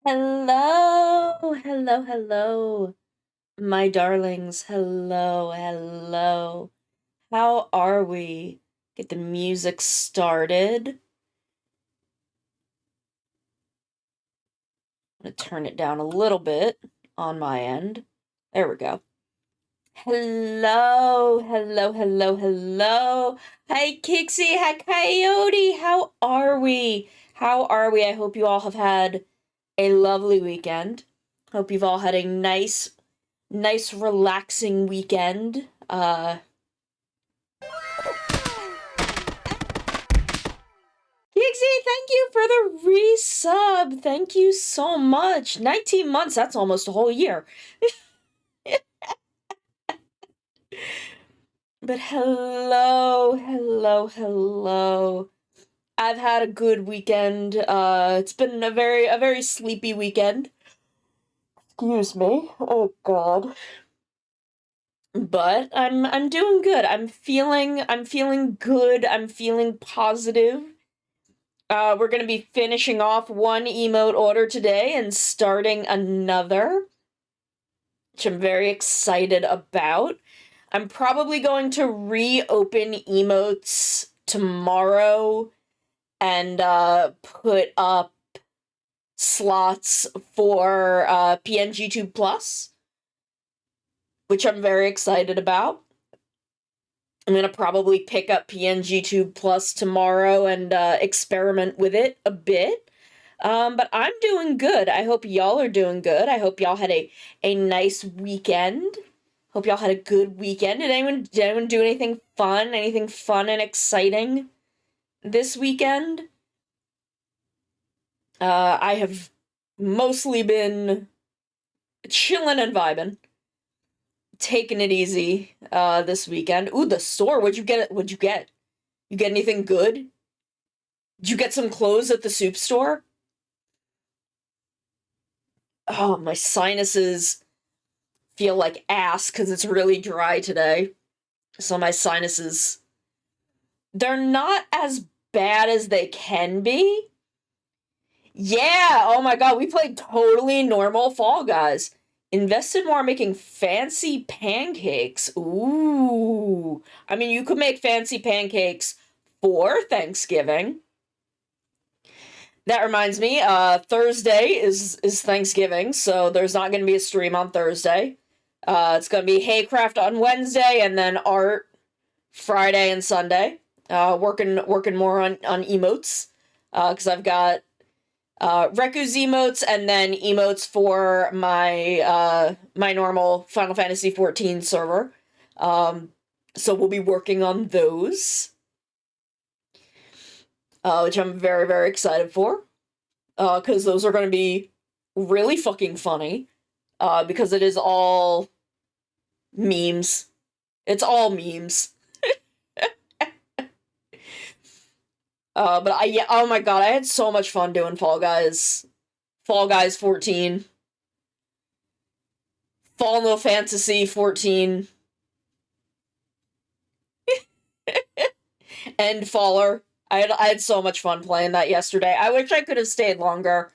Hello, hello, hello, my darlings. Hello, hello. How are we? Get the music started. I'm gonna turn it down a little bit on my end. There we go. Hello, hello, hello, hello. Hi, Kixie. Hi, Coyote. How are we? How are we? I hope you all have had a lovely weekend. Hope you've all had a nice relaxing weekend. Gixie, thank you for the resub. Thank you so much. 19 months, that's almost a whole year. But hello, hello, hello. I've had a good weekend. It's been a very sleepy weekend. Excuse me. Oh god. But I'm doing good. I'm feeling good. I'm feeling positive. We're going to be finishing off one emote order today and starting another, which I'm very excited about. I'm probably going to reopen emotes tomorrow and put up slots for PNG2 Plus, which I'm very excited about. I'm going to probably pick up PNG2 Plus tomorrow and experiment with it a bit. But I'm doing good. I hope y'all are doing good. I hope y'all had a nice weekend. Hope y'all had a good weekend. Did anyone do anything fun? Anything fun and exciting this weekend? I have mostly been chilling and vibing. Taking it easy this weekend. Ooh, the store. What'd you get? What'd you get? You get anything good? Did you get some clothes at the soup store? Oh, my sinuses feel like ass because it's really dry today. So my sinuses, they're not as bad as they can be. Yeah, oh my god, we played totally normal Fall Guys. Invested more making fancy pancakes. Ooh. I mean, you could make fancy pancakes for Thanksgiving. That reminds me, Thursday is Thanksgiving, so there's not going to be a stream on Thursday. It's going to be Haycraft on Wednesday, and then art Friday and Sunday. Working more on emotes, because I've got Reku's emotes and then emotes for my normal Final Fantasy 14 server. So we'll be working on those, which I'm very, very excited for, because those are going to be really fucking funny, because it is all memes. It's all memes. Yeah, oh my god, I had so much fun doing Fall Guys. Fall Guys 14. Final Fantasy 14. And Faller. I had so much fun playing that yesterday. I wish I could have stayed longer,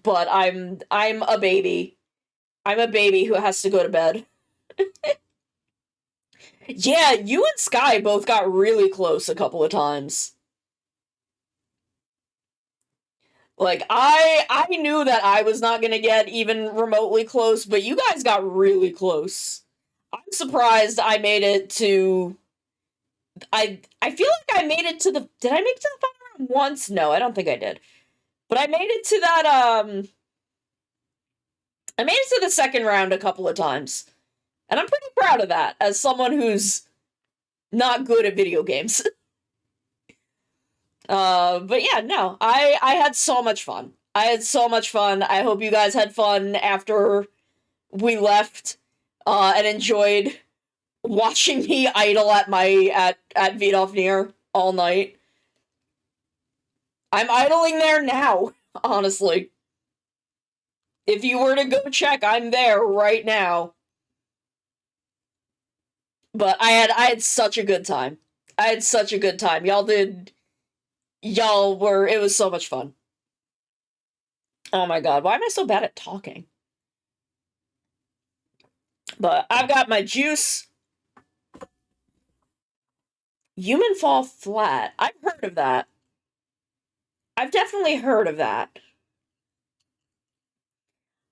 but I'm a baby. I'm a baby who has to go to bed. Yeah, you and Sky both got really close a couple of times. Like I knew that I was not gonna get even remotely close, but you guys got really close. I'm surprised I made it to I feel like I made it to the did I make it to the final round once? No, I don't think I did. But I made it to that I made it to the second round a couple of times. And I'm pretty proud of that as someone who's not good at video games. But yeah, no, I had so much fun. I had so much fun. I hope you guys had fun after we left, and enjoyed watching me idle at my at Vidofnir all night. I'm idling there now, honestly. If you were to go check, I'm there right now. But I had such a good time. I had such a good time. Y'all were, it was so much fun. Oh my god, why am I so bad at talking? But I've got my juice. Human fall flat. I've heard of that. I've definitely heard of that.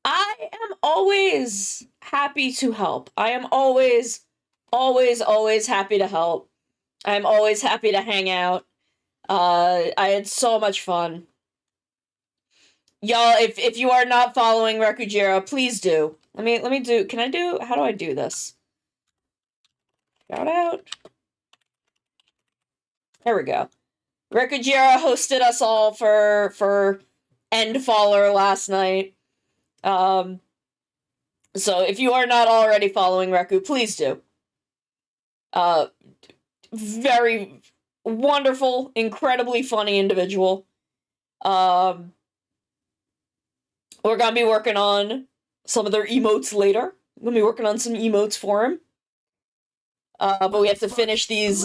I am always happy to help. I am always happy to help. I'm always happy to hang out. I had so much fun. Y'all, if you are not following Rekujiro, please do. Let me do. Can I do? How do I do this? Shout out. There we go. Rekujiro hosted us all for Endfaller last night. So if you are not already following Reku, please do. Very wonderful, incredibly funny individual. We're gonna be working on some of their emotes later. We're gonna be working on some emotes for him. But we have to finish these.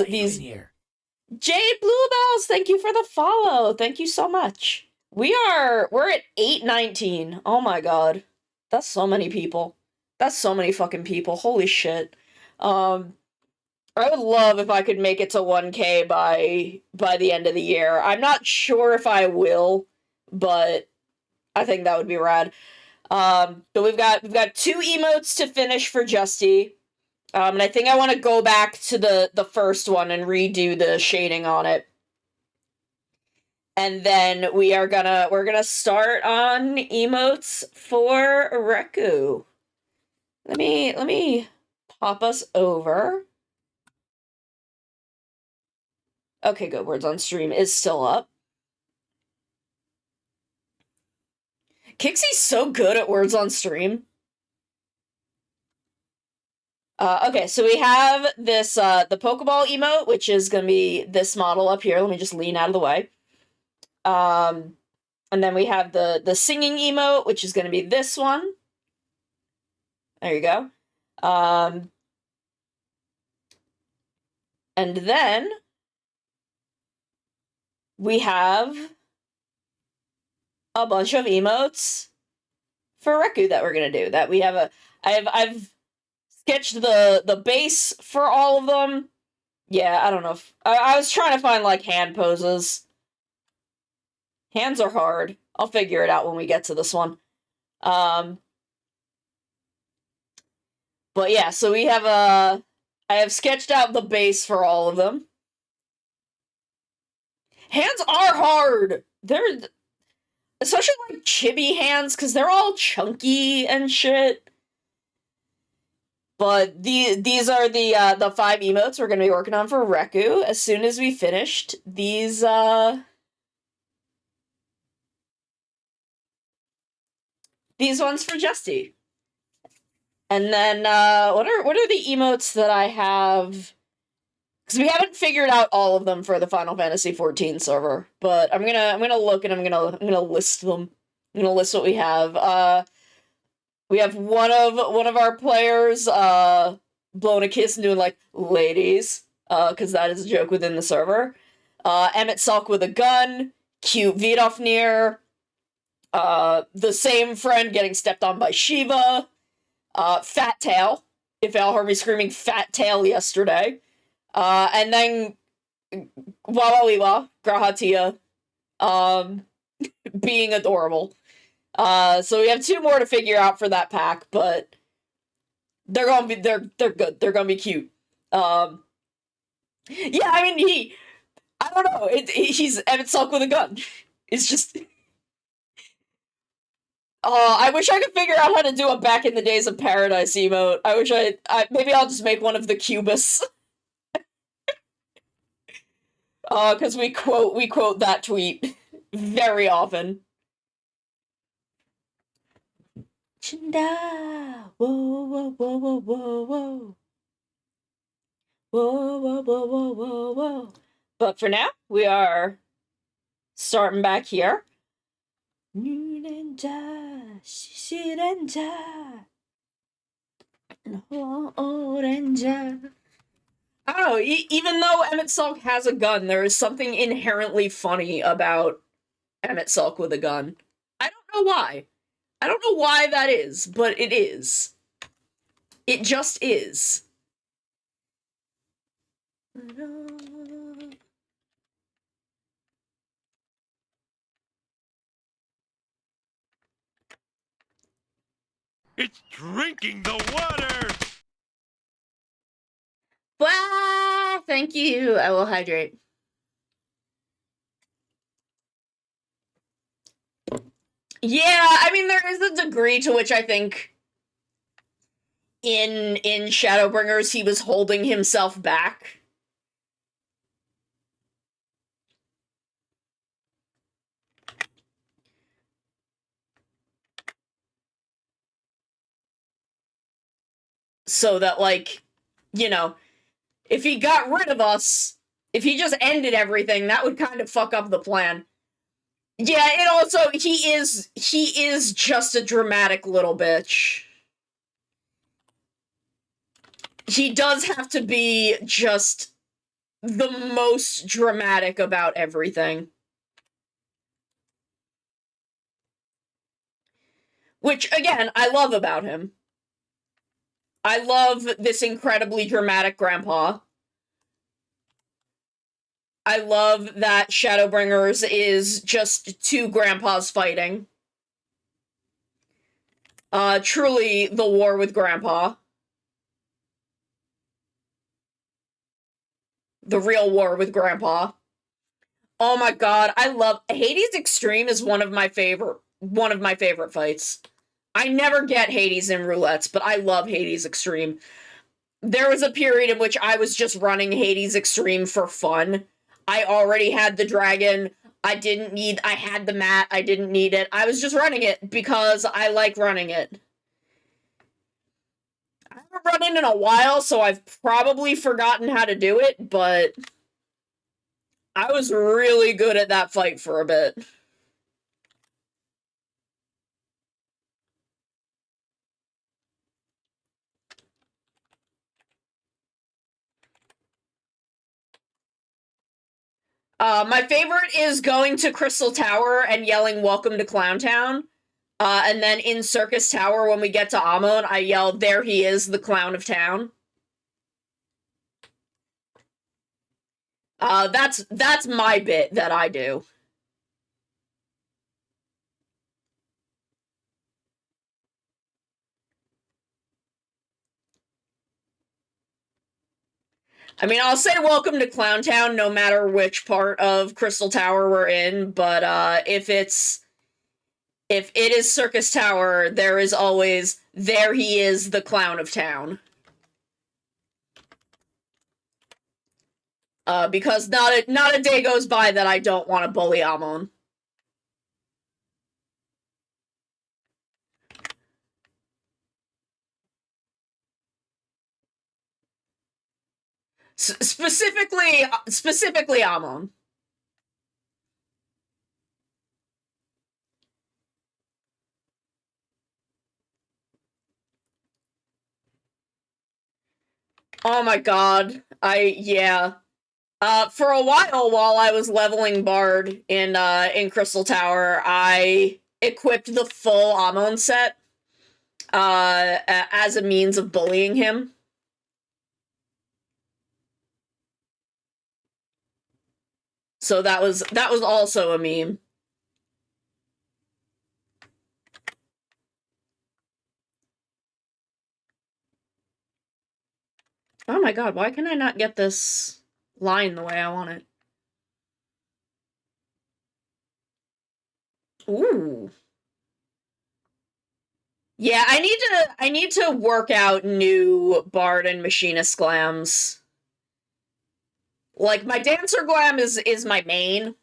Jade Bluebells, thank you for the follow. Thank you so much. We're at 819. Oh my god. That's so many people. That's so many fucking people. Holy shit. I would love if I could make it to 1K by the end of the year. I'm not sure if I will, but I think that would be rad. But we've got 2 emotes to finish for Justy. And I think I want to go back to the first one and redo the shading on it. And then we're gonna start on emotes for Reku. Let me pop us over. Okay, good. Words on Stream is still up. Kixie's so good at Words on Stream. Okay, so we have this, the Pokeball emote, which is gonna be this model up here. Let me just lean out of the way. And then we have the singing emote, which is gonna be this one. There you go. And then we have a bunch of emotes for Reku that we're gonna do. That we have I've sketched the base for all of them. Yeah, I don't know. I was trying to find like hand poses. Hands are hard. I'll figure it out when we get to this one. But yeah, so we have I have sketched out the base for all of them. Hands are hard. They're especially like chibi hands because they're all chunky and shit. But these are the 5 emotes we're gonna be working on for Reku as soon as we finished these ones for Justy. And then what are the emotes that I have? Because we haven't figured out all of them for the Final Fantasy XIV server, but I'm gonna look and I'm gonna list them. I'm gonna list what we have. We have one of our players blowing a kiss and doing like ladies, because that is a joke within the server. Emmett Salk with a gun, cute Vidofnir, the same friend getting stepped on by Shiva, Fat Tail. If y'all heard me screaming Fat Tail yesterday. And then Wawawiwa, Grahatia, being adorable. So we have 2 more to figure out for that pack, but they're good. They're gonna be cute. Yeah, I mean I don't know. He's Emmett Salk with a gun. It's just. I wish I could figure out how to do a Back in the Days of Paradise emote. I wish maybe I'll just make one of the Cubus. Because we quote that tweet very often. Chinda, whoa, whoa, whoa, whoa, whoa, whoa. Whoa, whoa, whoa, whoa, whoa, whoa. But for now, we are starting back here. I don't know, even though Emmett Salk has a gun, there is something inherently funny about Emmett Salk with a gun. I don't know why. I don't know why that is, but it is. It just is. It's drinking the water! Blah! Thank you. I will hydrate. Yeah, I mean, there is a degree to which I think in Shadowbringers he was holding himself back. So that, like, you know, if he got rid of us, if he just ended everything, that would kind of fuck up the plan. Yeah, it also he is just a dramatic little bitch. He does have to be just the most dramatic about everything. Which, again, I love about him. I love this incredibly dramatic grandpa. I love that Shadowbringers is just two grandpas fighting. Truly the war with grandpa. The real war with grandpa. Oh my god, I love Hades Extreme is one of my favorite fights. I never get Hades in roulettes, but I love Hades Extreme. There was a period in which I was just running Hades Extreme for fun. I already had the dragon. I had the mat. I didn't need it. I was just running it because I like running it. I haven't run it in a while, so I've probably forgotten how to do it, but I was really good at that fight for a bit. My favorite is going to Crystal Tower and yelling "Welcome to Clowntown." And then in Circus Tower, when we get to Amon, I yell, "There he is, the clown of town." That's my bit that I do. I mean, I'll say "Welcome to Clowntown" no matter which part of Crystal Tower we're in, but if it is Circus Tower, there is always "There he is, the clown of town." Because not a day goes by that I don't want to bully Amon. Specifically Amon. Oh my god. Yeah. For a while I was leveling Bard in Crystal Tower, I equipped the full Amon set as a means of bullying him. So that was also a meme. Oh my god, why can I not get this line the way I want it? Ooh. Yeah, I need to work out new Bard and Machinist glams. Like, my Dancer glam is my main.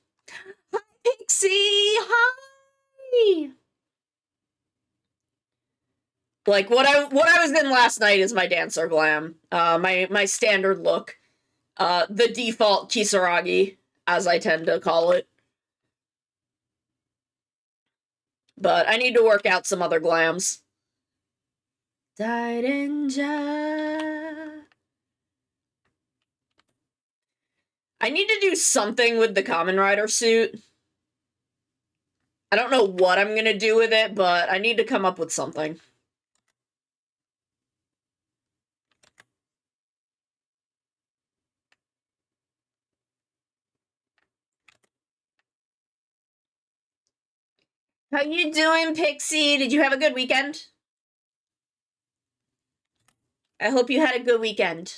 Hi, Pixie! Hi! Like, what I was in last night is my Dancer glam. My standard look. The default Kisaragi, as I tend to call it. But I need to work out some other glams. Daidenja. I need to do something with the Kamen Rider suit. I don't know what I'm gonna do with it, but I need to come up with something. How you doing, Pixie? Did you have a good weekend? I hope you had a good weekend.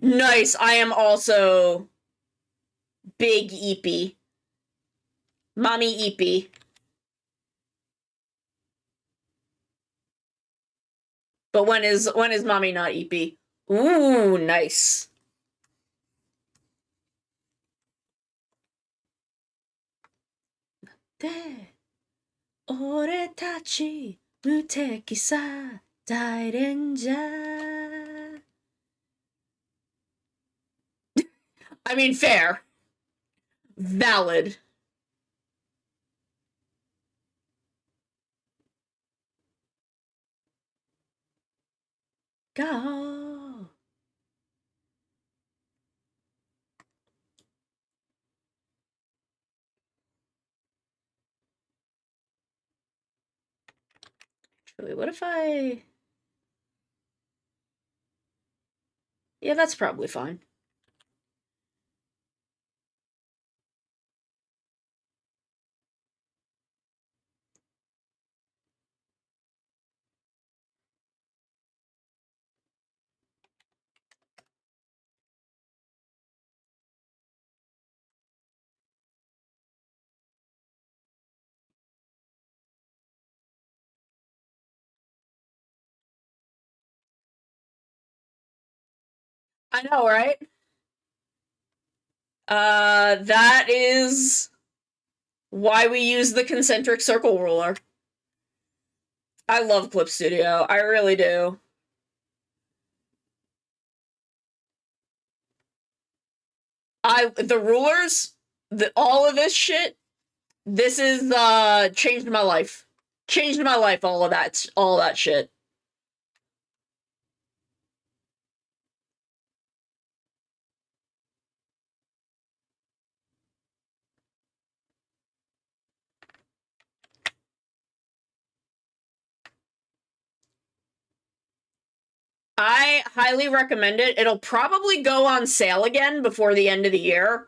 Nice. I am also big Eepy. Mommy Eepy. But when is mommy not Eepy? Ooh, nice. De, 俺たち無敵さ、大レンジャー。I mean, fair. Valid. Go. Actually, what if I... Yeah, that's probably fine. I know, right? That is why we use the concentric circle ruler. I love Clip Studio. I really do. The rulers, all of this shit, this is changed my life. Changed my life, all that shit. I highly recommend it. It'll probably go on sale again before the end of the year.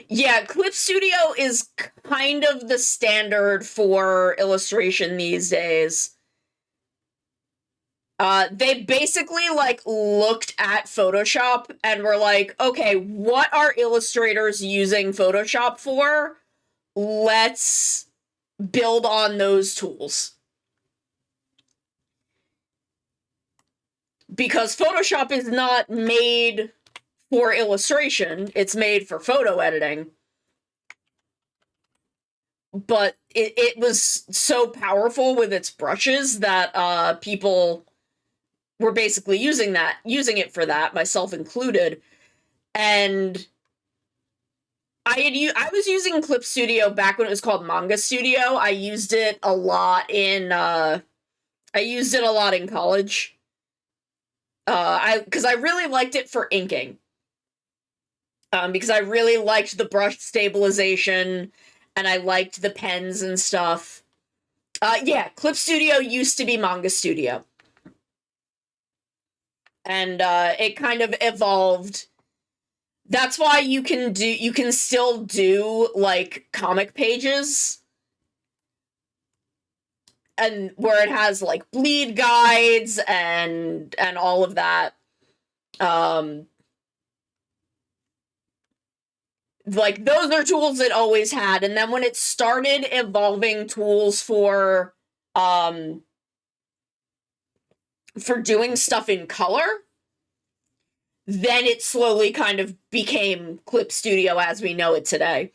Yeah, Clip Studio is kind of the standard for illustration these days. They basically looked at Photoshop and were like, okay, what are illustrators using Photoshop for? Let's build on those tools. Because Photoshop is not made for illustration, it's made for photo editing. But it was so powerful with its brushes that people were basically using it for that, myself included. And I was using Clip Studio back when it was called Manga Studio. I used it a lot in college. Because I really liked it for inking. Because I really liked the brush stabilization and I liked the pens and stuff. Yeah, Clip Studio used to be Manga Studio. And it kind of evolved. That's why you can still do like comic pages and where it has like bleed guides and all of that. Like those are tools it always had, and then when it started evolving tools for doing stuff in color, then it slowly kind of became Clip Studio as we know it today.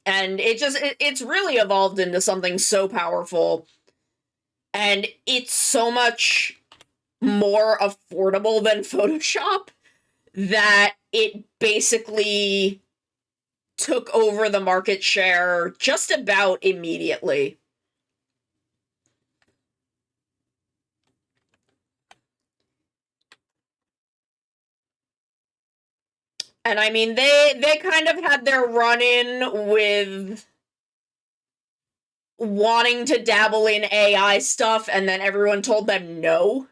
And it's really evolved into something so powerful, and it's so much more affordable than Photoshop that it basically took over the market share just about immediately. And I mean, they kind of had their run-in with wanting to dabble in AI stuff, and then everyone told them no.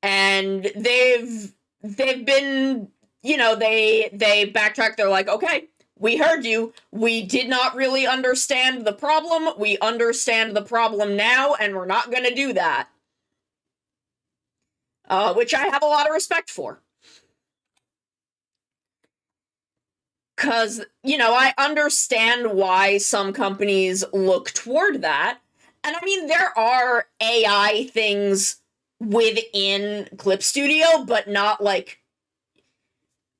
And they've been, they backtrack. They're like, okay, we heard you. We did not really understand the problem. We understand the problem now, and we're not going to do that. Which I have a lot of respect for. Because, I understand why some companies look toward that. And I mean, there are AI things within Clip Studio, but not like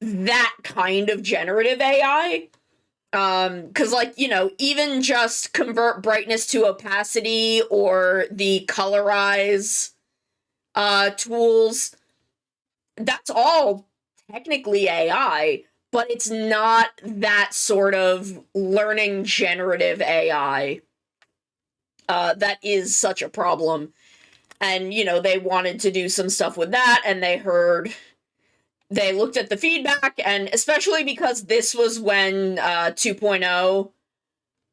that kind of generative AI. Because, like, even just convert brightness to opacity or the colorize tools, that's all technically AI, but it's not that sort of learning generative AI that is such a problem. And, they wanted to do some stuff with that, and they looked at the feedback, and especially because this was when 2.0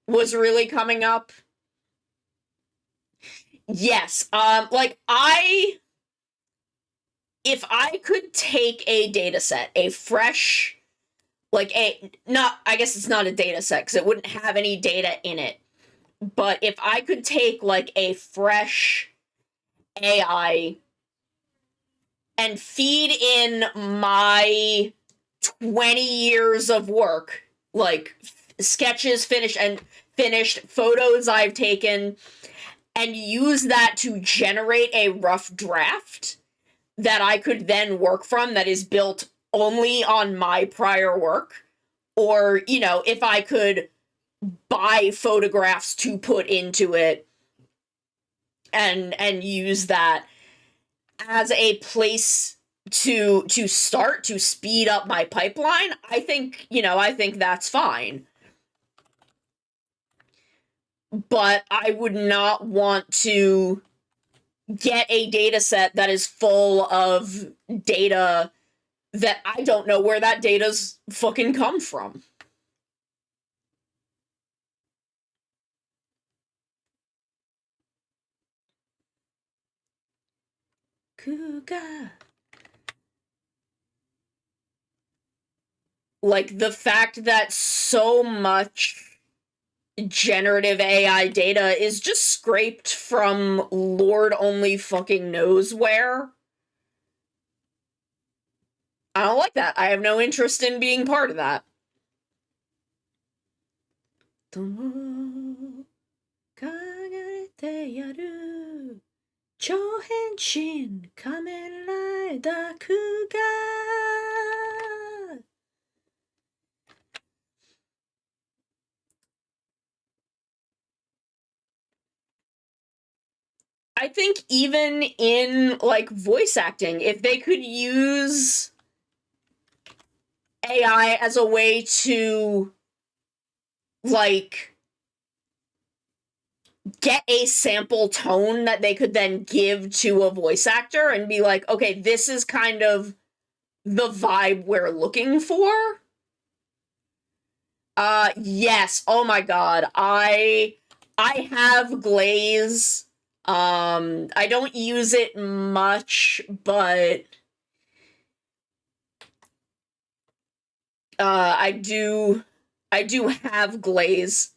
was really coming up. Yes, if I could take a data set, a fresh, I guess it's not a data set because it wouldn't have any data in it, but if I could take like a fresh AI and feed in my 20 years of work, like sketches finished photos I've taken, and use that to generate a rough draft that I could then work from that is built only on my prior work. Or, if I could buy photographs to put into it and use that as a place to start to speed up my pipeline, I think that's fine. But I would not want to get a data set that is full of data that I don't know where that data's fucking come from. Kuga. Like, the fact that so much generative AI data is just scraped from Lord only fucking knows where. I don't like that. I have no interest in being part of that. と輝いてやる超変身仮面ライダークガー I think even in like voice acting, if they could use AI as a way to like get a sample tone that they could then give to a voice actor and be like, okay, this is kind of the vibe we're looking for. Yes. Oh my god. I have Glaze. I don't use it much, but I do have Glaze.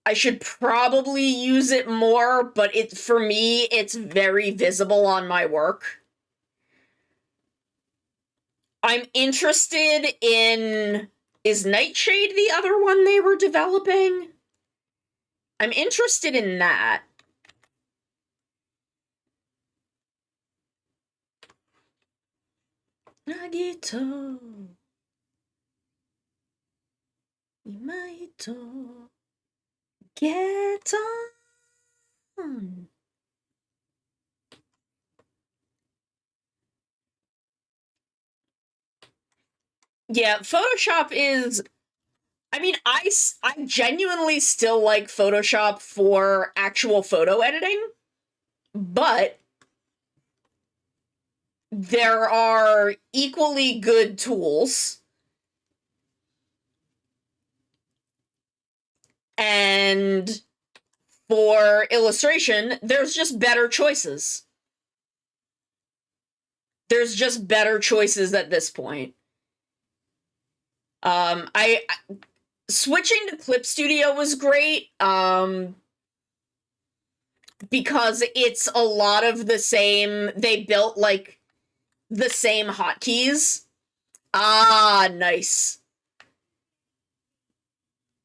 I should probably use it more, but for me, it's very visible on my work. I'm interested in... Is Nightshade the other one they were developing? I'm interested in that. Nagito. Imaito. Get on. Yeah, Photoshop is... I mean, I genuinely still like Photoshop for actual photo editing, but there are equally good tools, and for illustration, there's just better choices. There's just better choices at this point. I switching to Clip Studio was great, because it's a lot of the same. They built like the same hotkeys. Ah, nice.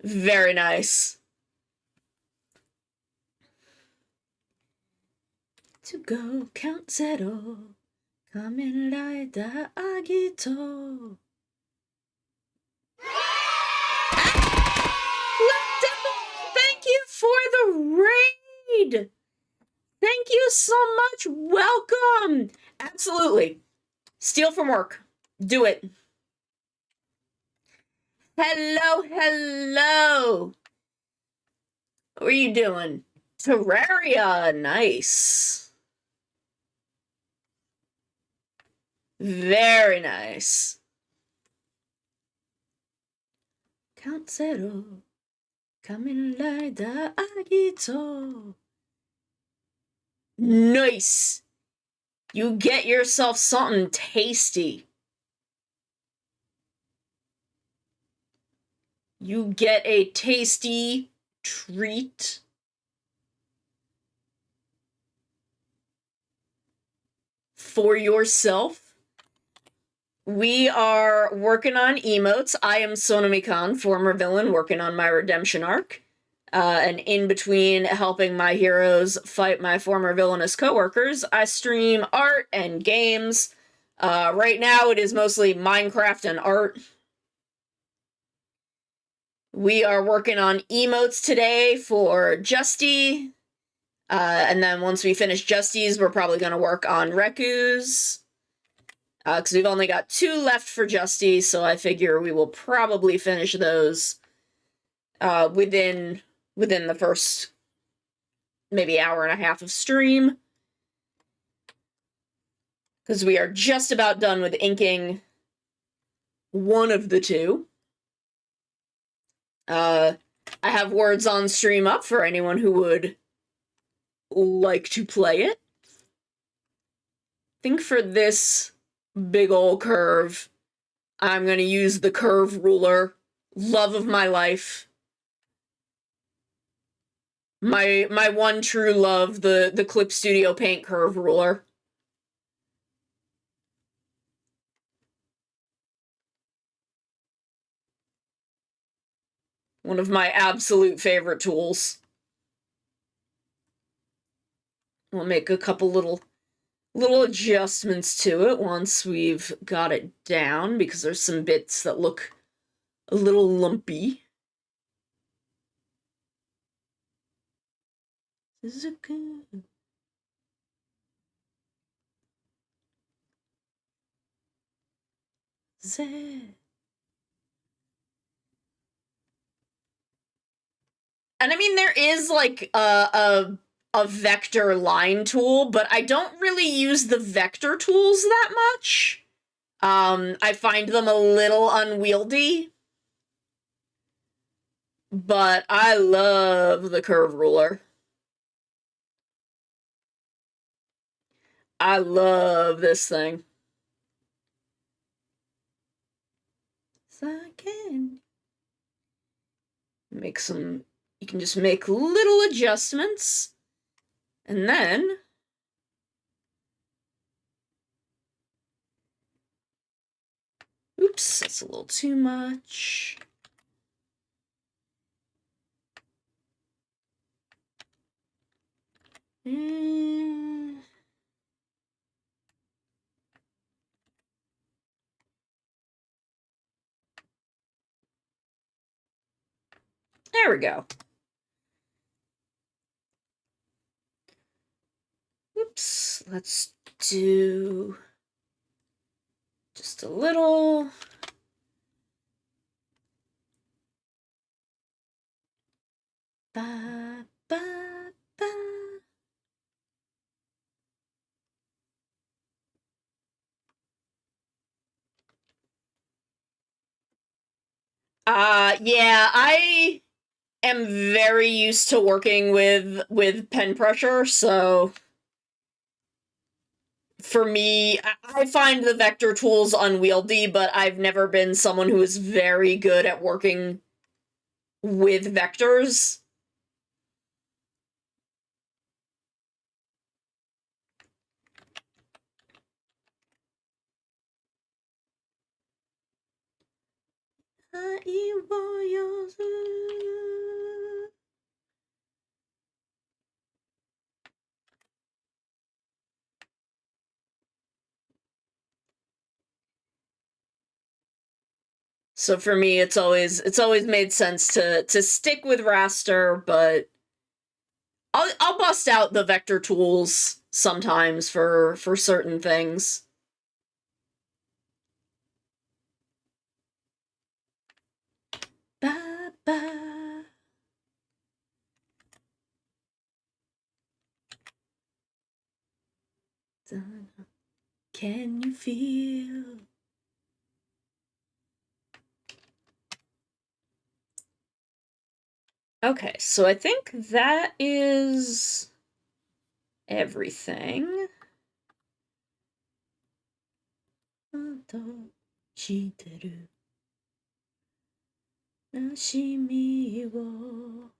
Very nice. To go count zero, kamen rider Agito. Thank you for the raid. Thank you so much. Welcome. Absolutely. Steal from work. Do it. Hello, hello. What are you doing? Terraria. Nice. Very nice. Count zero. Kamen rider Agito. Nice. You get yourself something tasty. You get a tasty treat. For yourself. We are working on emotes. I am Sonami-kan, former villain, working on my redemption arc. And in between helping my heroes fight my former villainous coworkers, I stream art and games. Right now it is mostly Minecraft and art. We are working on emotes today for Justy. And then once we finish Justy's, we're probably going to work on Reku's. Because we've only got 2 left for Justy, so I figure we will probably finish those within the first maybe hour and a half of stream. Because we are just about done with inking one of the 2. I have words on stream up for anyone who would like to play it. I think for this big ol' curve, I'm going to use the curve ruler. Love of my life. My one true love, the Clip Studio Paint curve ruler. One of my absolute favorite tools. We'll make a couple little adjustments to it once we've got it down, because there's some bits that look a little lumpy. Is it good? And I mean, there is like a vector line tool, but I don't really use the vector tools that much. I find them a little unwieldy. But I love the curve ruler. I love this thing. So I can make some... You can just make little adjustments. And then... Oops, that's a little too much. There we go. Oops, let's do just a little. Ba, ba, ba. Yeah, I am very used to working with pen pressure, so for me, I find the vector tools unwieldy, but I've never been someone who is very good at working with vectors. So for me, it's always made sense to stick with raster, but I'll bust out the vector tools sometimes for certain things. Ba, ba. Can you feel? Okay, so I think that is everything. してる悲しみを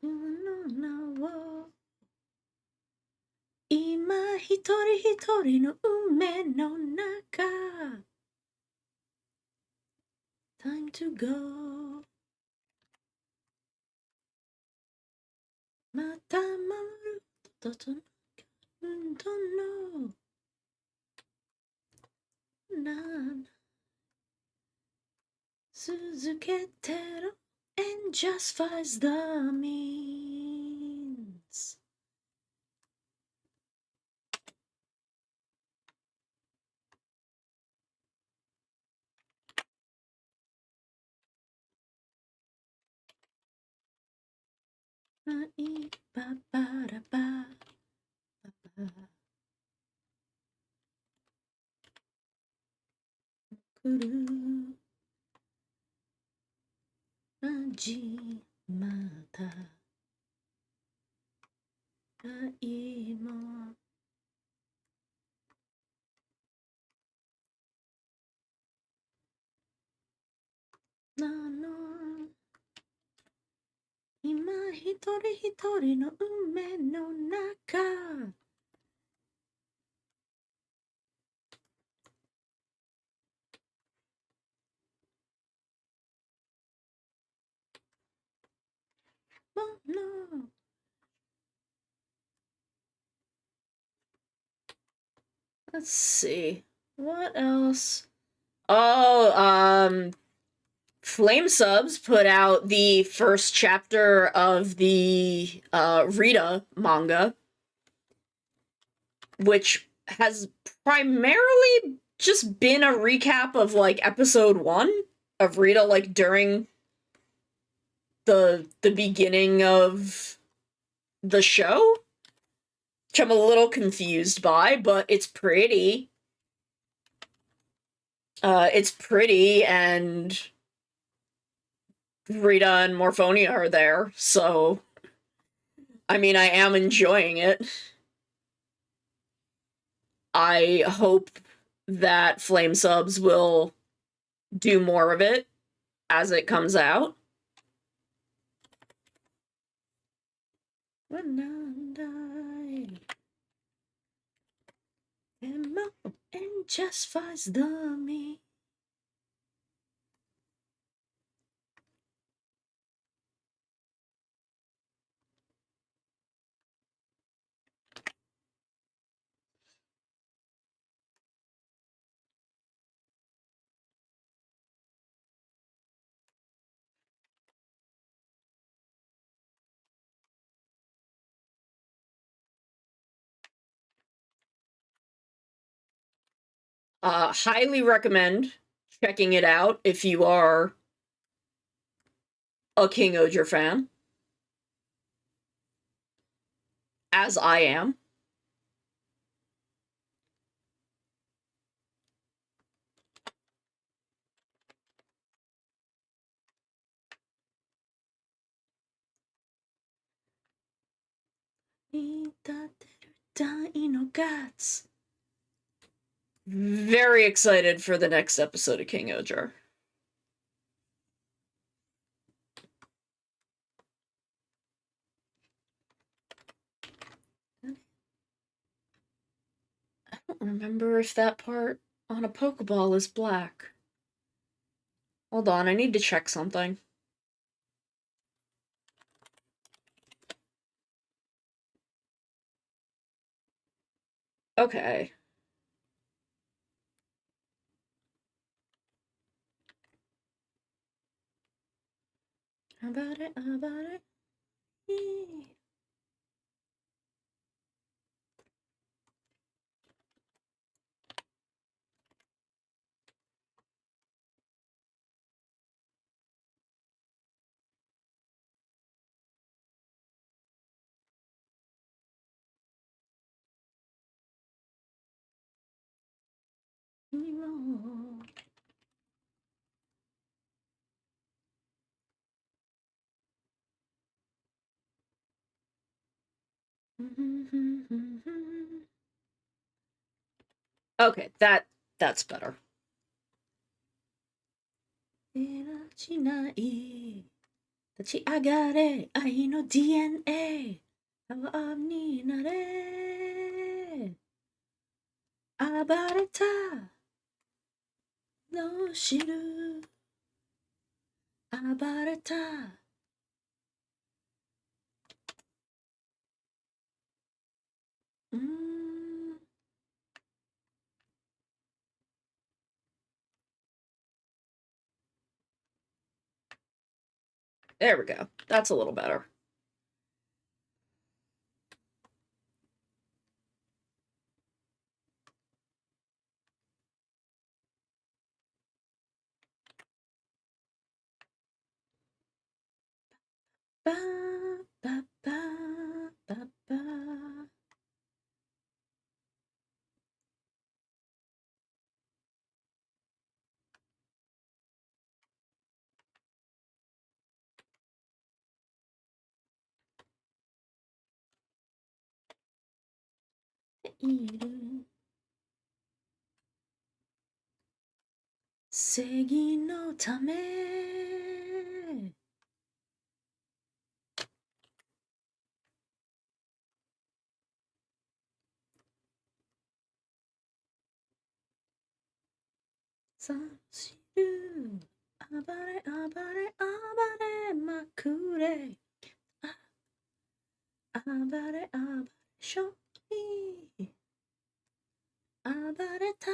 の名を今一人一人の運命の中 Time to go また回るとと運動のなん続けてる and justifies the meansはいパパラパパパ来る始まった愛もなの今一人一人の運命の中もの Let's see. What else? Oh, Flame Subs put out the first chapter of the Rita manga, which has primarily just been a recap of like episode 1 of Rita, like during the beginning of the show, which I'm a little confused by, but it's pretty. It's pretty, and Rita and Morphonia are there, so I mean, I am enjoying it. I hope that Flame Subs will do more of it as it comes out. And just faz dummy. Highly recommend checking it out if you are a King Oger fan, as I am. Very excited for the next episode of King Oger. I don't remember if that part on a Pokeball is black. Hold on, I need to check something. Okay. How about it? How about it? Okay, that's better. しない立ち上がれ愛の DNA パワーになれ暴れたの知る暴れたThere we go. That's a little better. Ba, ba, ba, ba, ba. Il 正義のためさしる暴れ暴れ暴れまくれ暴れ暴れしょい暴れた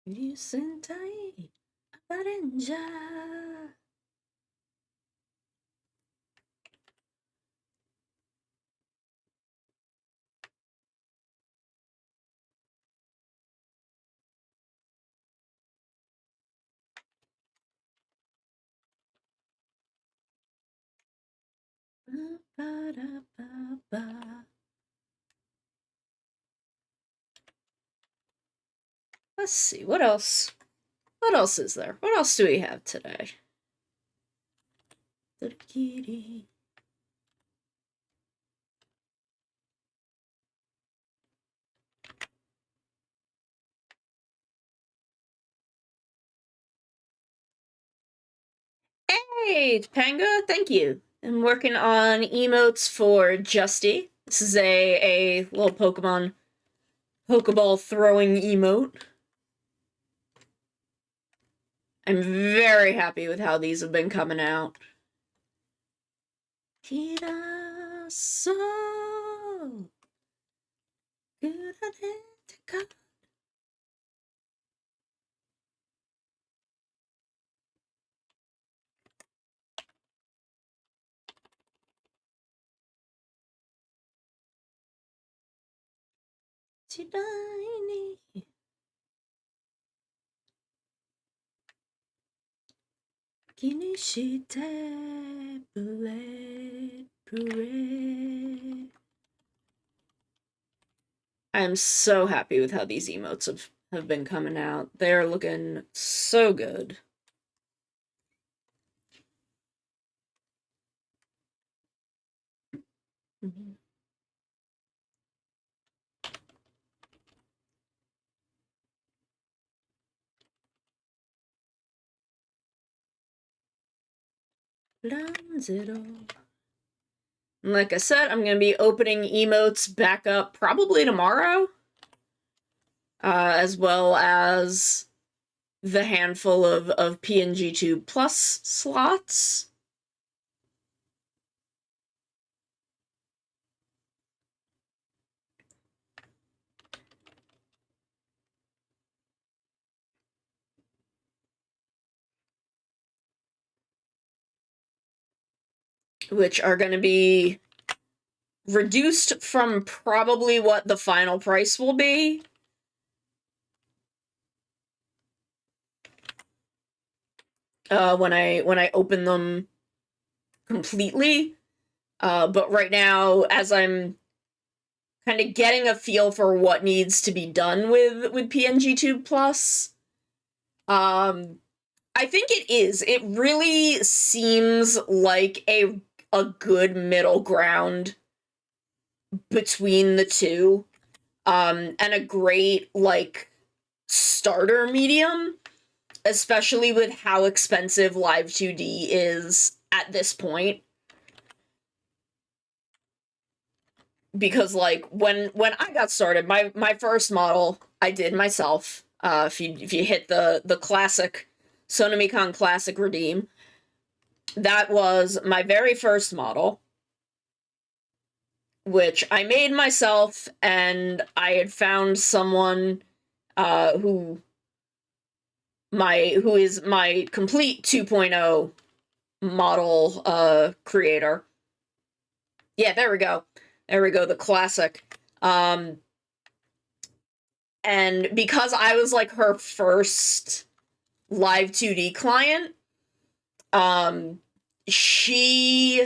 流戦隊暴れんじゃパラパパ Let's see, what else? What else is there? What else do we have today? Hey, Topanga, thank you. I'm working on emotes for Justiguy. This is a little Pokeball throwing emote. I'm very happy with how these have been coming out. ひら soul. Good identical. Tiny. Kinishite bullet parade. I'm so happy with how these emotes have been coming out. They're looking so good. Mm-hmm. Zero. Like I said, I'm going to be opening emotes back up probably tomorrow, as well as the handful of PNG2 Plus slots. Which are going to be reduced from probably what the final price will be. When I open them completely. But right now, as I'm kind of getting a feel for what needs to be done with PNG2 Plus, I think it is. It really seems like a good middle ground between the two, and a great like starter medium, especially with how expensive Live 2D is at this point. Because like when I got started, my first model I did myself. If you hit the classic Sonomicon Classic Redeem, that was my very first model, which I made myself, and I had found someone who is my complete 2.0 model creator. Yeah, there we go. There we go, the classic. And because I was like her first live 2D client, she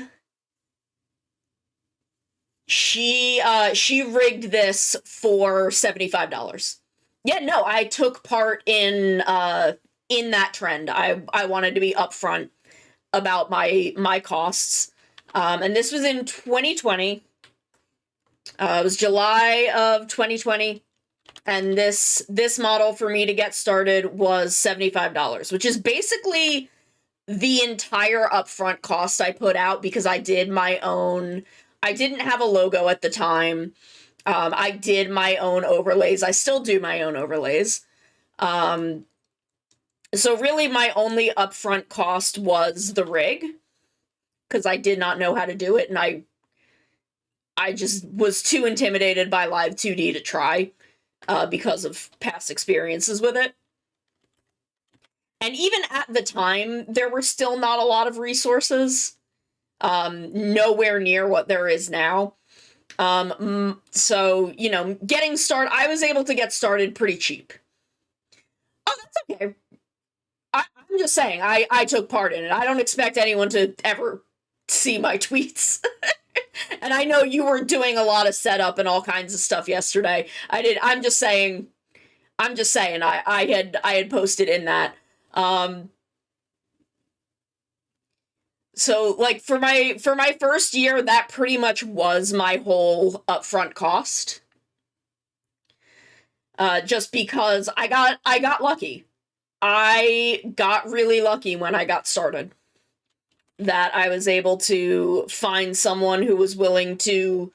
rigged this for $75. Yeah, no, I took part in that trend. I wanted to be upfront about my costs. And this was in 2020. It was July of 2020. And this model for me to get started was $75, which is basically the entire upfront cost I put out, because I did my own. I didn't have a logo at the time. I did my own overlays. I still do my own overlays. So really my only upfront cost was the rig, because I did not know how to do it, and I just was too intimidated by Live 2D to try, because of past experiences with it. And even at the time, there were still not a lot of resources. Nowhere near what there is now. So, you know, getting started, I was able to get started pretty cheap. Oh, that's okay. I'm just saying, I took part in it. I don't expect anyone to ever see my tweets. And I know you were doing a lot of setup and all kinds of stuff yesterday. I'm just saying I had posted in that. So like for my first year, that pretty much was my whole upfront cost. Just because I got lucky. I got really lucky when I got started, that I was able to find someone who was willing to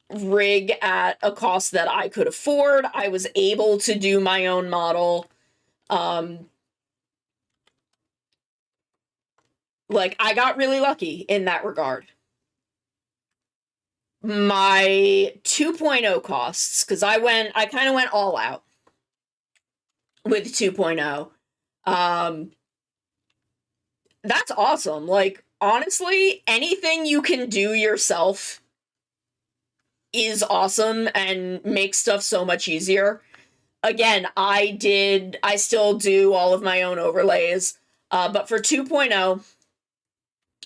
rig at a cost that I could afford. I was able to do my own model. Like, I got really lucky in that regard. my 2.0 costs, because I kind of went all out with 2.0. That's awesome. Like, honestly, anything you can do yourself is awesome and makes stuff so much easier. Again, I still do all of my own overlays, but for 2.0,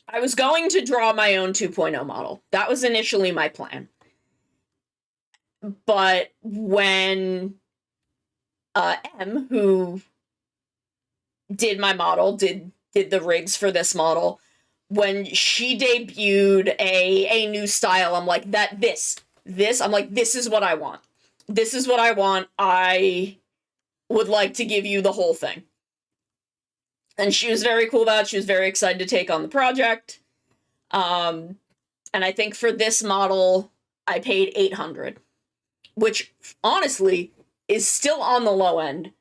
I was going to draw my own 2.0 model. That was initially my plan. But when M, who did my model, did the rigs for this model, when she debuted a new style, I'm like, I'm like, this is what I want. This is what I want. I would like to give you the whole thing. And she was very cool about it. She was very excited to take on the project. And I think for this model, I paid $800, which honestly is still on the low end.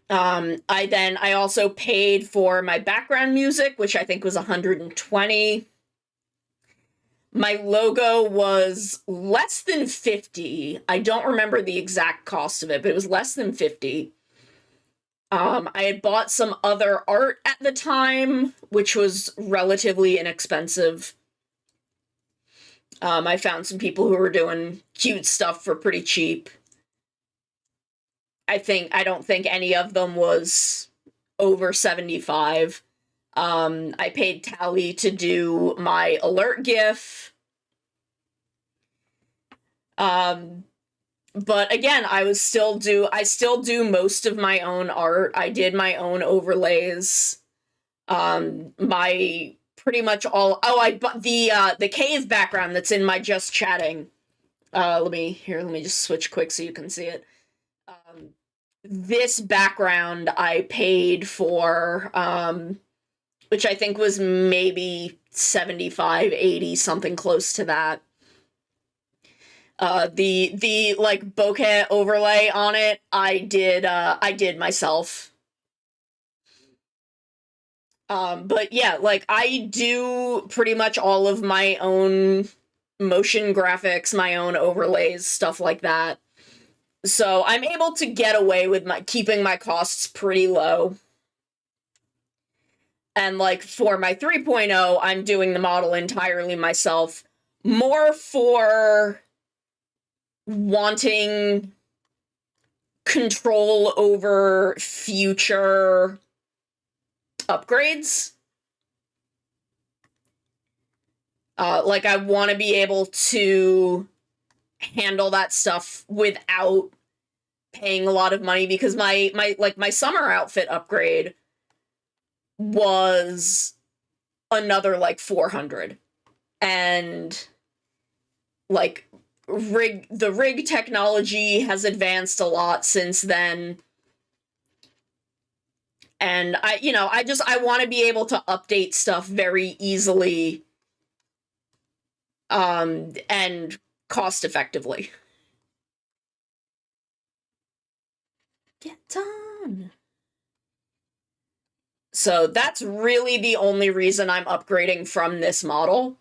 I also paid for my background music, which I think was $120. My logo was less than $50. I don't remember the exact cost of it, but it was less than $50. I had bought some other art at the time, which was relatively inexpensive. I found some people who were doing cute stuff for pretty cheap. I don't think any of them was over 75. I paid Tally to do my alert GIF. But again, I still do most of my own art. I did my own overlays. My pretty much all. Oh, I bought the cave background that's in my just chatting. Let me just switch quick so you can see it. This background I paid for, which I think was maybe 75, 80, something close to that. The like bokeh overlay on it, I did myself. But yeah, like I do pretty much all of my own motion graphics, my own overlays, stuff like that. So I'm able to get away with keeping my costs pretty low. And like for my 3.0, I'm doing the model entirely myself, more for wanting control over future upgrades. Like I want to be able to handle that stuff without paying a lot of money, because my summer outfit upgrade was another like 400, and like the rig technology has advanced a lot since then, and I want to be able to update stuff very easily, and cost effectively. Get done. So that's really the only reason I'm upgrading from this model.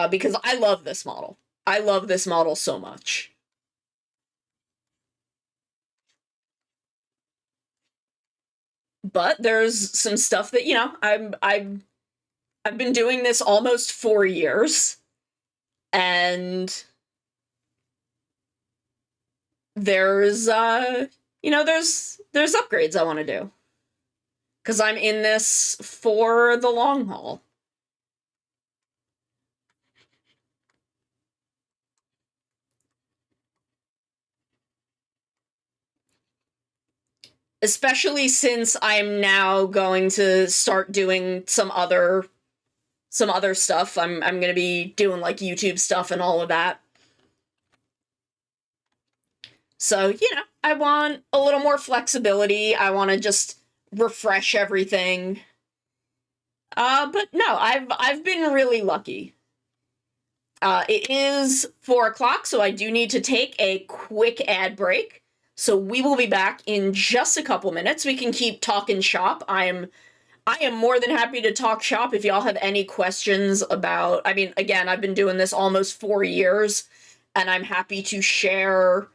Because I love this model. I love this model so much. But there's some stuff that, I've been doing this almost 4 years, and there's there's upgrades I want to do, because I'm in this for the long haul. Especially since I'm now going to start doing some other stuff. I'm going to be doing like YouTube stuff and all of that. So, I want a little more flexibility. I want to just refresh everything. But no, I've been really lucky. It is 4 o'clock, so I do need to take a quick ad break. So we will be back in just a couple minutes. We can keep talking shop. I am more than happy to talk shop if y'all have any questions about, I mean, again, I've been doing this almost 4 years, and I'm happy to share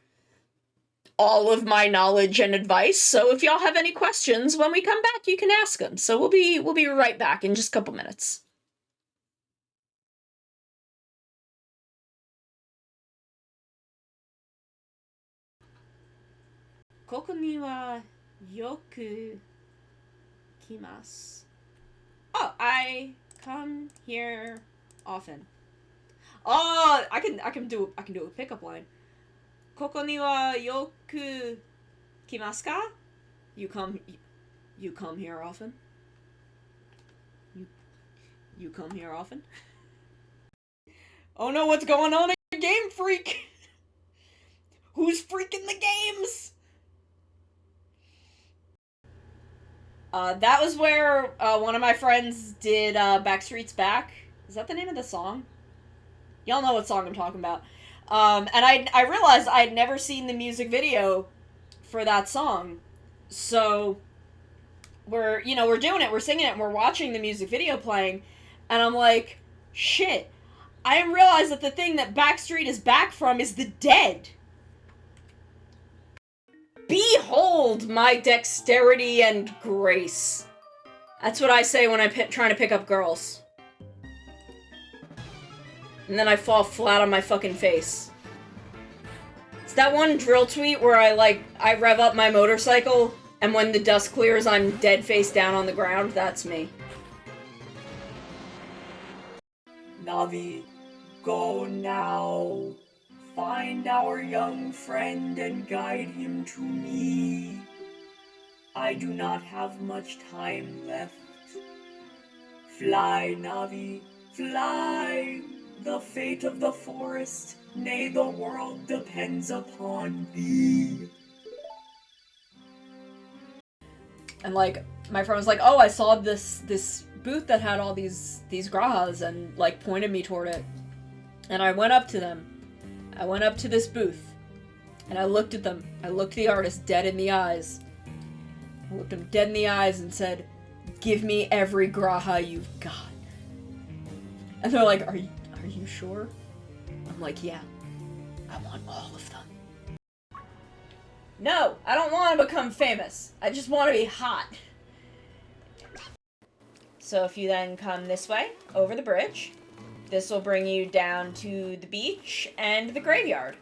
all of my knowledge and advice. So if y'all have any questions when we come back, you can ask them. So we'll be right back in just a couple minutes. ここにはよく来ます。Oh, I come here often. Oh, I can do a pickup line. ここにはよく来ますか? You come here often? You come here often? Oh no, what's going on at Game Freak? Who's freaking the games? That was where one of my friends did Backstreet's Back. Is that the name of the song? Y'all know what song I'm talking about. And I realized I'd never seen the music video for that song. So we're doing it, we're singing it, and we're watching the music video playing, and I'm like, shit, I didn't realize that the thing that Backstreet is back from is the dead. Behold my dexterity and grace. That's what I say when I'm trying to pick up girls. And then I fall flat on my fucking face. It's that one drill tweet where I rev up my motorcycle, and when the dust clears, I'm dead face down on the ground. That's me. Navi, go now. Find our young friend and guide him to me. I do not have much time left. Fly, Navi, fly. The fate of the forest, nay, the world depends upon thee. And like, my friend was like, oh, I saw this booth that had all these grahas, and like pointed me toward it. And I went up to them. I went up to this booth, and I looked at them. I looked the artist dead in the eyes. I looked him dead in the eyes and said, give me every graha you've got. And they're like, are you sure? I'm like, yeah. I want all of them. No, I don't want to become famous. I just want to be hot. So if you then come this way, over the bridge, this will bring you down to the beach and the graveyard,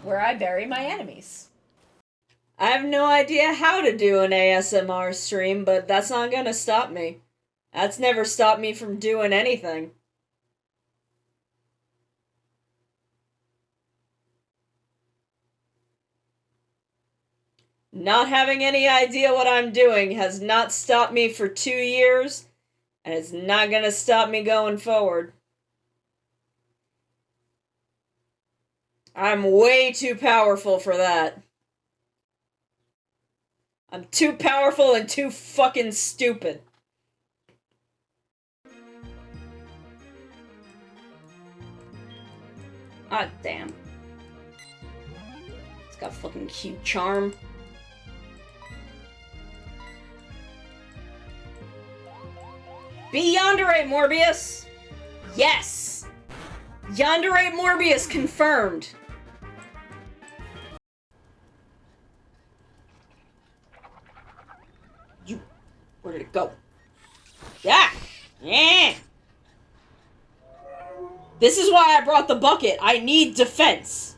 where I bury my enemies. I have no idea how to do an ASMR stream, but that's not gonna stop me. That's never stopped me from doing anything. Not having any idea what I'm doing has not stopped me for 2 years, and it's not gonna stop me going forward. I'm way too powerful for that. I'm too powerful and too fucking stupid. Ah, damn. It's got fucking cute charm. Be Yandere, Morbius! Yes! Yandere Morbius confirmed. Where did it go? Yeah! Yeah! This is why I brought the bucket. I need defense.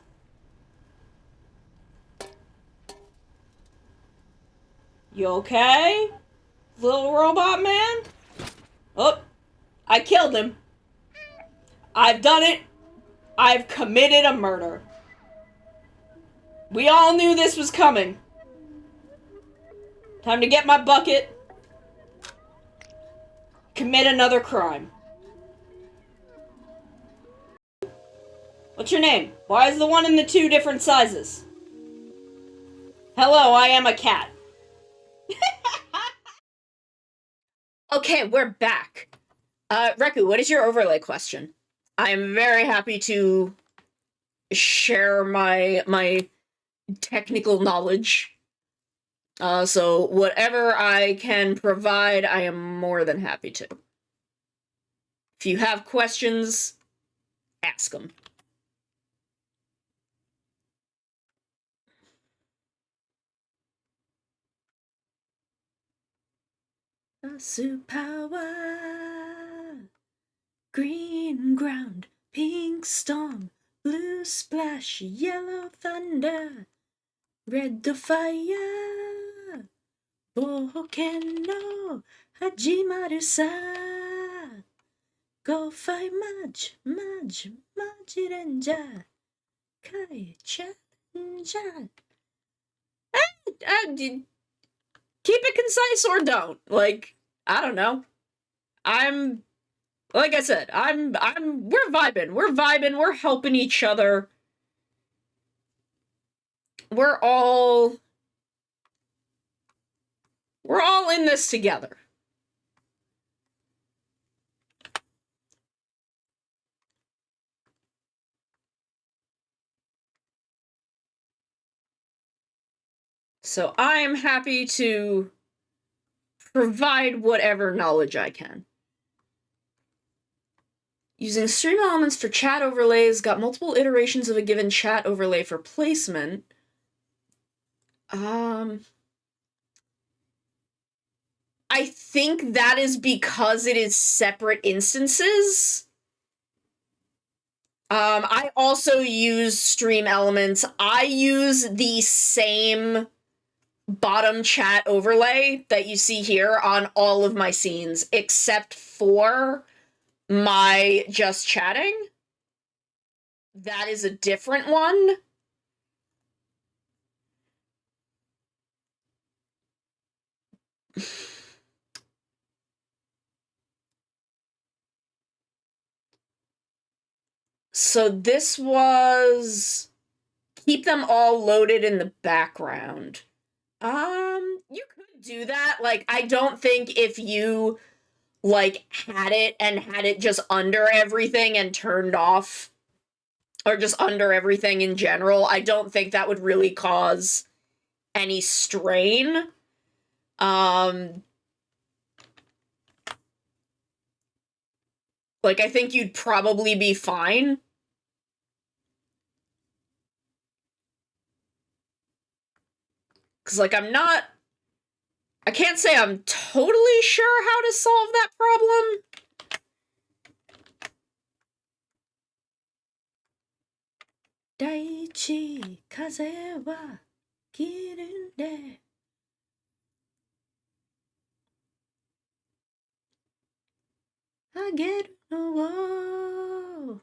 You okay? Little robot man? Oh, I killed him. I've done it. I've committed a murder. We all knew this was coming. Time to get my bucket. Commit another crime. What's your name? Why is the one and the two different sizes? Hello, I am a cat. Okay, we're back. Reku, what is your overlay question? I'm very happy to share my technical knowledge. So whatever I can provide, I am more than happy to. If you have questions, ask them. Superpower. Green ground, pink storm, blue splash, yellow thunder, red the fire. Volcano, hajimaru sa. Go fight Mudge, Ranger. Kai Challenger. Keep it concise or don't. Like, I don't know. Like I said, we're vibing. We're helping each other. We're all in this together. So I am happy to provide whatever knowledge I can. Using stream elements for chat overlays, got multiple iterations of a given chat overlay for placement. I think that is because it is separate instances. I also use stream elements. I use the same bottom chat overlay that you see here on all of my scenes, except for my just chatting. That is a different one. So this was keep them all loaded in the background. You could do that. Like, I don't think if you like had it just under everything and turned off, or just under everything in general, I don't think that would really cause any strain. Like, I think you'd probably be fine. Because, like, I can't say I'm totally sure how to solve that problem. Daichi, kaze wa kirunde. Ageru no wo.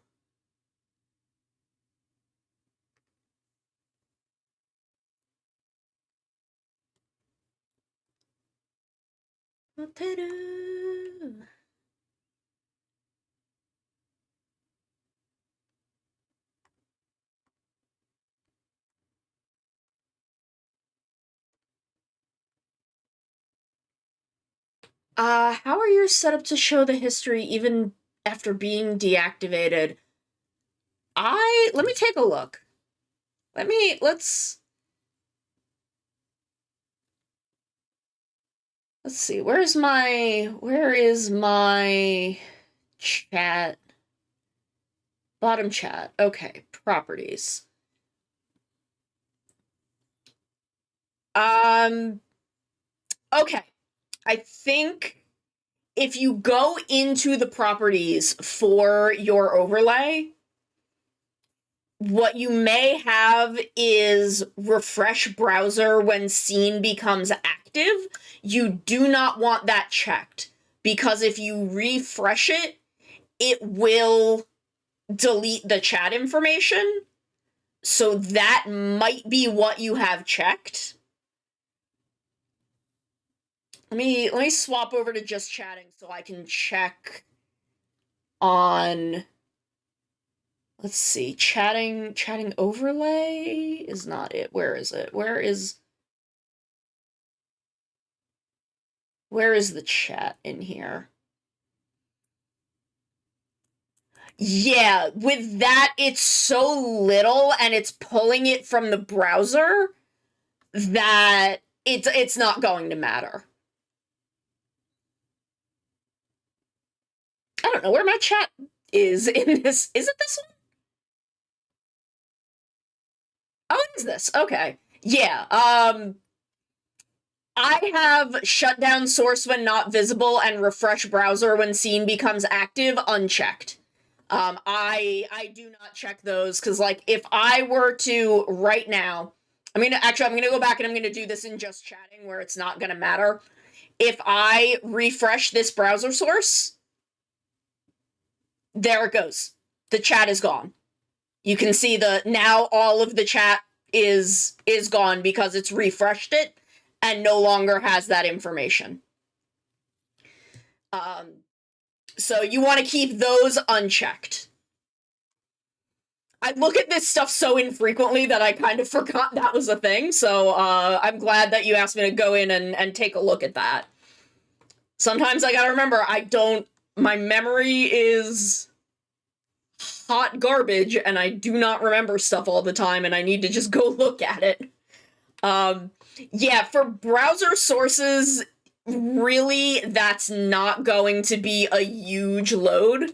Moteru. How are yours set up to show the history even after being deactivated? Let me take a look. Let's see, where is my chat? Bottom chat. Okay, properties. Okay. I think if you go into the properties for your overlay, what you may have is refresh browser when scene becomes active. You do not want that checked, because if you refresh it, it will delete the chat information. So that might be what you have checked. Let me swap over to just chatting so I can check on, let's see, chatting overlay is not it. Where is it? Where is the chat in here? Yeah, with that, it's so little and it's pulling it from the browser that it's not going to matter. I don't know where my chat is in this. Is it this one? Oh, it is this. Okay. Yeah. I have shut down source when not visible and refresh browser when scene becomes active unchecked. I do not check those because, like, if I were to right now, I'm gonna go back and I'm gonna do this in just chatting where it's not gonna matter. If I refresh this browser source, there it goes. The chat is gone. You can see now all of the chat is gone because it's refreshed it and no longer has that information. So you want to keep those unchecked. I look at this stuff so infrequently that I kind of forgot that was a thing, so I'm glad that you asked me to go in and take a look at that. Sometimes I gotta remember, my memory is hot garbage, and I do not remember stuff all the time, and I need to just go look at it. Yeah, for browser sources, really, that's not going to be a huge load.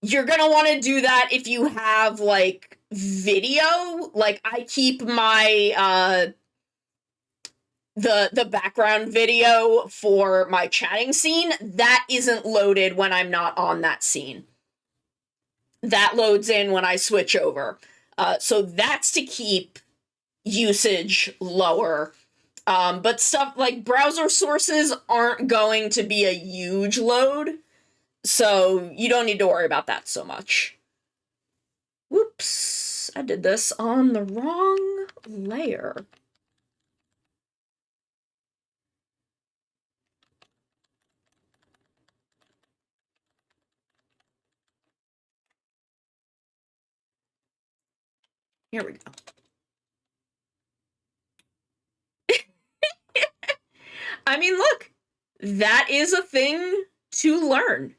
You're gonna want to do that if you have, like, video. Like, I keep my, the background video for my chatting scene. That isn't loaded when I'm not on that scene. That loads in when I switch over. So that's to keep usage lower. But stuff like browser sources aren't going to be a huge load, so you don't need to worry about that so much. Whoops, I did this on the wrong layer. Here we go. I mean, look, that is a thing to learn.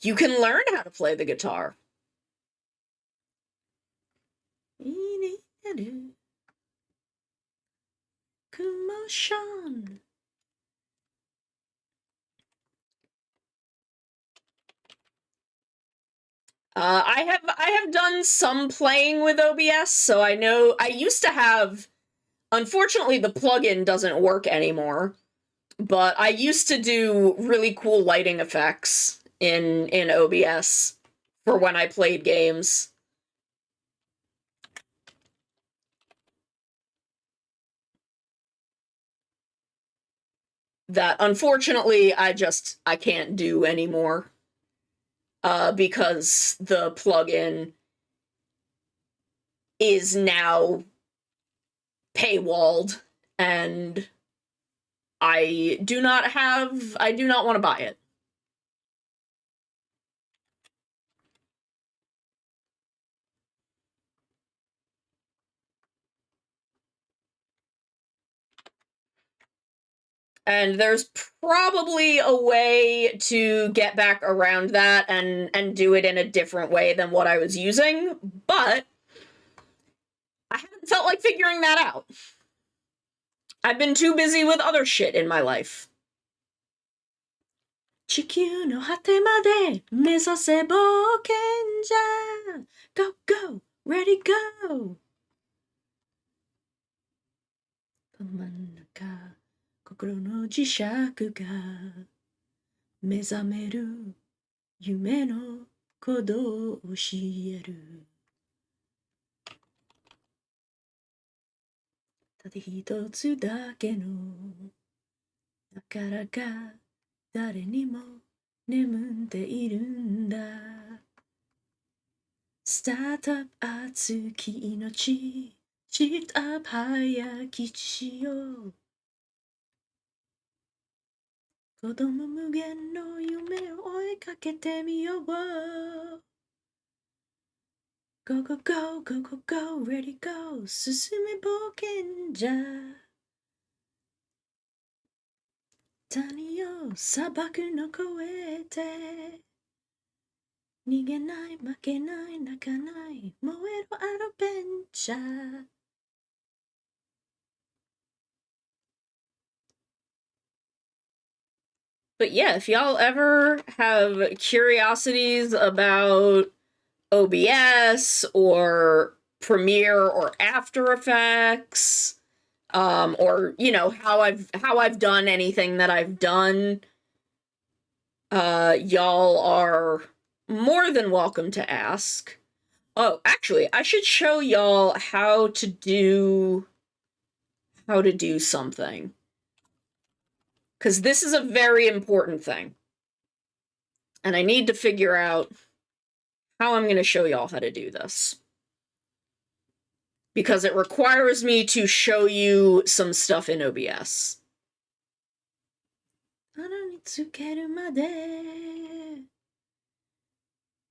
You can learn how to play the guitar. Commotion. I have done some playing with OBS, so I know I used to have. Unfortunately, the plugin doesn't work anymore, but I used to do really cool lighting effects in OBS for when I played games. That unfortunately I can't do anymore. Because the plugin is now paywalled and I do not want to buy it. And there's probably a way to get back around that and do it in a different way than what I was using, but I haven't felt like figuring that out. I've been too busy with other shit in my life. 地球の果てまで目指せ冒険じゃ Go, go, ready, go 真ん中心の磁石が目覚める夢の鼓動を教えるただ一つだけの宝が誰にも眠っているんだスタートアップ熱き命シフトアップ早き地しよう子供無限の夢を追いかけてみよう Go, go, go, go, go, go, ready, go 進め冒険じゃ谷を砂漠の越えて逃げない負けない泣かない燃えるアドベンチャー。But yeah, if y'all ever have curiosities about OBS or Premiere or After Effects, or you know how I've done anything that I've done, y'all are more than welcome to ask. Oh, actually, I should show y'all how to do something, because this is a very important thing, and I need to figure out how I'm going to show y'all how to do this, because it requires me to show you some stuff in OBS. 穴につけるまで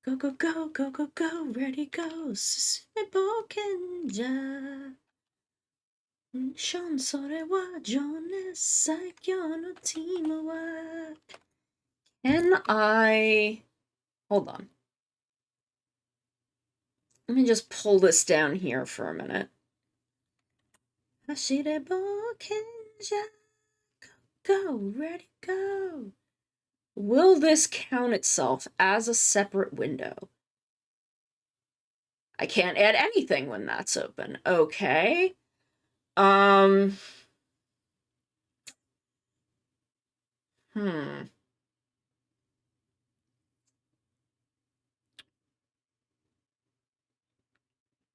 Go go go go go go ready go 進め冒険じゃミッションそれは情熱最強のチームワーク Can I hold on, let me just pull this down here for a minute. 走れ冒険じゃ Go ready go. Will this count itself as a separate window? I can't add anything when that's open. Okay.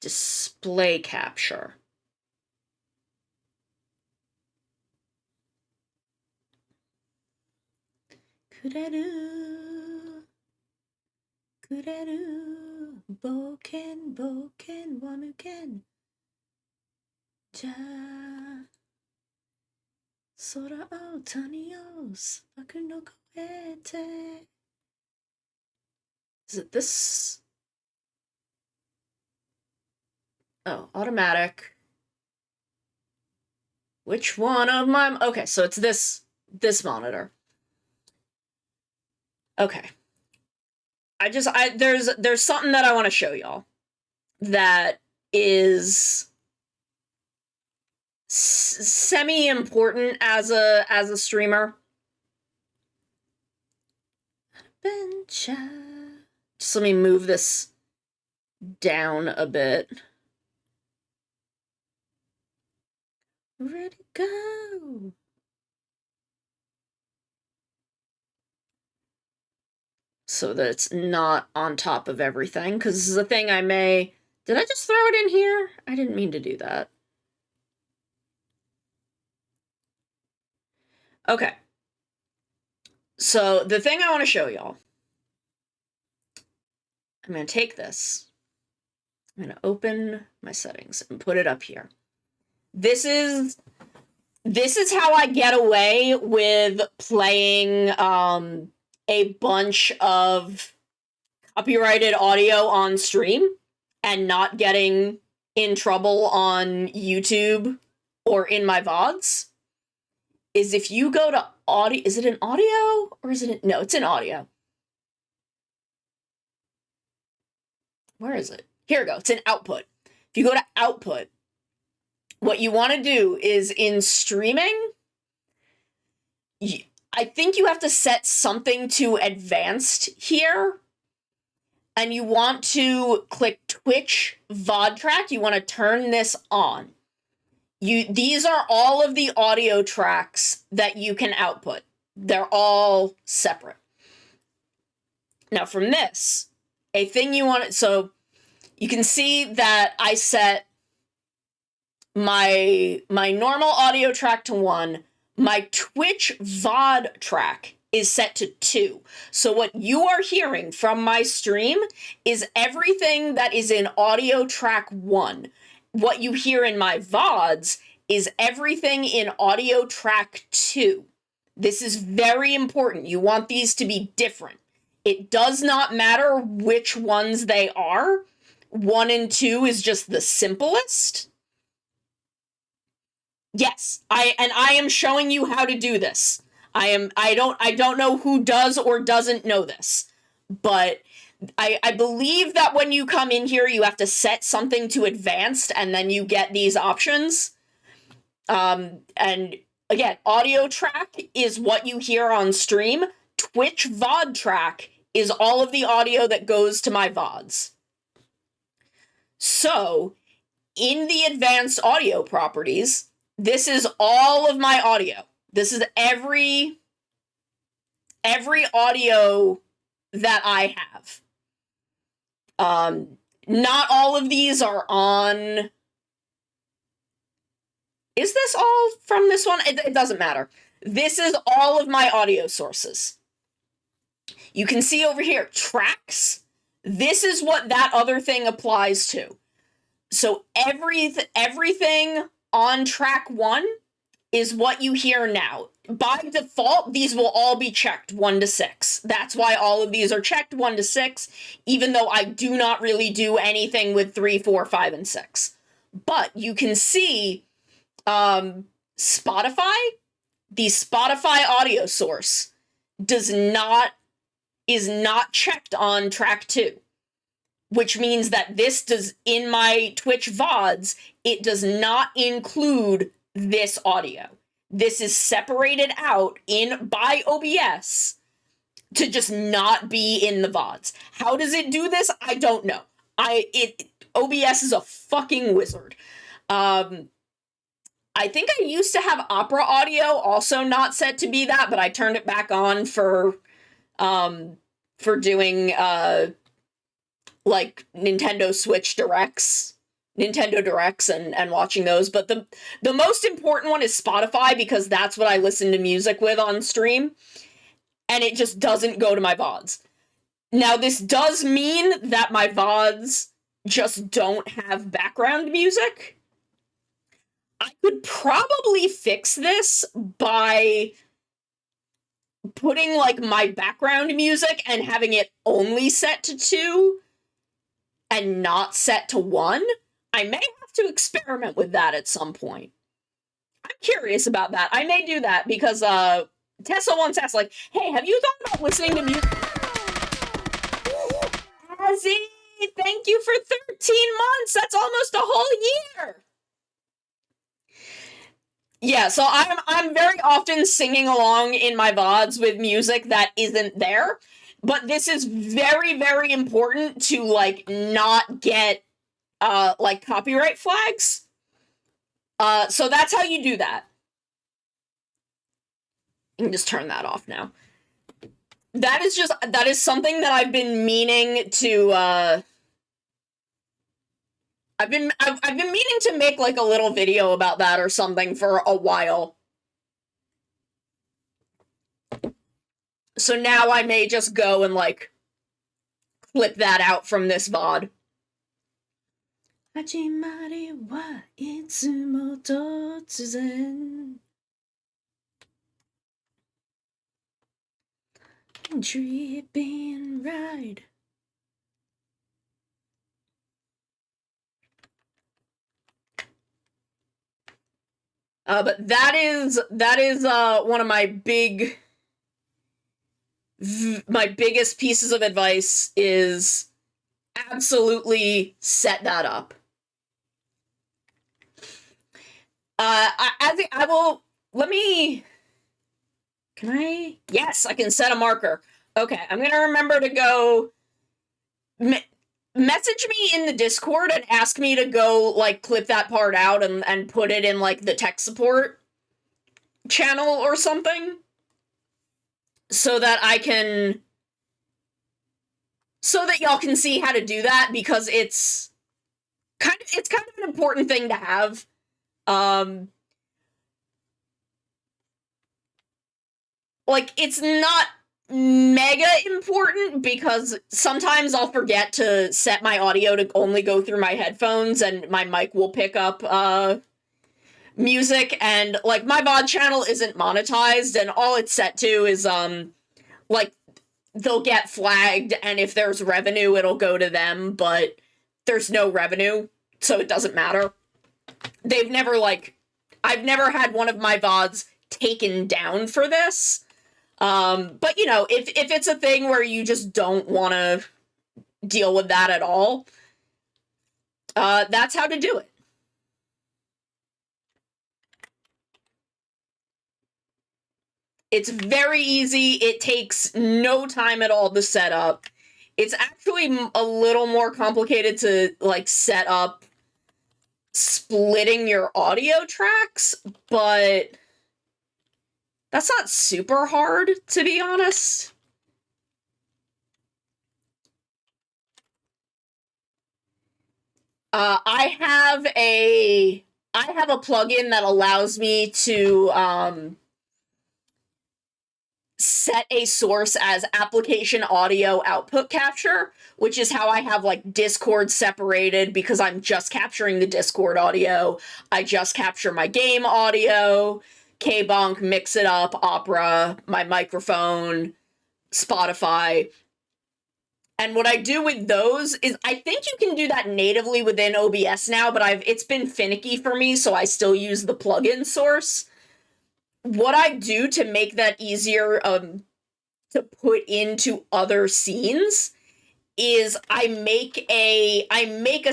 Display capture. Kureru, kureru, boken, boken, wamuken. Ja, sora o tani o sabaku no koete. Is it this? Oh, automatic. Which one of my... Okay, so it's this monitor. Okay. There's something that I want to show y'all that is semi-important as a streamer. Just let me move this down a bit. Ready to go. So that it's not on top of everything, because this is a thing I may... Did I just throw it in here? I didn't mean to do that. Okay. So the thing I want to show y'all, I'm going to take this, I'm going to open my settings and put it up here. This is how I get away with playing a bunch of copyrighted audio on stream and not getting in trouble on YouTube or in my VODs. Is if you go to audio, is it an audio or is it, no, it's an audio. Where is it? Here we go, it's an output. If you go to output, what you want to do is in streaming, I think you have to set something to advanced here, and you want to click Twitch VOD track. You want to turn this on. These are all of the audio tracks that you can output. They're all separate. Now from this, a thing you want, so you can see that I set my normal audio track to 1, my Twitch VOD track is set to 2. So what you are hearing from my stream is everything that is in audio track 1. What you hear in my VODs is everything in audio track 2. This is very important. You want these to be different. It does not matter which ones they are. 1 and 2 is just the simplest. Yes, I am showing you how to do this. I don't know who does or doesn't know this, but I believe that when you come in here, you have to set something to advanced, and then you get these options. And again, audio track is what you hear on stream. Twitch VOD track is all of the audio that goes to my VODs. So, in the advanced audio properties, this is all of my audio. This is every audio that I have. Not all of these are on. Is this all from this one? It doesn't matter. This is all of my audio sources. You can see over here, tracks. This is what that other thing applies to. So everything on track 1 is what you hear now. By default, these will all be checked 1 to 6. That's why all of these are checked 1 to 6, even though I do not really do anything with 3, 4, 5, and 6. But you can see Spotify, the Spotify audio source is not checked on track 2, which means that this does, in my Twitch VODs, it does not include this audio. This is separated out by OBS to just not be in the VODs. How does it do this? I don't know. OBS is a fucking wizard. I think I used to have Opera audio also not set to be that, but I turned it back on for doing like Nintendo Switch Directs, Nintendo Directs, and watching those. But the most important one is Spotify, because that's what I listen to music with on stream, and it just doesn't go to my VODs. Now, this does mean that my VODs just don't have background music. I could probably fix this by putting, like, my background music and having it only set to 2 and not set to 1. I may have to experiment with that at some point. I'm curious about that. I may do that because Tessa once asked, like, hey, have you thought about listening to music? Azzy, thank you for 13 months! That's almost a whole year! Yeah, so I'm very often singing along in my VODs with music that isn't there, but this is very, very important to, like, not get, like, copyright flags. So that's how you do that. You can just turn that off now. That is something that I've been meaning to, I've been meaning to make, like, a little video about that or something for a while. So now I may just go and, like, clip that out from this VOD. Hajimari wa itsumo totsuzen. Dripping ride. But that is one of my biggest pieces of advice is absolutely set that up. I will, can I? Yes, I can set a marker. Okay, I'm gonna remember to go message me in the Discord and ask me to go, like, clip that part out and put it in, like, the tech support channel or something, so that y'all can see how to do that, because it's kind of an important thing to have. Like, it's not mega important, because sometimes I'll forget to set my audio to only go through my headphones, and my mic will pick up music, and, like, my VOD channel isn't monetized, and all it's set to is like, they'll get flagged, and if there's revenue, it'll go to them, but there's no revenue, so it doesn't matter. I've never had one of my VODs taken down for this. But you know, if it's a thing where you just don't want to deal with that at all, that's how to do it. It's very easy. It takes no time at all to set up. It's actually a little more complicated to like set up splitting your audio tracks, but that's not super hard, to be honest. I have a plugin that allows me to set a source as application audio output capture, which is how I have like Discord separated because I'm just capturing the Discord audio. I just capture my game audio, Kbunk, Mix It Up, Opera, my microphone, Spotify. And what I do with those is I think you can do that natively within OBS now, but it's been finicky for me, so I still use the plugin source. What I do to make that easier to put into other scenes is I make a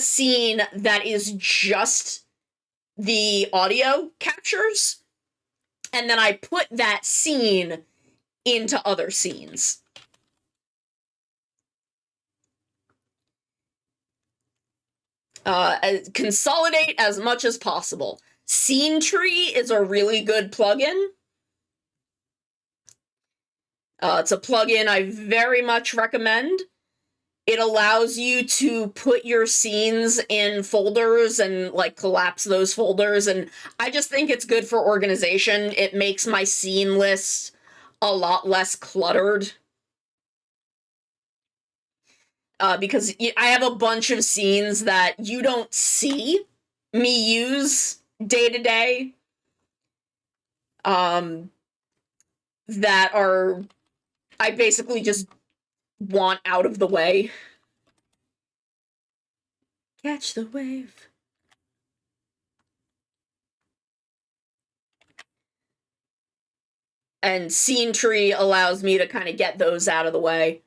scene that is just the audio captures, and then I put that scene into other scenes. Consolidate as much as possible. Scene Tree is a really good plugin. It's a plugin I very much recommend. It allows you to put your scenes in folders and like collapse those folders, and I just think it's good for organization. It makes my scene list a lot less cluttered. Because I have a bunch of scenes that you don't see me use day to day. That are I basically just want out of the way. Catch the wave. And Scene Tree allows me to kind of get those out of the way.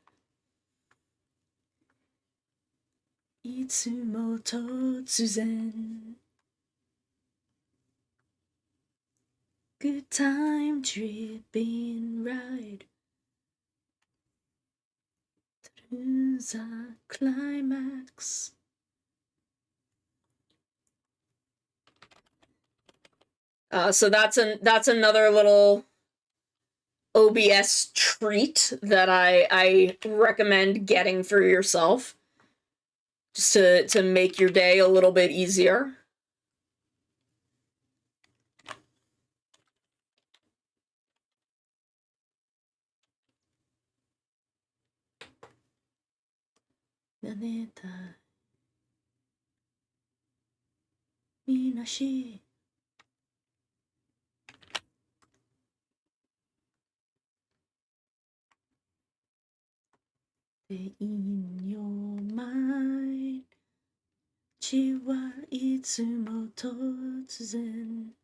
Itsumo totsuzen. Good time tripping ride through the climax. So that's another little OBS treat that I recommend getting for yourself, just to make your day a little bit easier. Naneta Minashi. In your mind 血はいつも突然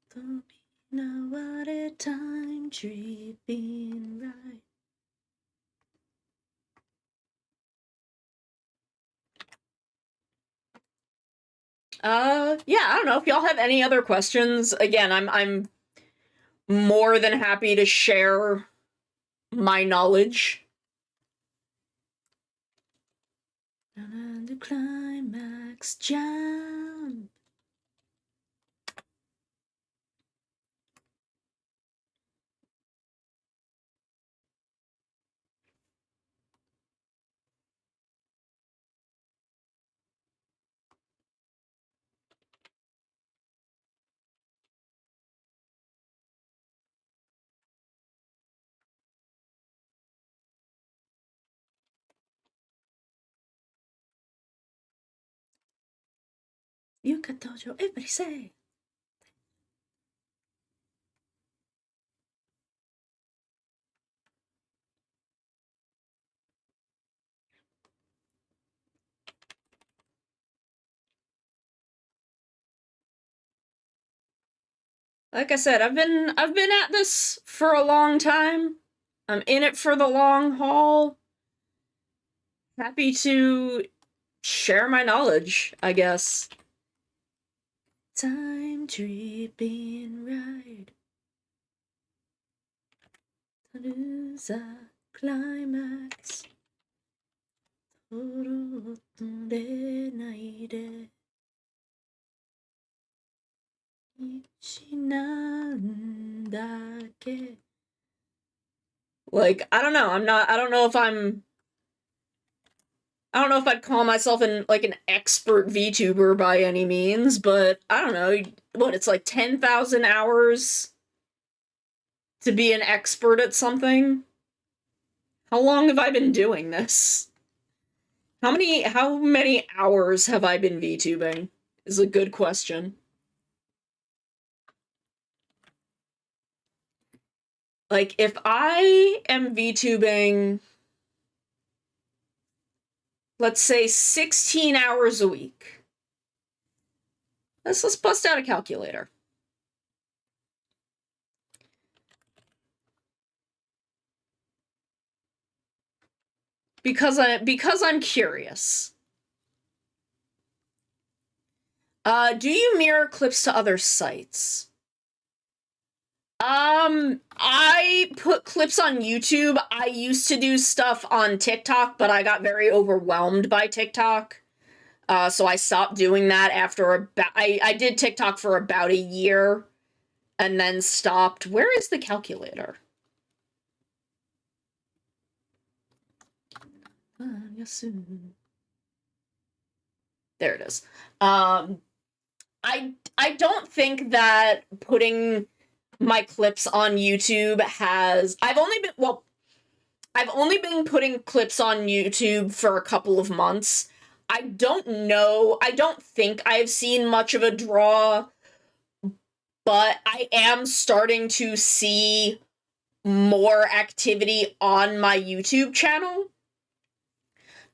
飛び縄で time tripping right. Yeah, I don't know if y'all have any other questions. Again, I'm more than happy to share my knowledge. And the climax jump. Yuka Dojo, everybody say. Like I said, I've been at this for a long time. I'm in it for the long haul. Happy to share my knowledge, I guess. Time tripping ride. To lose a climax. 届れないで。一なんだけ。Like, I don't know. I don't know if I'd call myself an expert VTuber by any means, but I don't know. What, it's like 10,000 hours to be an expert at something? How long have I been doing this? How many hours have I been VTubing? Is a good question. Like, if I am VTubing, let's say 16 hours a week. Let's bust out a calculator. Because I'm curious. Do you mirror clips to other sites? I put clips on YouTube. I used to do stuff on TikTok, but I got very overwhelmed by TikTok. So I stopped doing that after I did TikTok for about a year and then stopped. Where is the calculator? There it is. I don't think that putting my clips on YouTube has I've only been putting clips on YouTube for a couple of months. I don't think I've seen much of a draw, but I am starting to see more activity on my YouTube channel.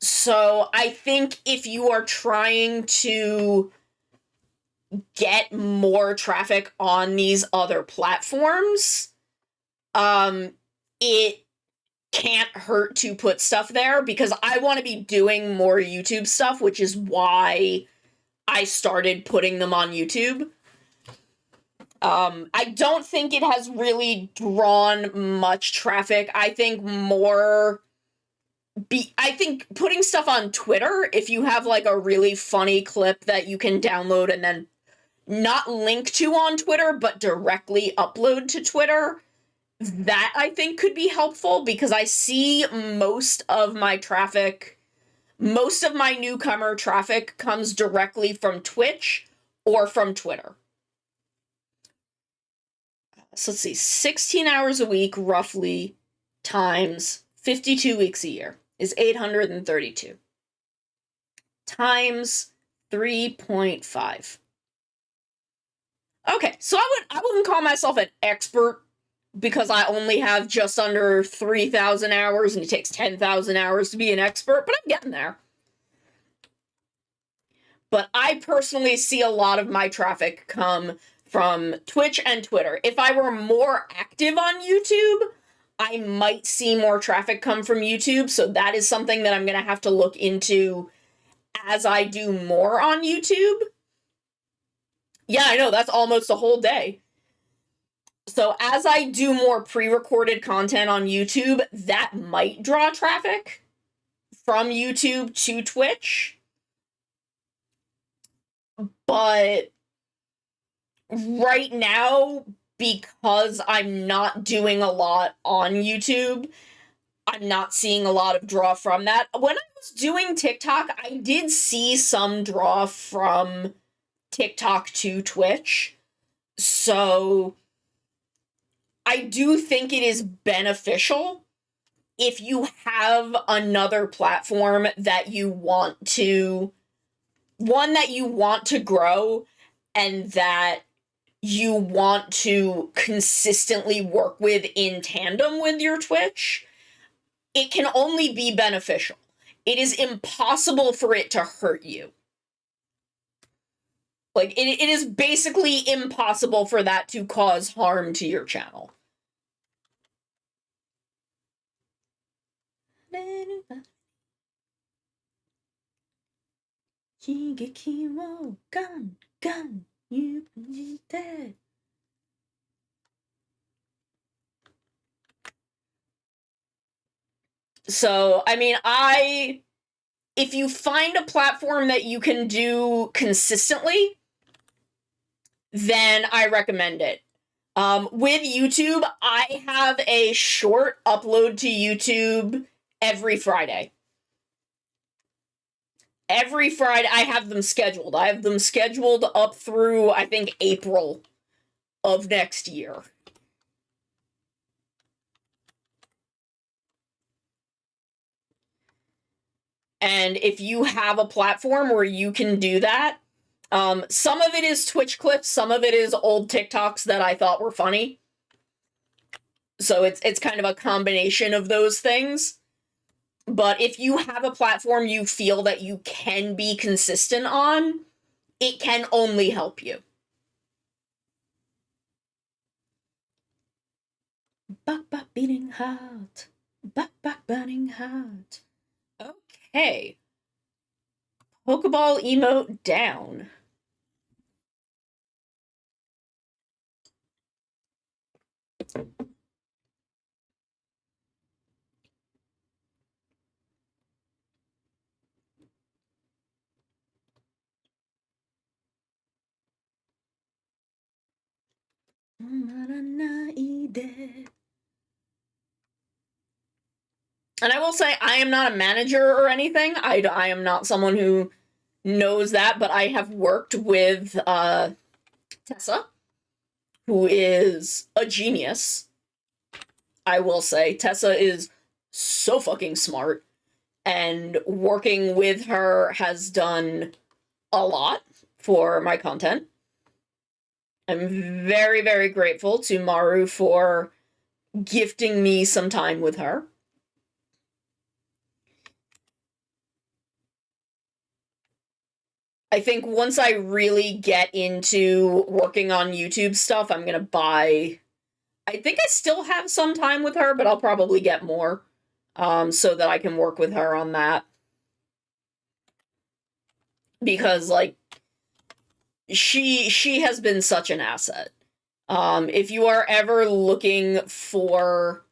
So I think if you are trying to get more traffic on these other platforms, it can't hurt to put stuff there, because I want to be doing more YouTube stuff, which is why I started putting them on YouTube. I don't think it has really drawn much traffic. I think putting stuff on Twitter, if you have like a really funny clip that you can download and then not link to on Twitter, but directly upload to Twitter, that I think could be helpful, because I see most of my newcomer traffic comes directly from Twitch or from Twitter. So let's see, 16 hours a week roughly times 52 weeks a year is 832 times 3.5. Okay, so I wouldn't call myself an expert, because I only have just under 3,000 hours, and it takes 10,000 hours to be an expert, but I'm getting there. But I personally see a lot of my traffic come from Twitch and Twitter. If I were more active on YouTube, I might see more traffic come from YouTube, so that is something that I'm going to have to look into as I do more on YouTube. Yeah, I know, that's almost a whole day. So as I do more pre-recorded content on YouTube, that might draw traffic from YouTube to Twitch. But right now, because I'm not doing a lot on YouTube, I'm not seeing a lot of draw from that. When I was doing TikTok, I did see some draw from TikTok to Twitch. So I do think it is beneficial if you have another platform that you want to grow, and that you want to consistently work with in tandem with your Twitch. It can only be beneficial. It is impossible for it to hurt you. Like, it is basically impossible for that to cause harm to your channel. So, I mean, if you find a platform that you can do consistently, then I recommend it. With YouTube, I have a short upload to YouTube every Friday. Every Friday, I have them scheduled. I have them scheduled up through, I think, April of next year. And if you have a platform where you can do that, some of it is Twitch clips, some of it is old TikToks that I thought were funny. So it's kind of a combination of those things. But if you have a platform you feel that you can be consistent on, it can only help you. Buck buck beating heart. Buck buck burning heart. Okay. Pokeball emote down. And I will say, I am not a manager or anything. I am not someone who knows that, but I have worked with Tessa, who is a genius. I will say, Tessa is so fucking smart, and working with her has done a lot for my content. I'm very, very grateful to Maru for gifting me some time with her. I think once I really get into working on YouTube stuff, I'm gonna buy... I think I still have some time with her, but I'll probably get more, so that I can work with her on that. Because, like, she has been such an asset. If you are ever looking for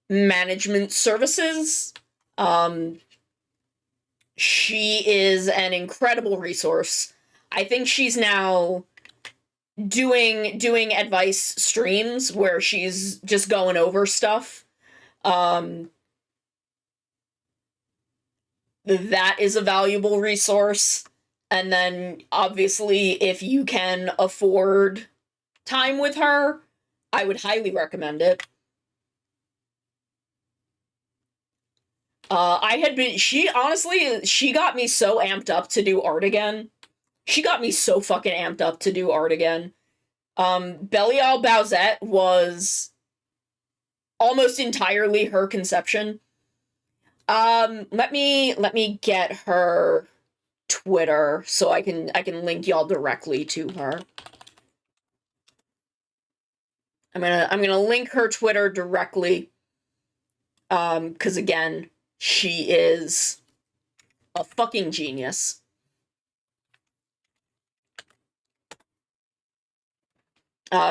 management services, she is an incredible resource. I think she's now doing advice streams where she's just going over stuff. That is a valuable resource. And then, obviously, if you can afford time with her, I would highly recommend it. She got me so amped up to do art again. She got me so fucking amped up to do art again. Belial Bowsette was almost entirely her conception. Let me get her Twitter so I can link y'all directly to her. I'm gonna link her Twitter directly. Because again, she is a fucking genius.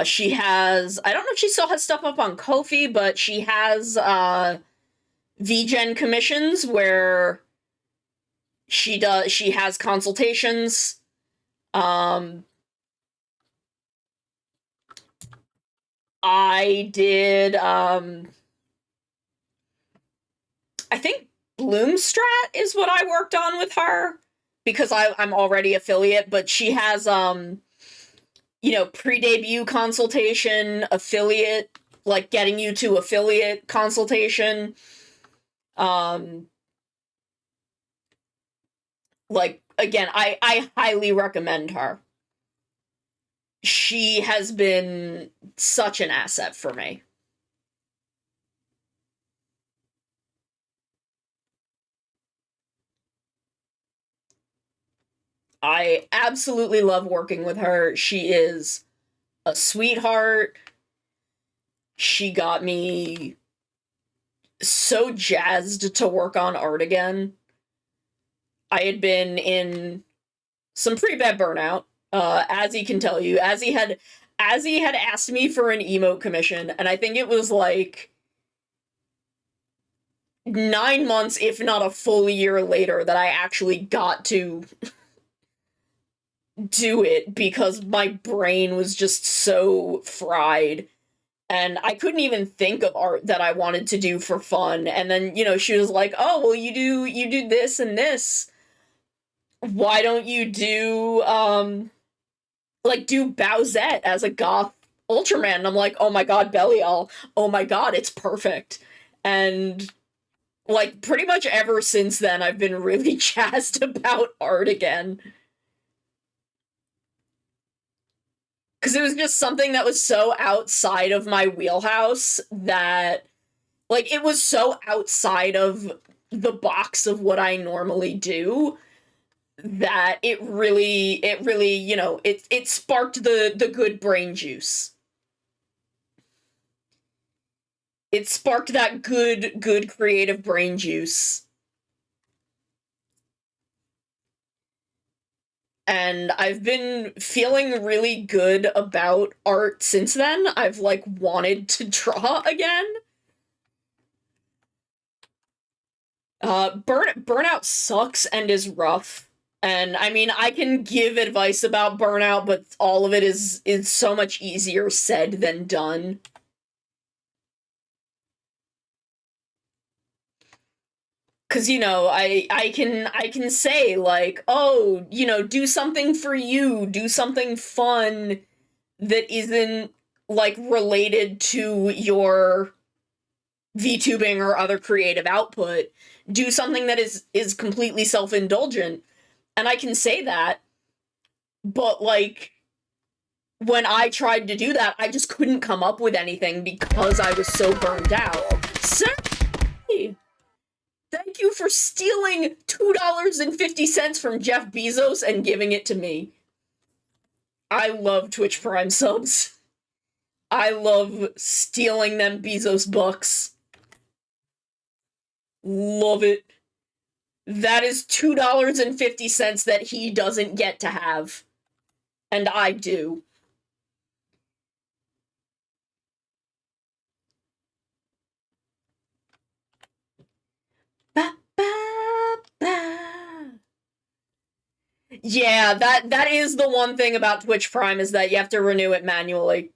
She has, I don't know if she still has stuff up on Ko-fi, but she has VGen commissions where she has consultations. I did, I think Bloomstrat is what I worked on with her, because I'm already affiliate, but she has, pre-debut consultation, affiliate, like getting you to affiliate consultation. Like, again, I highly recommend her. She has been such an asset for me. I absolutely love working with her. She is a sweetheart. She got me so jazzed to work on art again. I had been in some pretty bad burnout, as he can tell you. As he had asked me for an emote commission, and I think it was like 9 months, if not a full year later, that I actually got to do it because my brain was just so fried. And I couldn't even think of art that I wanted to do for fun. And then, she was like, "Oh, well, you do this and this. Why don't you do do Bowsette as a goth Ultraman?" And I'm like, "Oh my god, Belial. Oh my god, it's perfect." And pretty much ever since then I've been really jazzed about art again. Because it was just something that was so outside of my wheelhouse that, it was so outside of the box of what I normally do that it really, it sparked the good brain juice. It sparked that good creative brain juice. And I've been feeling really good about art since then. I've wanted to draw again. Burnout sucks and is rough. And I mean, I can give advice about burnout, but all of it is so much easier said than done. Cause I can say "Oh, do something for you, do something fun that isn't related to your VTubing or other creative output. Do something that is completely self-indulgent." And I can say that, but when I tried to do that, I just couldn't come up with anything because I was so burned out. Say, thank you for stealing $2.50 from Jeff Bezos and giving it to me. I love Twitch Prime subs. I love stealing them Bezos bucks. Love it. That is $2.50 that he doesn't get to have. And I do. Ba, ba, ba. Yeah, that is the one thing about Twitch Prime, is that you have to renew it manually.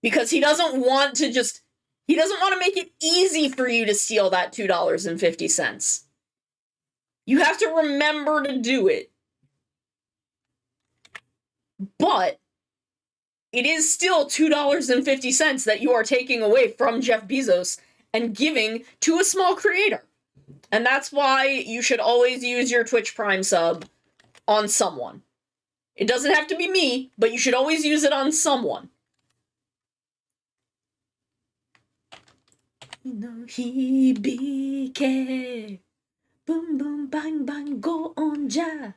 Because he doesn't want to make it easy for you to steal that $2.50. You have to remember to do it. But it is still $2.50 that you are taking away from Jeff Bezos and giving to a small creator. And that's why you should always use your Twitch Prime sub on someone. It doesn't have to be me, but you should always use it on someone. Hibike. Boom boom bang bang go on ja.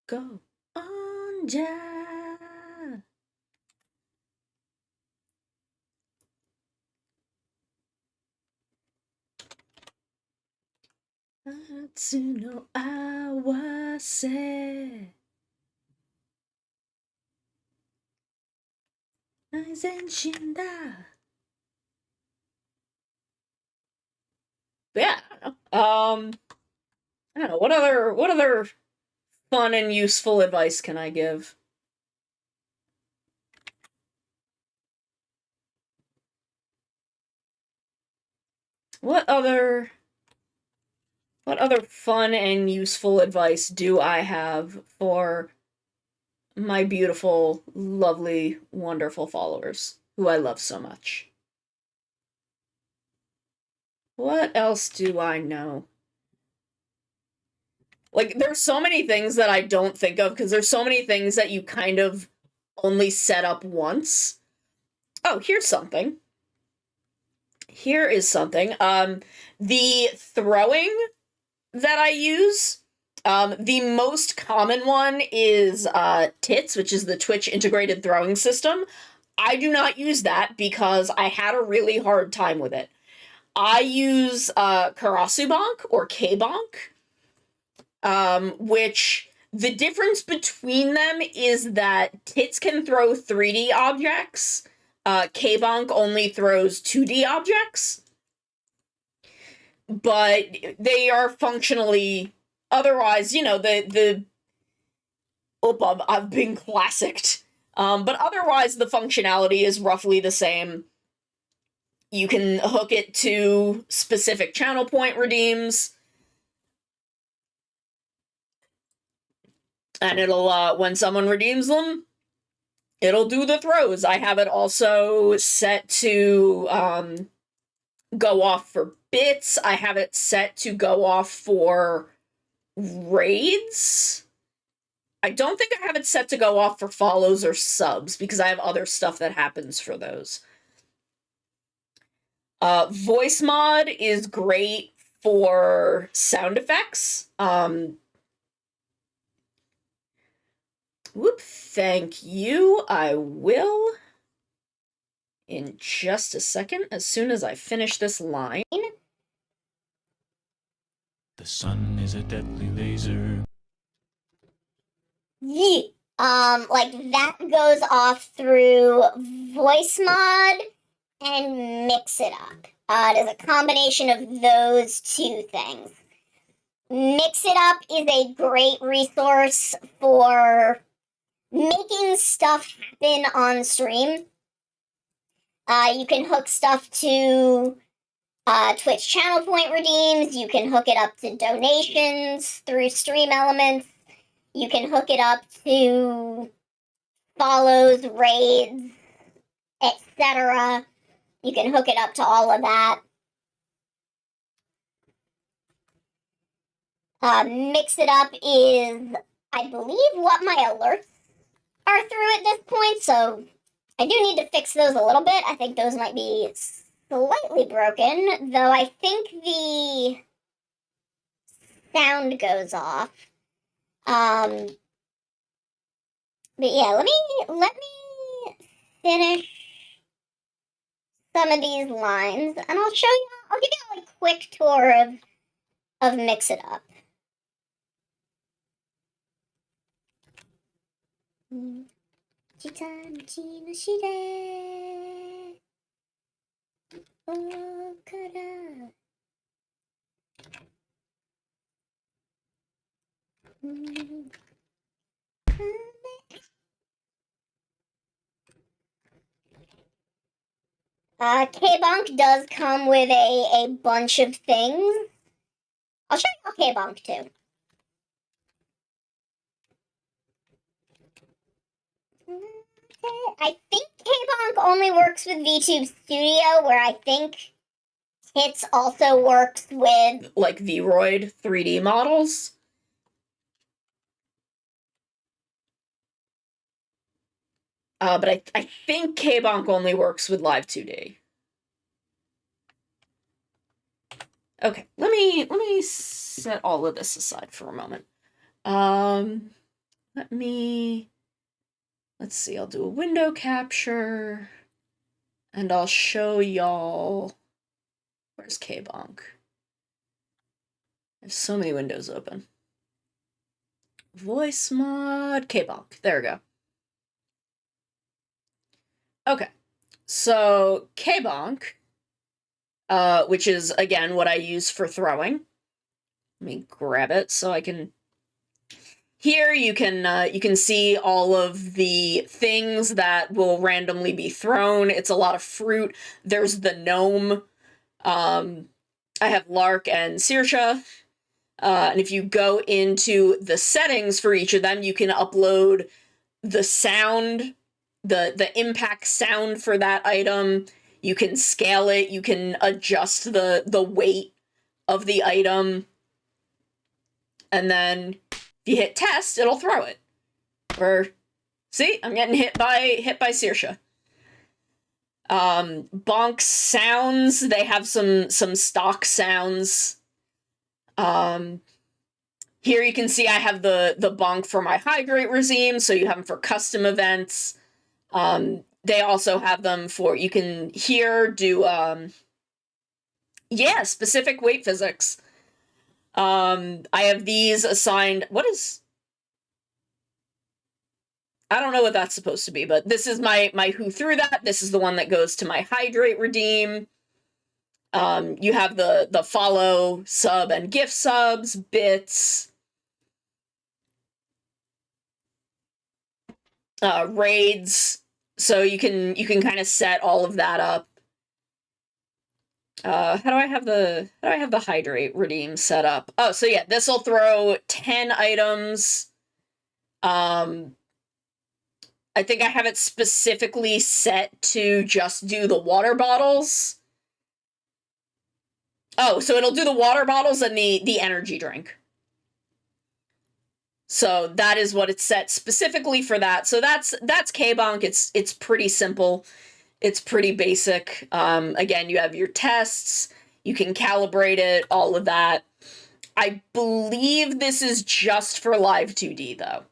Go on ja. Atsuno awase. Aizen da. Yeah, I don't know. What other fun and useful advice can I give? What other fun and useful advice do I have for my beautiful, lovely, wonderful followers who I love so much? What else do I know? There's so many things that I don't think of, because there's so many things that you kind of only set up once. Oh, here's something. Here is something. The throwing that I use, the most common one is TITS, which is the Twitch Integrated Throwing System. I do not use that because I had a really hard time with it. I use Karasubank or K-Bonk, which the difference between them is that TITS can throw 3D objects, K-Bonk only throws 2D objects, but they are functionally otherwise, you know, I've been classicked. But otherwise, the functionality is roughly the same. You can hook it to specific channel point redeems, and it'll, when someone redeems them, it'll do the throws. I have it also set to go off for bits. I have it set to go off for raids. I don't think I have it set to go off for follows or subs because I have other stuff that happens for those. Voice mod is great for sound effects. Thank you. I will in just a second, as soon as I finish this line. The sun is a deadly laser. Yeah. Like that goes off through voice mod and mix it up. It is a combination of those two things. Mix It Up is a great resource for making stuff happen on stream. You can hook stuff to Twitch channel point redeems. You can hook it up to donations through stream elements. You can hook it up to follows, raids, etc. You can hook it up to all of that. Mix It Up is, I believe, what my alerts are through at this point, so I do need to fix those a little bit. I think those might be slightly broken, though I think the sound goes off. But yeah, let me finish some of these lines, and I'll show you. I'll give you a quick tour of Mix It Up. K-Bonk does come with a bunch of things. I'll show you how K-Bonk too. I think K-Bonk only works with VTube Studio, where I think Tits also works with like Vroid 3D models. But I think K-Bonk only works with Live 2D. Okay, let me set all of this aside for a moment. Let's see, I'll do a window capture, and I'll show y'all, where's K-Bonk? There's so many windows open. Voice mod, K-Bonk, there we go. Okay, so K-Bonk, which is, again, what I use for throwing. Let me grab it so I can... Here you can see all of the things that will randomly be thrown. It's a lot of fruit. There's the gnome. I have Lark and Saoirse. And if you go into the settings for each of them, you can upload the sound, the impact sound for that item. You can scale it. You can adjust the weight of the item. And then if you hit test, it'll throw it. Or, see, I'm getting hit by Saoirse. Bonk sounds, they have some stock sounds. Here you can see I have the bonk for my hydrate regime, so you have them for custom events. They also have them for, you can here do, yeah, specific weight physics. I have these assigned, I don't know what that's supposed to be, but this is my who threw that. This is the one that goes to my hydrate redeem. You have the follow, sub, and gift subs, bits, raids, so you can kind of set all of that up. How do I have the hydrate redeem set up? Oh, so yeah, this will throw 10 items. I think I have it specifically set to just do the water bottles. Oh, so it'll do the water bottles and the energy drink. So that is what it's set specifically for that. So that's K-Bonk. It's pretty simple. It's pretty basic. Again, you have your tests. You can calibrate it, all of that. I believe this is just for Live 2D, though.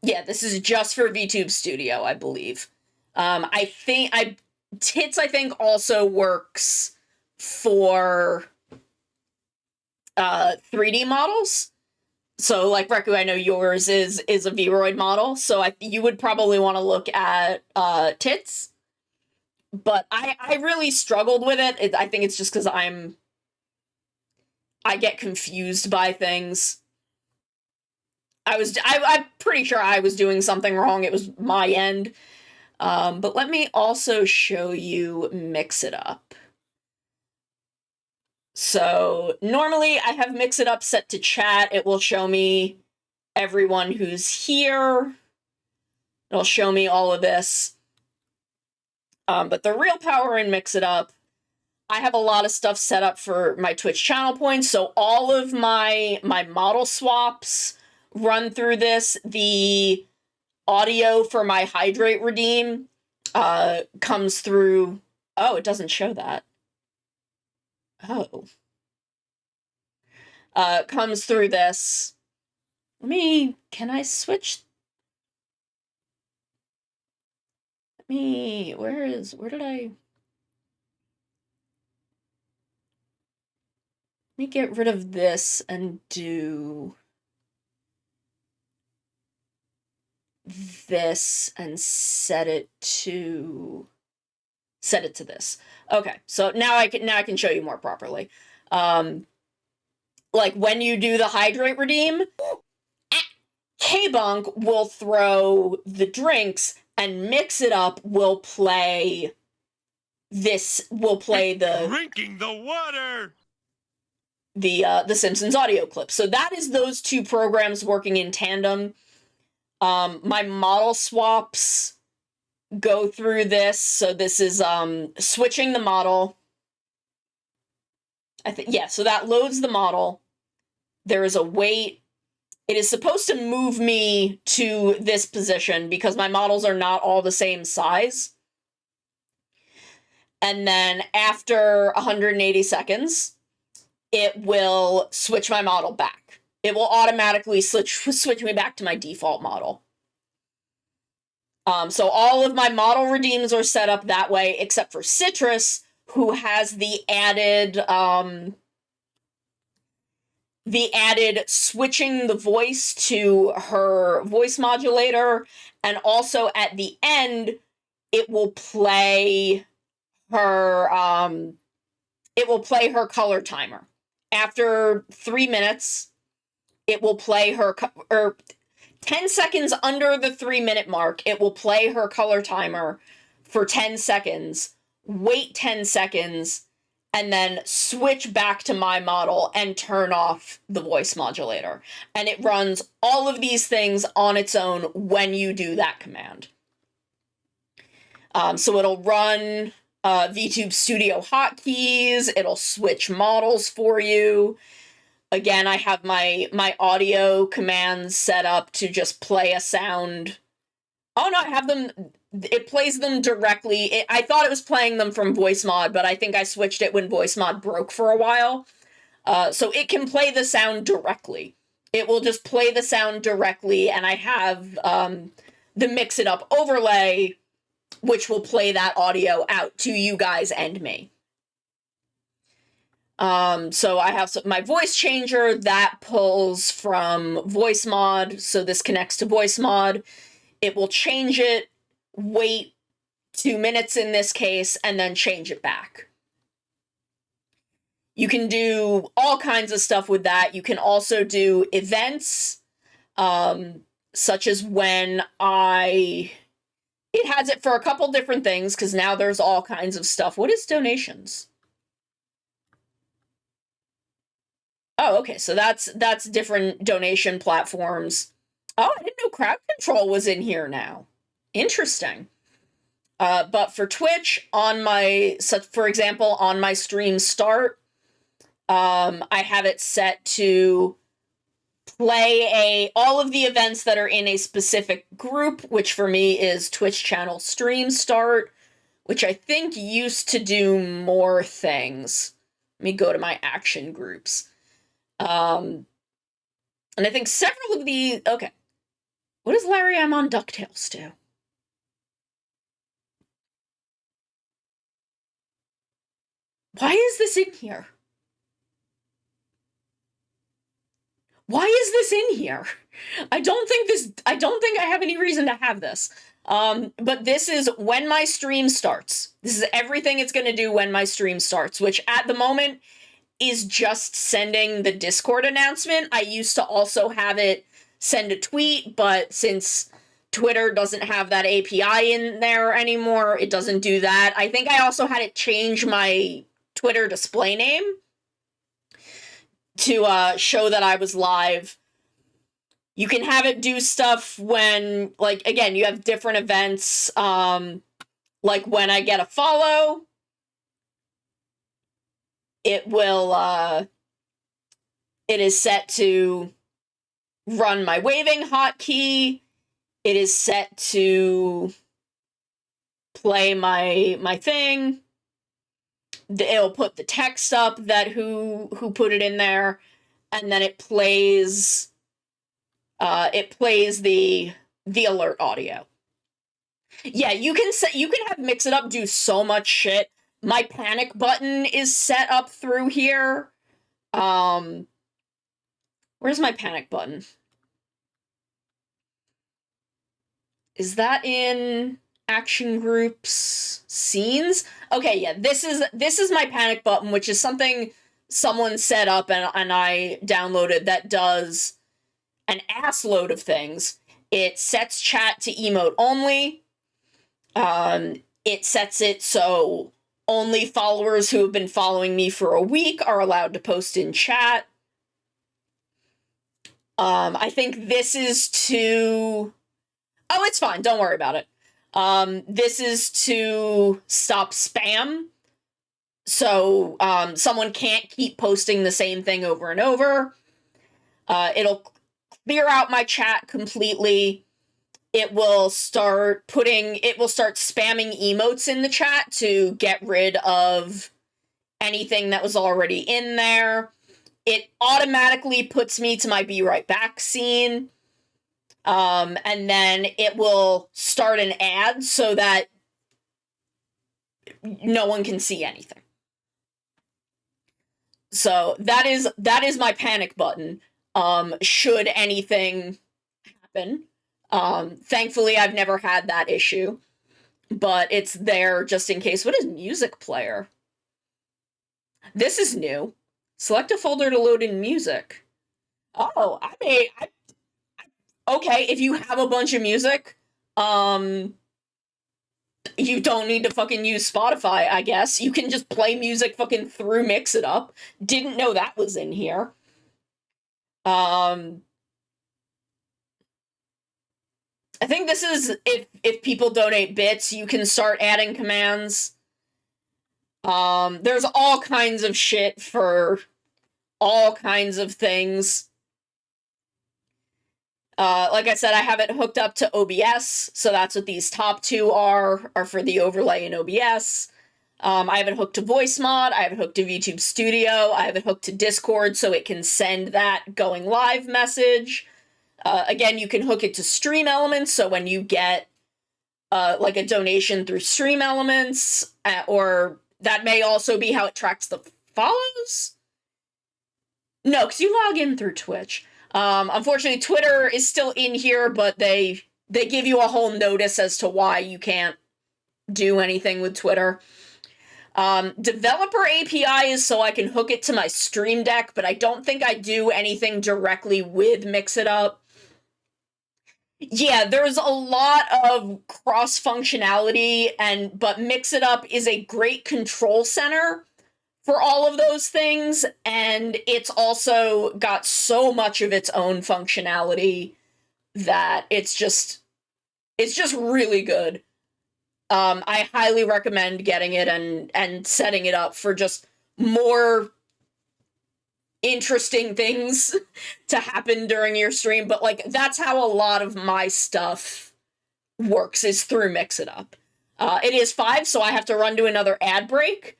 Yeah, this is just for VTube Studio, I believe. Tits, I think, also works for 3D models. So, like, Reku, I know yours is a Vroid model, so you would probably want to look at Tits. But I really struggled with it. I think it's just because I get confused by things. I'm pretty sure I was doing something wrong. It was my end. But let me also show you Mix It Up. So normally I have Mix It Up set to chat. It will show me everyone who's here. It'll show me all of this. But the real power in Mix It Up, I have a lot of stuff set up for my Twitch channel points. So all of my model swaps run through this. The audio for my hydrate redeem comes through. Oh, it doesn't show that. Oh. Comes through this. Can I switch? Where did I? Let me get rid of this and do this and set it to this. Okay, so now I can show you more properly. Like when you do the hydrate redeem, K-Bonk will throw the drinks and Mix It Up will play the Drinking the water. The Simpsons audio clip. So that is those two programs working in tandem. My model swaps go through this. So this is switching the model. So that loads the model. There is a wait. It is supposed to move me to this position because my models are not all the same size. And then after 180 seconds, it will switch my model back. It will automatically switch me back to my default model. So all of my model redeems are set up that way, except for Citrus, who has the added switching the voice to her voice modulator, and also at the end, it will play her color timer. After 3 minutes, it will play her, 10 seconds under the 3-minute mark, it will play her color timer for 10 seconds, wait 10 seconds, and then switch back to my model and turn off the voice modulator. And it runs all of these things on its own when you do that command. So it'll run VTube Studio hotkeys, it'll switch models for you. Again, I have my audio commands set up to just play a sound. Oh no, I have them it plays them directly. I thought it was playing them from voice mod, but I think I switched it when voice mod broke for a while. So it can play the sound directly. It will just play the sound directly, and I have the Mix It Up overlay, which will play that audio out to you guys and me. So I have my voice changer that pulls from voice mod, so this connects to voice mod. It will change it, wait 2 minutes in this case, and then change it back. You can do all kinds of stuff with that. You can also do events, such as when it has it for a couple different things, because now there's all kinds of stuff. What is donations? Oh, okay, so that's different donation platforms. Oh, I didn't know crowd control was in here now. Interesting. But for Twitch, for example, on my stream start, I have it set to play all of the events that are in a specific group, which for me is Twitch channel stream start, which I think used to do more things. Let me go to my action groups. And I think several of the, okay. What does Larry I'm on DuckTales do? Why is this in here? Why is this in here? I don't think I have any reason to have this. But this is when my stream starts. This is everything it's going to do when my stream starts, which at the moment is just sending the Discord announcement. I used to also have it send a tweet, but since Twitter doesn't have that API in there anymore, it doesn't do that. I think I also had it change my Twitter display name to show that I was live. You can have it do stuff when, like, again, you have different events, like when I get a follow, it is set to run my waving hotkey. It is set to play my thing. It'll put the text up that who put it in there, and then it plays the alert audio. Yeah, you can have Mix It Up do so much shit. My panic button is set up through here. Where's my panic button? Is that in action groups scenes? Okay, yeah, this is my panic button, which is something someone set up and I downloaded that does an ass load of things. It sets chat to emote only. It sets it so only followers who have been following me for a week are allowed to post in chat. I think this is to... Oh, it's fine. Don't worry about it. This is to stop spam. So, someone can't keep posting the same thing over and over. It'll clear out my chat completely. It will start spamming emotes in the chat to get rid of anything that was already in there. It automatically puts me to my Be Right Back scene. And then it will start an ad so that no one can see anything. So that is my panic button. Should anything happen. Thankfully I've never had that issue, but it's there just in case. What is music player? This is new. Select a folder to load in music. Oh, okay, if you have a bunch of music, you don't need to fucking use Spotify, I guess. You can just play music fucking through Mix It Up. Didn't know that was in here. I think this is if people donate bits, you can start adding commands. There's all kinds of shit for all kinds of things. Like I said, I have it hooked up to OBS, so that's what these top two are for the overlay in OBS. I have it hooked to VoiceMod, I have it hooked to YouTube Studio, I have it hooked to Discord so it can send that going live message. Again, you can hook it to Stream Elements, so when you get like a donation through Stream Elements, or that may also be how it tracks the follows? No, because you log in through Twitch. Unfortunately, Twitter is still in here, but they give you a whole notice as to why you can't do anything with Twitter. Developer API is so I can hook it to my Stream Deck, but I don't think I do anything directly with Mix It Up. Yeah, there's a lot of cross functionality, but Mix It Up is a great control center for all of those things, and it's also got so much of its own functionality that it's just really good. I highly recommend getting it and setting it up for just more interesting things to happen during your stream, but like that's how a lot of my stuff works, is through Mix It Up. It is 5, so I have to run to another ad break.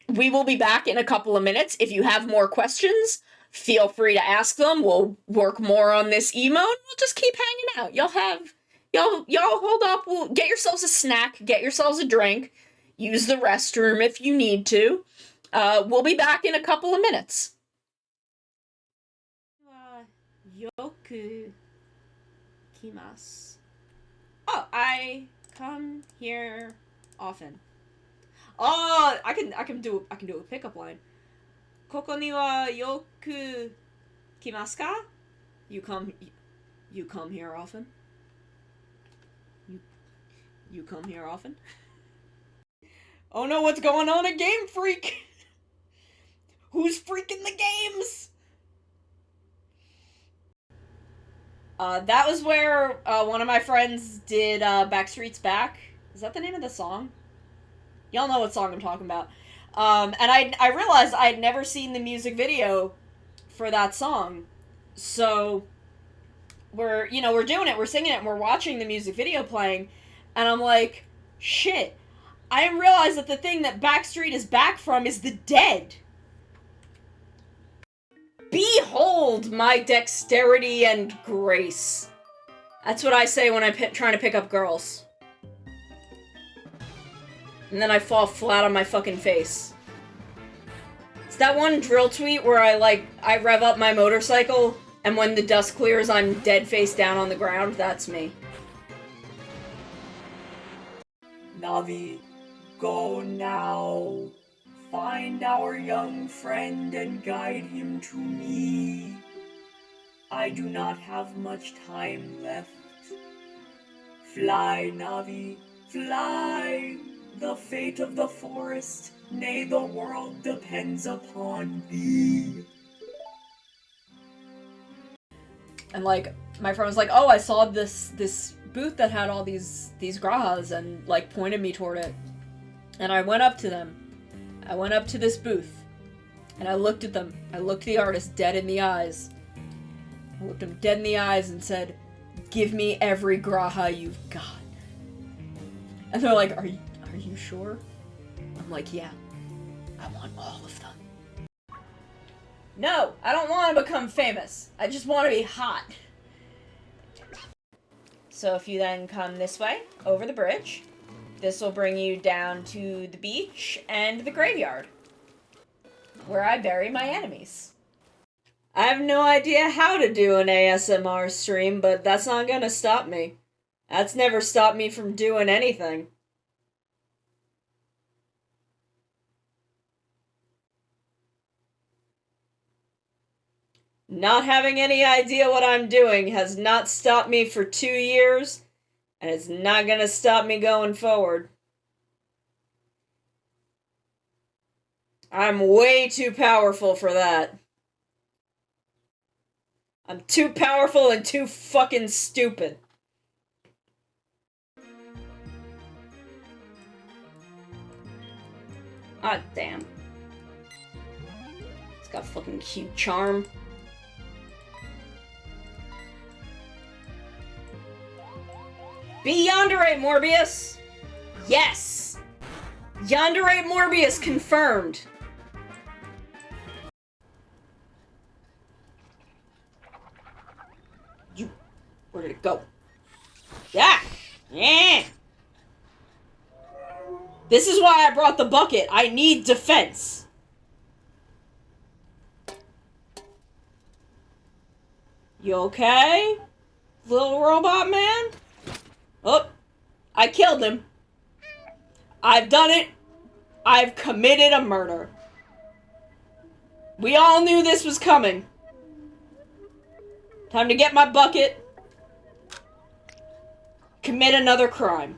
We will be back in a couple of minutes. If you have more questions, feel free to ask them. We'll work more on this emote. We'll just keep hanging out. Y'all hold up. We'll get yourselves a snack, get yourselves a drink, use the restroom if you need to. We'll be back in a couple of minutes. Yoku kimasu. Oh, I come here often. Oh, I can do a pickup line. Koko ni wa yoku kimasu ka? You come here often? You come here often? Oh no, what's going on at Game Freak? Who's freaking the games? That was where one of my friends did Backstreet's Back. Is that the name of the song? Y'all know what song I'm talking about. And I realized I had never seen the music video for that song. So we're doing it, we're singing it, and we're watching the music video playing, and I'm like, shit, I didn't realize that the thing that Backstreet is back from is the Dead. Behold my dexterity and grace. That's what I say when I'm trying to pick up girls. And then I fall flat on my fucking face. It's that one drill tweet where I rev up my motorcycle, and when the dust clears, I'm dead face down on the ground. That's me. Navi, go now. Find our young friend and guide him to me. I do not have much time left. Fly, Navi, fly. The fate of the forest, nay, the world depends upon thee. And like, my friend was like, oh, I saw this booth that had all these grahas, and like pointed me toward it. And I went up to them. I went up to this booth, and I looked at them. I looked the artist dead in the eyes. I looked him dead in the eyes and said, give me every graha you've got. And they're like, are you sure? I'm like, yeah, I want all of them. No, I don't want to become famous. I just want to be hot. So if you then come this way, over the bridge, this will bring you down to the beach and the graveyard, where I bury my enemies. I have no idea how to do an ASMR stream, but that's not gonna stop me. That's never stopped me from doing anything. Not having any idea what I'm doing has not stopped me for 2 years, and it's not gonna stop me going forward. I'm way too powerful for that. I'm too powerful and too fucking stupid. Ah, damn. It's got fucking cute charm. Be Yandere, Morbius! Yes! Yandere Morbius confirmed. Where did it go? Yeah! Yeah! This is why I brought the bucket. I need defense. You okay? Little robot man? Oh, I killed him. I've done it. I've committed a murder. We all knew this was coming. Time to get my bucket. Commit another crime.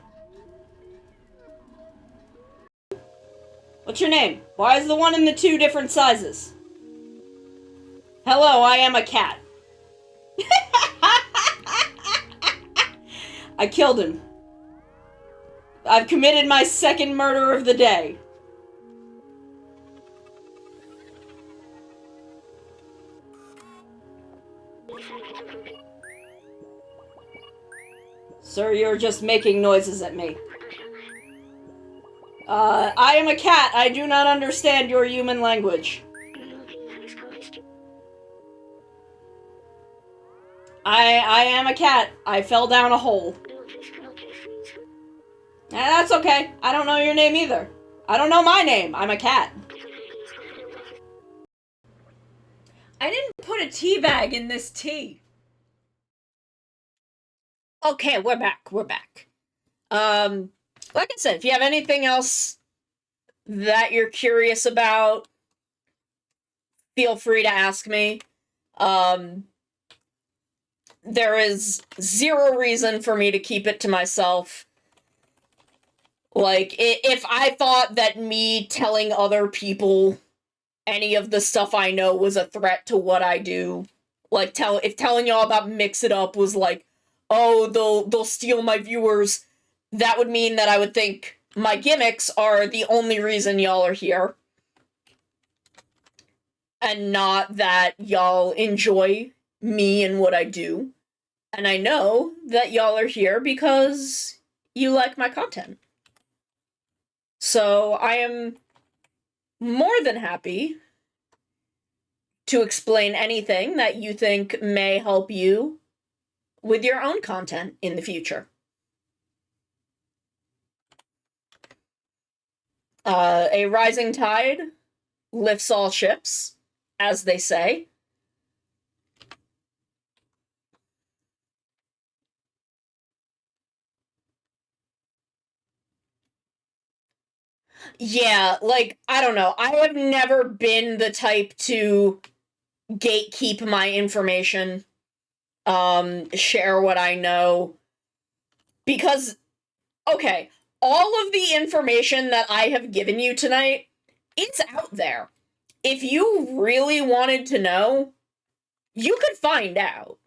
What's your name? Why is the one in the two different sizes? Hello, I am a cat. I killed him. I've committed my second murder of the day. Sir, you're just making noises at me. I am a cat. I do not understand your human language. I am a cat. I fell down a hole. That's okay. I don't know your name either. I don't know my name. I'm a cat. I didn't put a tea bag in this tea. Okay, we're back. We're back. Like I said, if you have anything else that you're curious about, feel free to ask me. There is zero reason for me to keep it to myself. Like, if I thought that me telling other people any of the stuff I know was a threat to what I do, like, if telling y'all about Mix It Up was like, oh, they'll steal my viewers, that would mean that I would think my gimmicks are the only reason y'all are here. And not that y'all enjoy me and what I do. And I know that y'all are here because you like my content. So I am more than happy to explain anything that you think may help you with your own content in the future. A rising tide lifts all ships, as they say. Yeah, like, I don't know. I have never been the type to gatekeep my information, share what I know. Because, okay, all of the information that I have given you tonight, it's out there. If you really wanted to know, you could find out.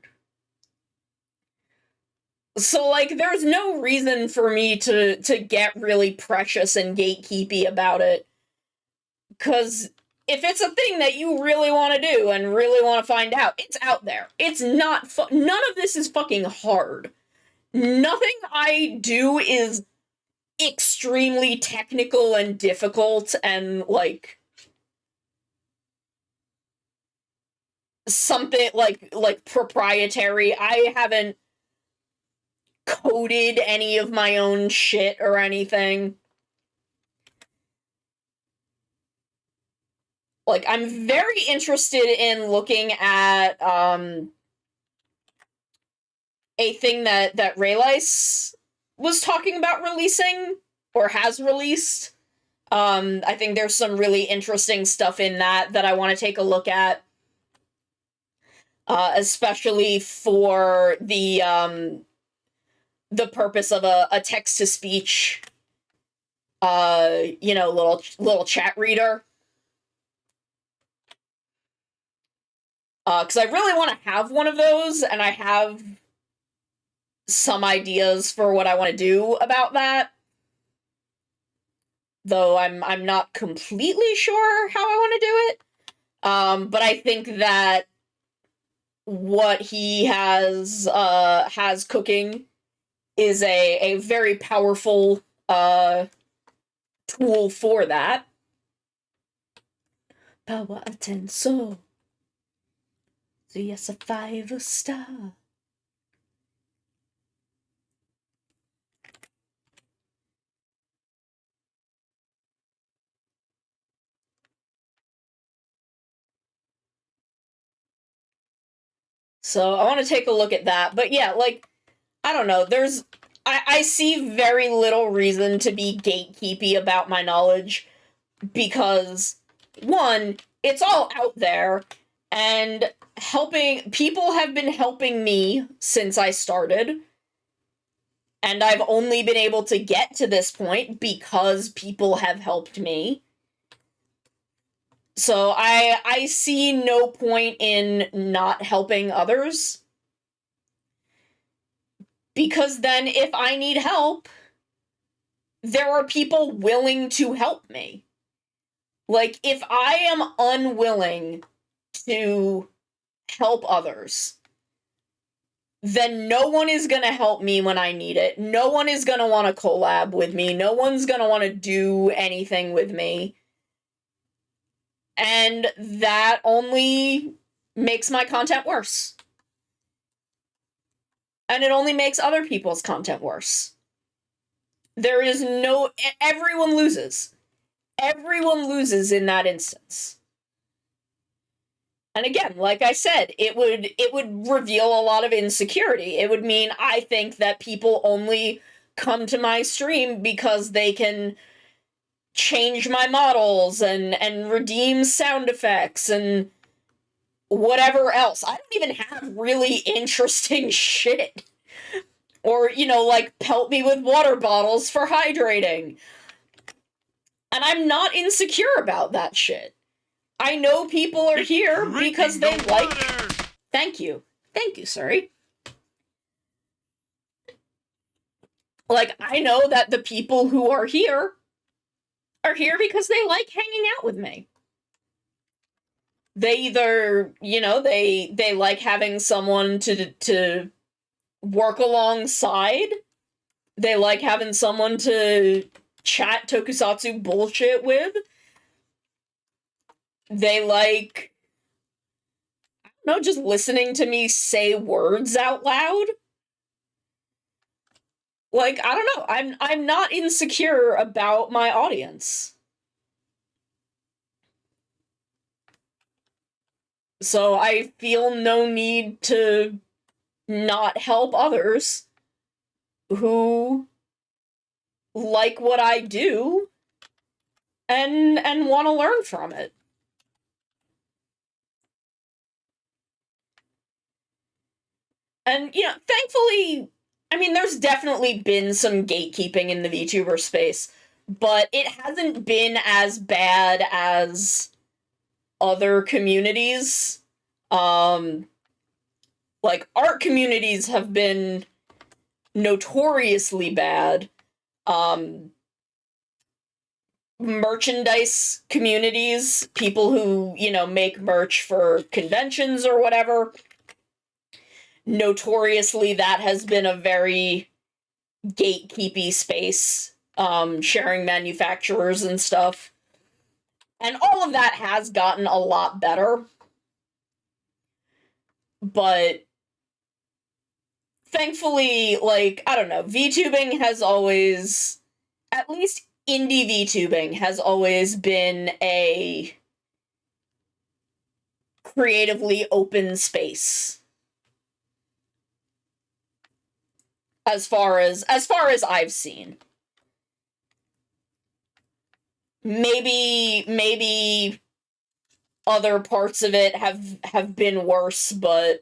So, like, there's no reason for me to get really precious and gatekeepy about it. Because if it's a thing that you really want to do and really want to find out, it's out there. It's not none of this is fucking hard. Nothing I do is extremely technical and difficult and, like, something like proprietary. I haven't coded any of my own shit or anything. Like, I'm very interested in looking at a thing that Raylice was talking about releasing or has released. I think there's some really interesting stuff in that I want to take a look at. Especially for the purpose of a text-to-speech, little chat reader. Because I really want to have one of those, and I have some ideas for what I want to do about that. Though I'm not completely sure how I want to do it. But I think that what he has cooking is a very powerful tool for that. Power attenso. So yes, a 5-star. So I want to take a look at that. But yeah, like, I don't know. I see very little reason to be gatekeepy about my knowledge because, one, it's all out there, and people have been helping me since I started, and I've only been able to get to this point because people have helped me. So I see no point in not helping others. Because then if I need help, there are people willing to help me. Like, if I am unwilling to help others, then no one is gonna help me when I need it. No one is gonna want to collab with me. No one's gonna want to do anything with me. And that only makes my content worse. And it only makes other people's content worse. There is no... Everyone loses. Everyone loses in that instance. And again, like I said, it would reveal a lot of insecurity. It would mean I think that people only come to my stream because they can change my models and redeem sound effects and whatever else. I don't even have really interesting shit. Or, like, pelt me with water bottles for hydrating. And I'm not insecure about that shit. I know people are here because they like... Thank you. Thank you, sorry. Like, I know that the people who are here because they like hanging out with me. They either, they like having someone to work alongside. They like having someone to chat tokusatsu bullshit with. They like, I don't know, just listening to me say words out loud. Like, I don't know, I'm not insecure about my audience. So I feel no need to not help others who like what I do and want to learn from it. And, thankfully, I mean, there's definitely been some gatekeeping in the VTuber space, but it hasn't been as bad as other communities. Like, art communities have been notoriously bad. Merchandise communities, people who, make merch for conventions or whatever, notoriously that has been a very gatekeepy space, sharing manufacturers and stuff. And all of that has gotten a lot better. But thankfully, like, I don't know, VTubing has always, at least indie VTubing has always been a creatively open space. As far as I've seen. Maybe other parts of it have been worse, but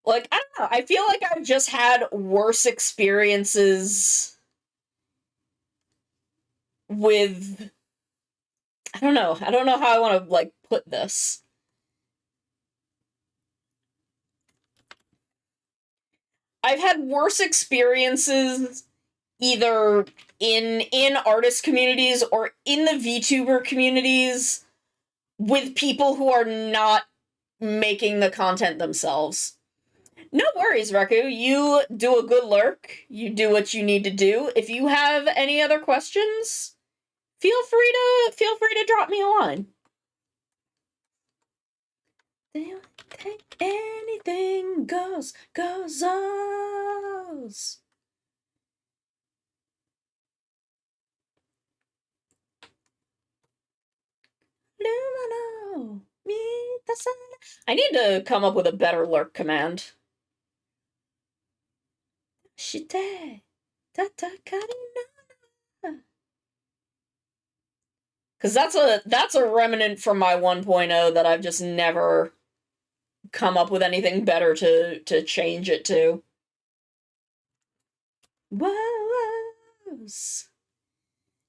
like, I don't know, I feel like I've just had worse experiences with, I don't know how I want to, like, put this. I've had worse experiences either in artist communities or in the VTuber communities with people who are not making the content themselves. No worries, Reku. You do a good lurk. You do what you need to do. If you have any other questions, feel free to drop me a line. Anything goes. I need to come up with a better lurk command. Shite. Because that's a remnant from my 1.0 that I've just never come up with anything better to change it to. Woes.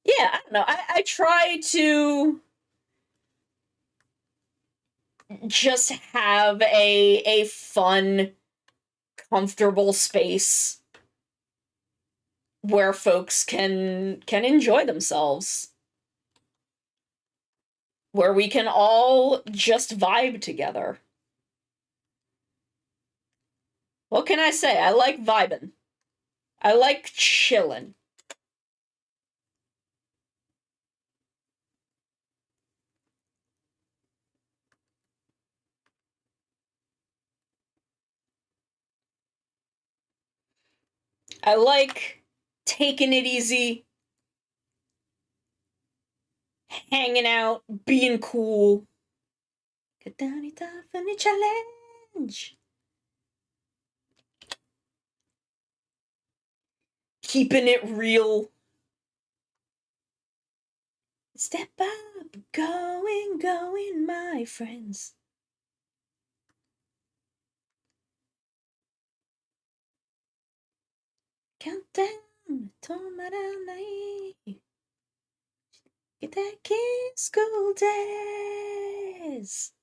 Yeah, I don't know. I try to just have a fun, comfortable space where folks can enjoy themselves. Where we can all just vibe together. What can I say? I like vibing. I like chillin'. I like taking it easy, hanging out, being cool. Get down it off on the challenge. Keeping it real. Step up, going, my friends. Countdown, 止まらない. Get that kid school days.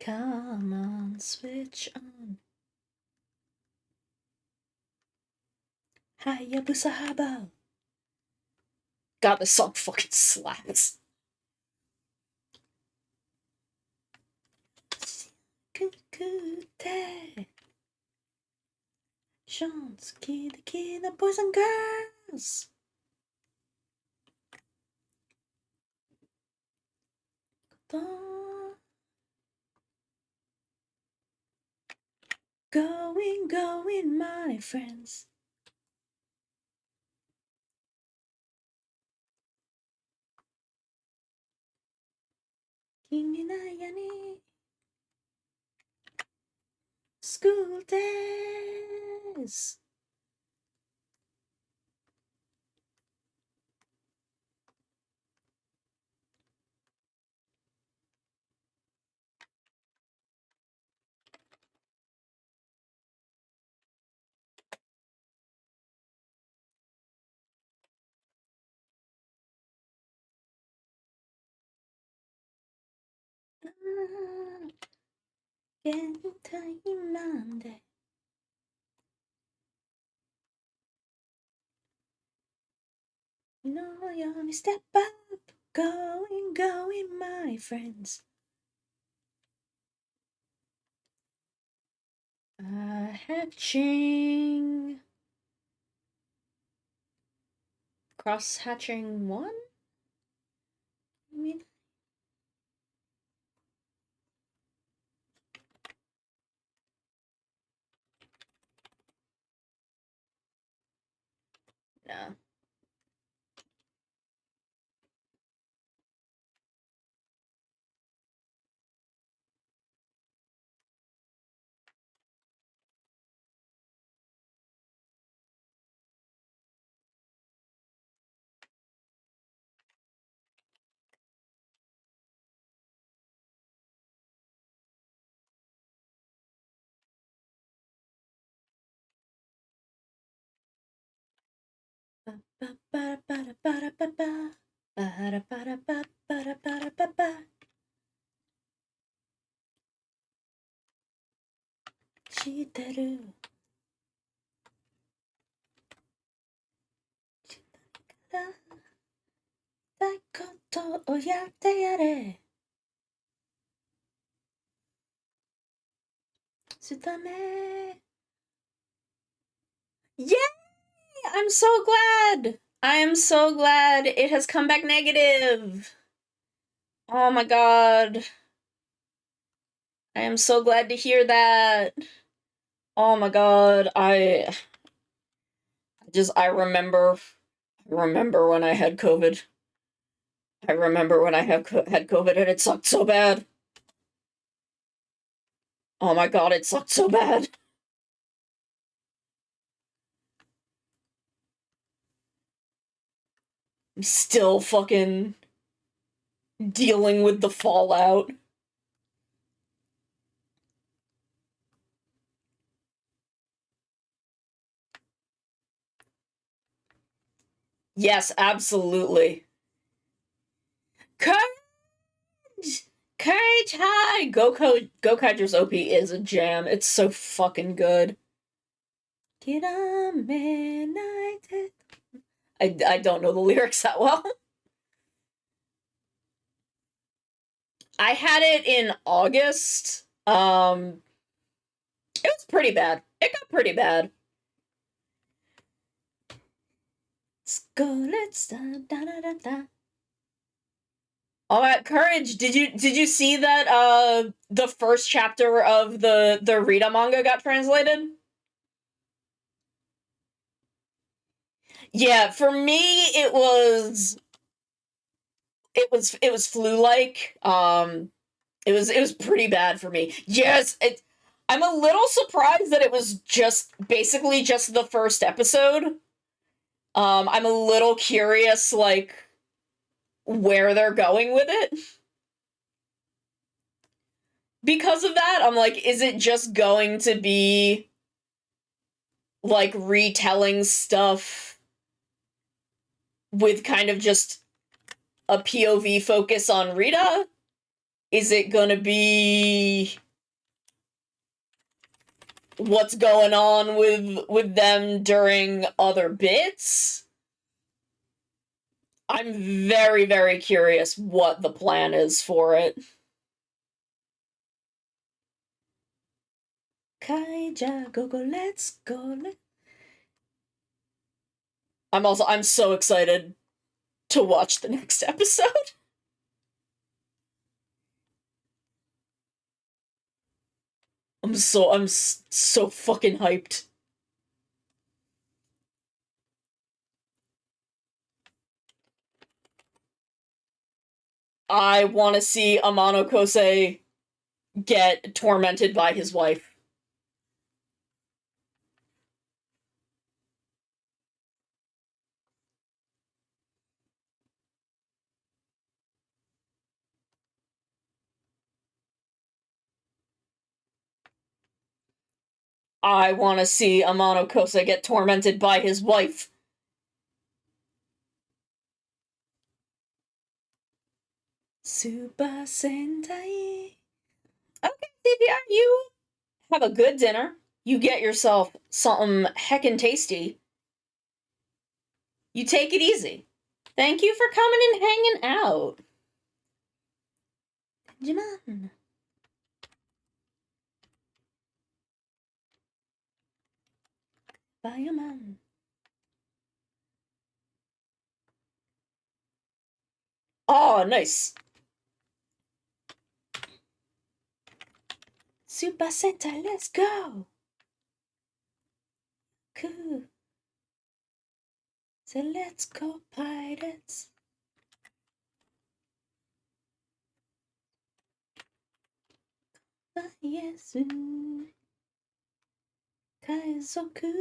Come on, switch on. Hayabusa Habo. God, this song fucking slaps. Chance, kid, the boys and girls. Going, my friends. Kimi na yani. School days. Monday. No, you step up, going, my friends. Hatching. Cross hatching 1? I mean, no. Ba, ba, ba, ba, ba, ba, ba, ba. Ba-da-ba-da-ba-ba-da-ba-da-ba-ba. Shiteru. That koto o yatte yare. Sutame. Yay! I'm so glad! I am so glad it has come back negative. Oh my god. I am so glad to hear that. Oh my god. I remember when I had COVID. I remember when I had COVID and it sucked so bad. Oh my god, it sucked so bad. I'm still fucking dealing with the fallout. Yes, absolutely. Courage! Courage high! Gokaiger's OP is a jam. It's so fucking good. I don't know the lyrics that well. I had it in August. It was pretty bad. It got pretty bad. Let's go, let's da da da da da. All right, Courage. Did you see that the first chapter of the Rita manga got translated? Yeah, for me it was flu-like. It was pretty bad for me. Yes, I'm a little surprised that it was just basically just the first episode. I'm a little curious, like, where they're going with it. Because of that, I'm like, is it just going to be, like, retelling stuff with kind of just a POV focus on Rita? Is it gonna be what's going on with them during other bits? I'm very, very curious what the plan is for it. Kaija, go, let's go. I'm so excited to watch the next episode. I'm so fucking hyped. I want to see Amano Kosei get tormented by his wife. I want to see Amano Kosei get tormented by his wife. Super Sentai. Okay, CPR, you have a good dinner. You get yourself something heckin' tasty. You take it easy. Thank you for coming and hanging out. Jimon. Bye, man. Oh, nice. Super Sentai, let's go. Cool. So let's go, pirates. Yesu. Kaizoku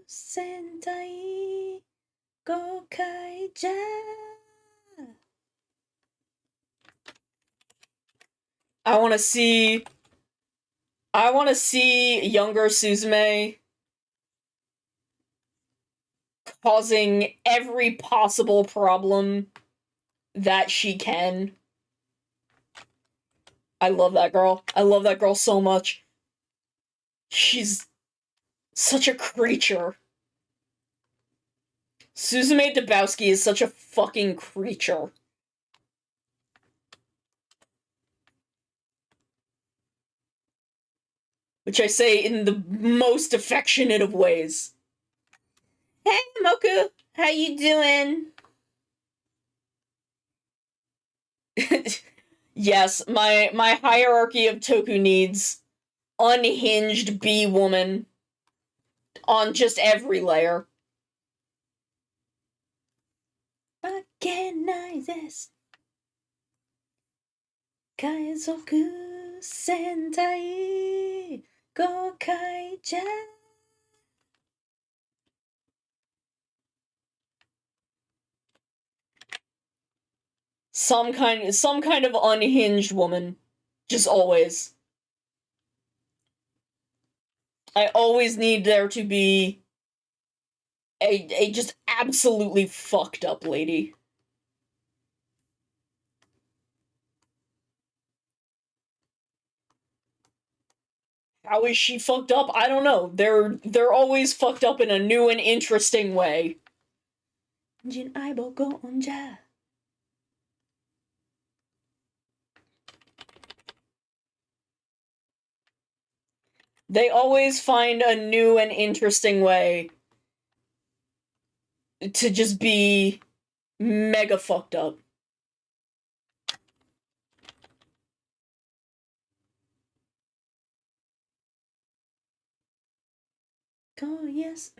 Sentai Gokaija. I want to see younger Suzume causing every possible problem that she can. I love that girl. I love that girl so much. She's such a creature. Suzume Dabowski is such a fucking creature. Which I say in the most affectionate of ways. Hey, Moku! How you doing? Yes, my hierarchy of Toku needs unhinged B-woman on just every layer. Recognize Kaizoku Sentai Gokai-ja. Some kind of unhinged woman. Just always. I always need there to be a just absolutely fucked up lady. How is she fucked up? I don't know. They're always fucked up in a new and interesting way. They always find a new and interesting way to just be mega fucked up. Oh, yes.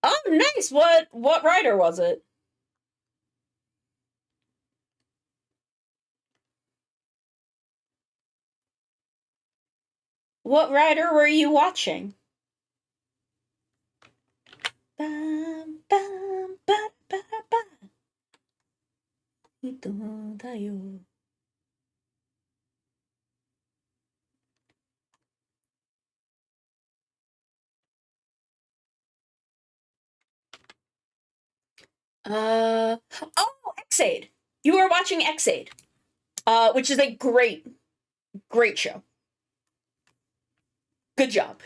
Oh, nice! What writer was it? What writer were you watching? Bam, bam, ba, ba, ba. Ito tayo. Oh, Xaid. You were watching Xaid, which is a great show. Good job.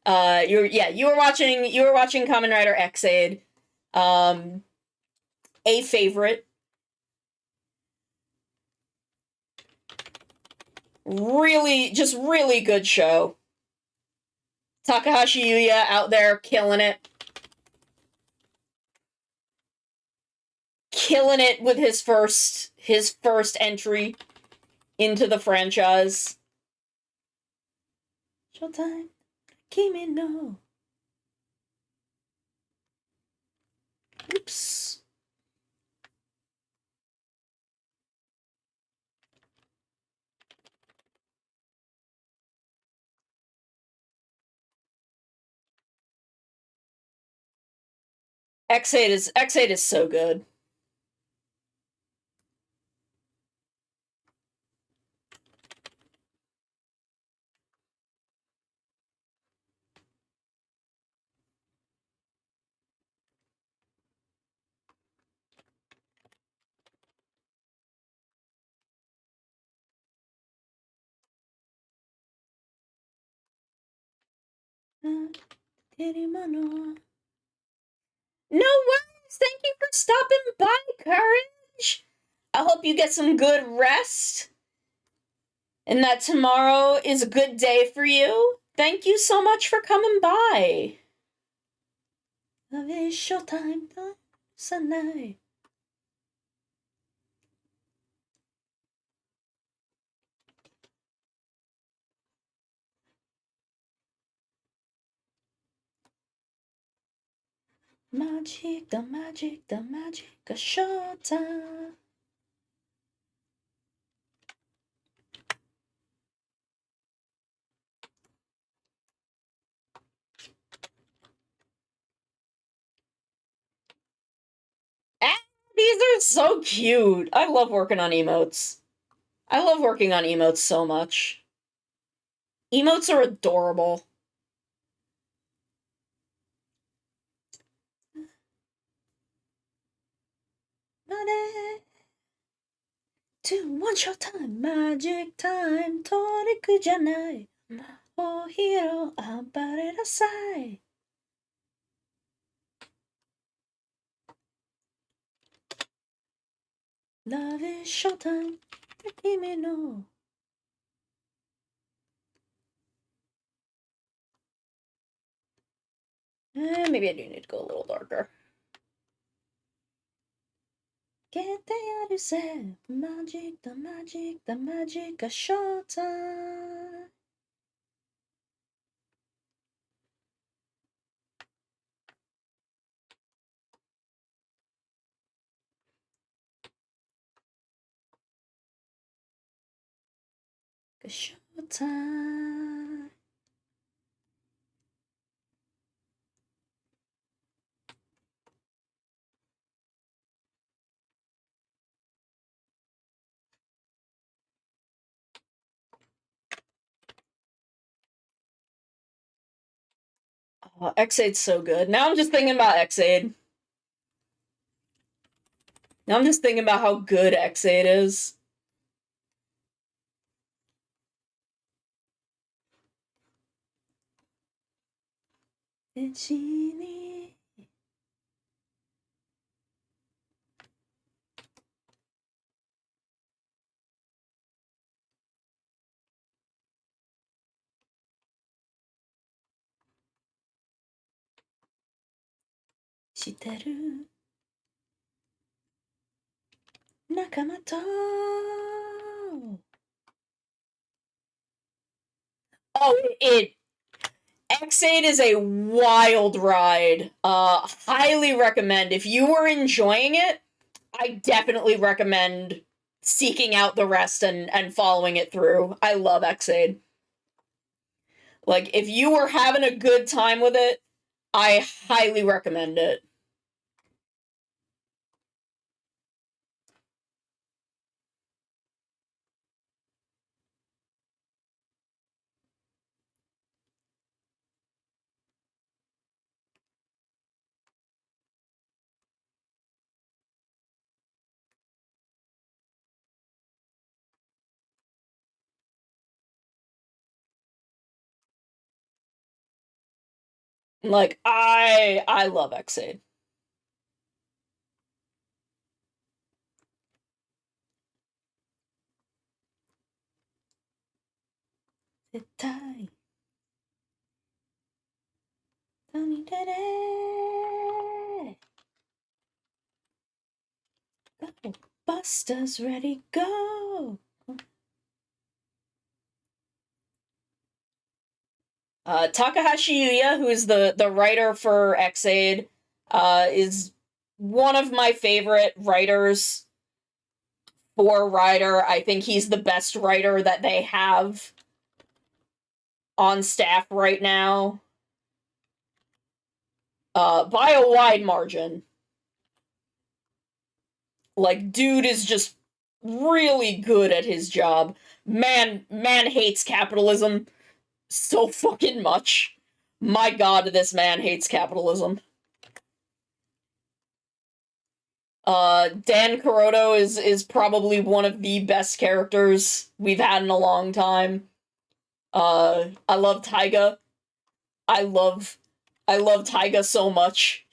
You were watching Kamen Rider Xaid, a favorite. Really good show. Takahashi Yuya out there killing it. Killing it with his first entry into the franchise. Showtime, Kimi no. Oops. X8 is so good. No worries. Thank you for stopping by, Courage. I hope you get some good rest and that tomorrow is a good day for you. Thank you so much for coming by. Love is showtime, Sunday. Magic of showtime. These are so cute. I love working on emotes. I love working on emotes so much. Emotes are adorable. Money. 2, 1 shot time, magic time, トリックじゃない。魔法ヒーロー、暴れなさい。Love is showtime, 君の。Maybe I do need to go a little darker. Get the other set, magic, the magic, the magic, a showtime. A showtime. Oh, X8's so good. Now I'm just thinking about X8. Now I'm just thinking about how good X8 is. Ichini. Shiteru. Nakamato. Oh, X8 is a wild ride. Highly recommend. If you were enjoying it, I definitely recommend seeking out the rest and following it through. I love X8. Like, if you were having a good time with it, I highly recommend it. Like, I love X8. Zetai. Go. Buster's ready, go! Takahashi Yuya, who is the writer for X8, is one of my favorite writers for Rider. I think he's the best writer that they have on staff right now. By a wide margin. Like, dude is just really good at his job. Man hates capitalism so fucking much. My god, this man hates capitalism. Dan Kuroto is probably one of the best characters we've had in a long time. I love Taiga. I love Taiga so much.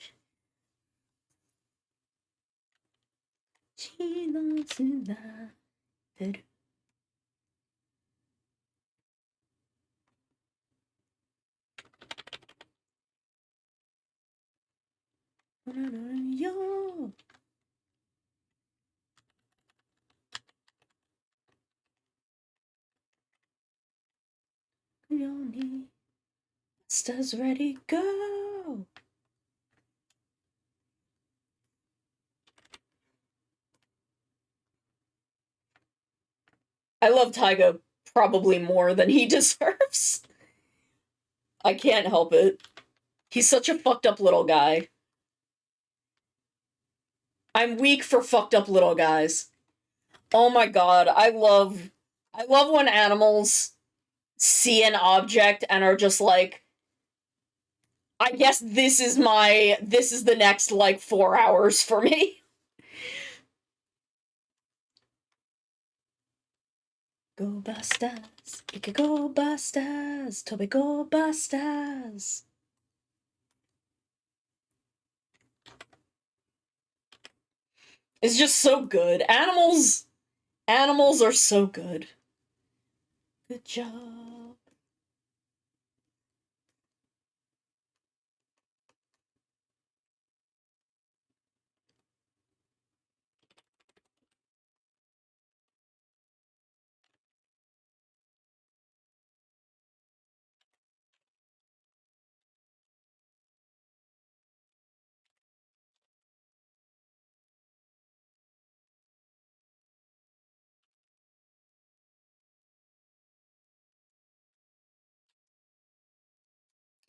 Yo. Stars ready, go! I love Taiga probably more than he deserves. I can't help it. He's such a fucked up little guy. I'm weak for fucked up little guys. Oh my god, I love when animals see an object and are just like, I guess this is the next, like, 4 hours for me. Go Bastas! Ike go Bastas! Tobe go Bastas! It's just so good. Animals are so good. Good job.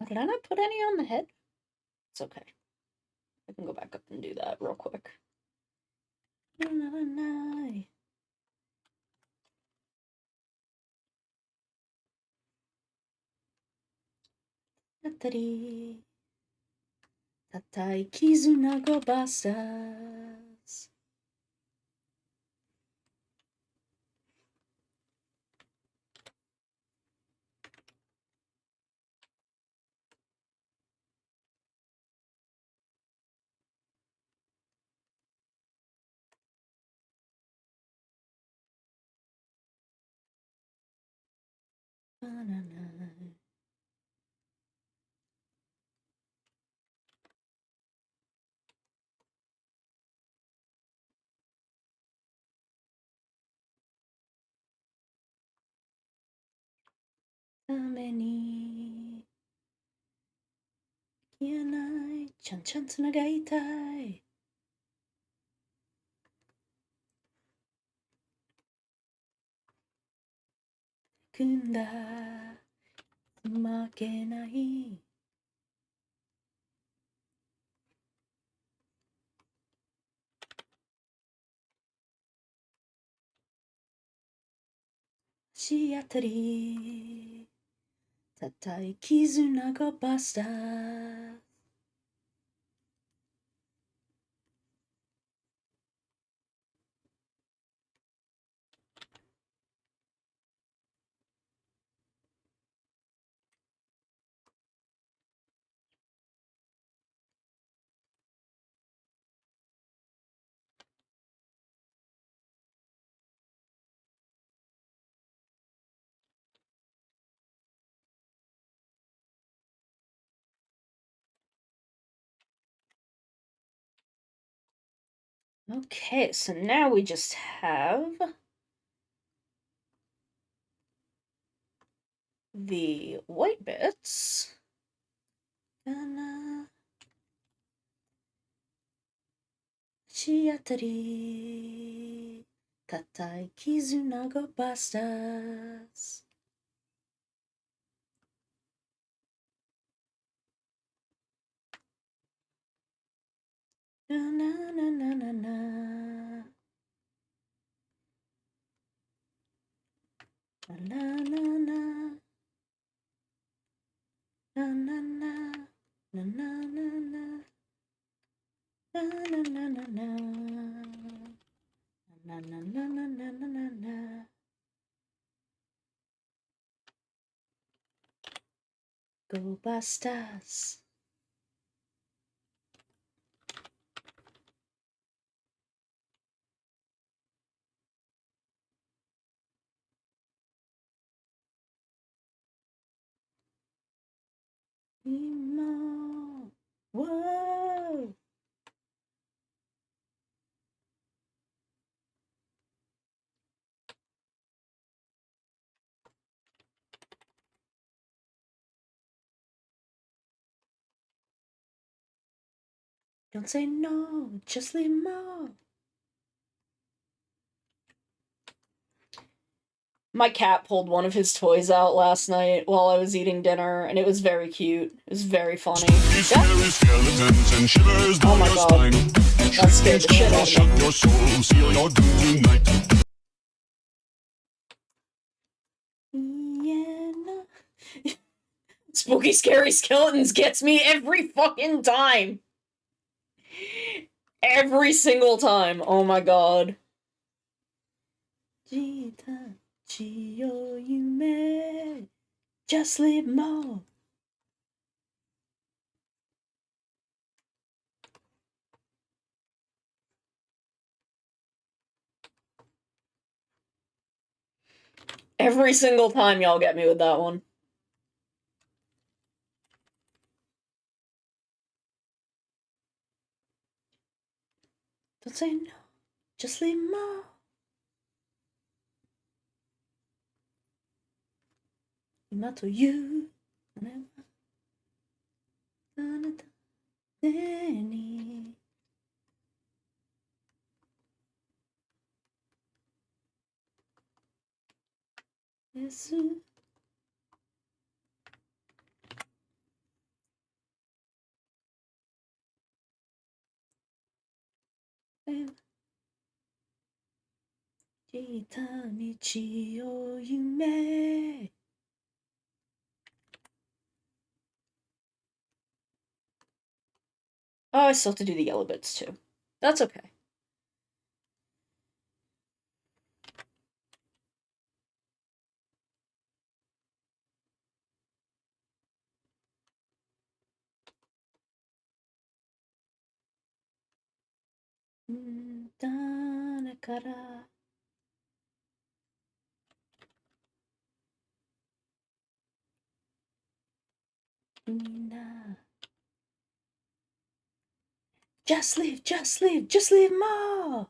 Did I not put any on the head? It's okay. I can go back up and do that real quick. Tatai Kizuna go Bastas. Tameni Kianai Chan Chan Tsunagaitai. Kunda Makenai. Shiatari Tatai Kizuna go Bastas. Okay, so now we just have the white bits. Shiatari Tatai Kizuna go Bastas. Na na na na na na. La la la la. Na na na. Na na na na. Na na na na na. Na na na na na na na na. Go Bastas. Emo. Whoa. Don't say no, just leave more. My cat pulled one of his toys out last night while I was eating dinner, and it was very cute. It was very funny. Oh my god. That scared the shit out of me. Yeah, no. Spooky Scary Skeletons gets me every fucking time. Every single time. Oh my god. Jita, Chiyo yume. Just sleep more. Every single time y'all get me with that one. Don't say no. Just sleep more. Ima to you. Yes. Yume. Oh, I still have to do the yellow bits too. That's okay. Kara. Just leave more.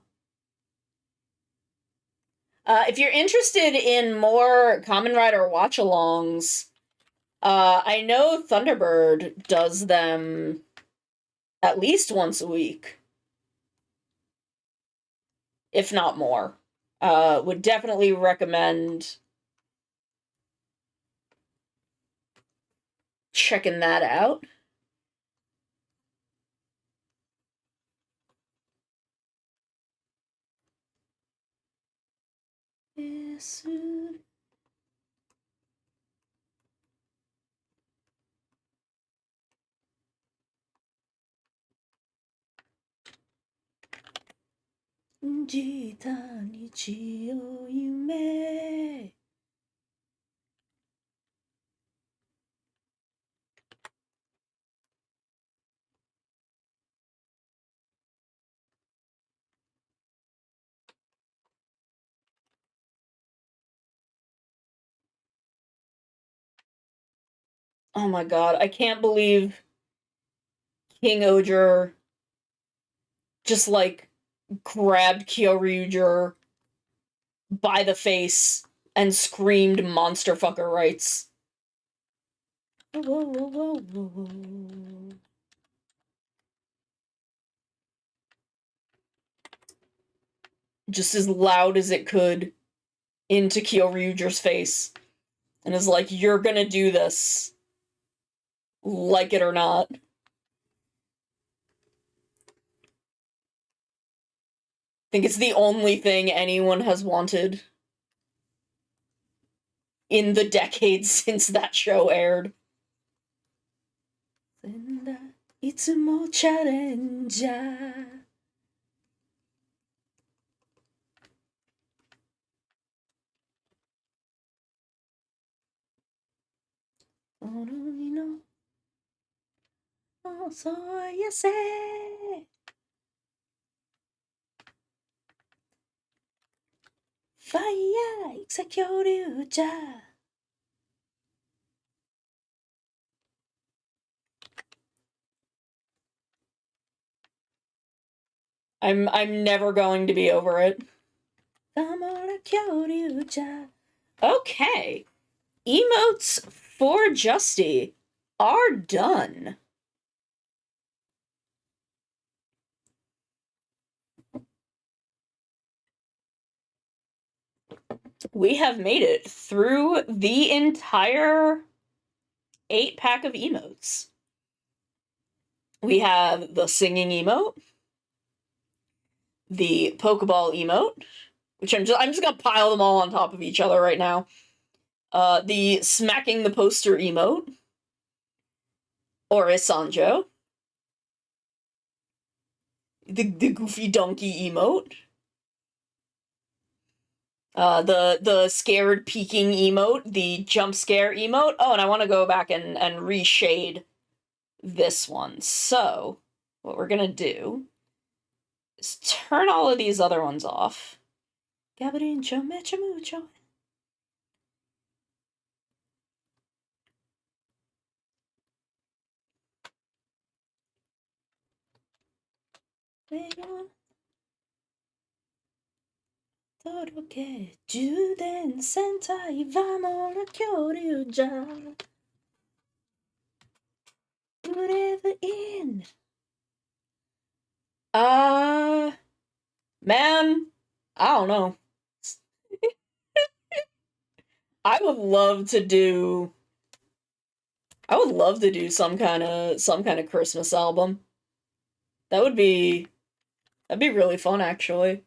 If you're interested in more Kamen Rider watch-alongs, I know Thunderbird does them at least once a week, if not more. Would definitely recommend checking that out. Yume. Oh my god, I can't believe King Oger just like grabbed Kyoryuger by the face and screamed monster fucker rights. Whoa, whoa, whoa, whoa. Just as loud as it could into Kyoryuger's face. And is like, you're gonna do this. Like it or not. I think it's the only thing anyone has wanted in the decades since that show aired. Itsumo challenger. Fire, execute. I'm never going to be over it. Okay. Emotes for Justy are done. We have made it through the entire 8-pack of emotes. We have the singing emote, the Pokeball emote, which I'm just gonna pile them all on top of each other right now. The smacking the poster emote, Orisanjo, the Goofy Donkey emote, The scared peeking emote, the jump scare emote. Oh, and I want to go back and reshade this one. So, what we're gonna do is turn all of these other ones off. Gabarincho mecha mucho. Toroke Juden Sentai Vamora Kyoryuja. Whatever in. Man, I don't know. I would love to do some kind of Christmas album. That'd be really fun actually.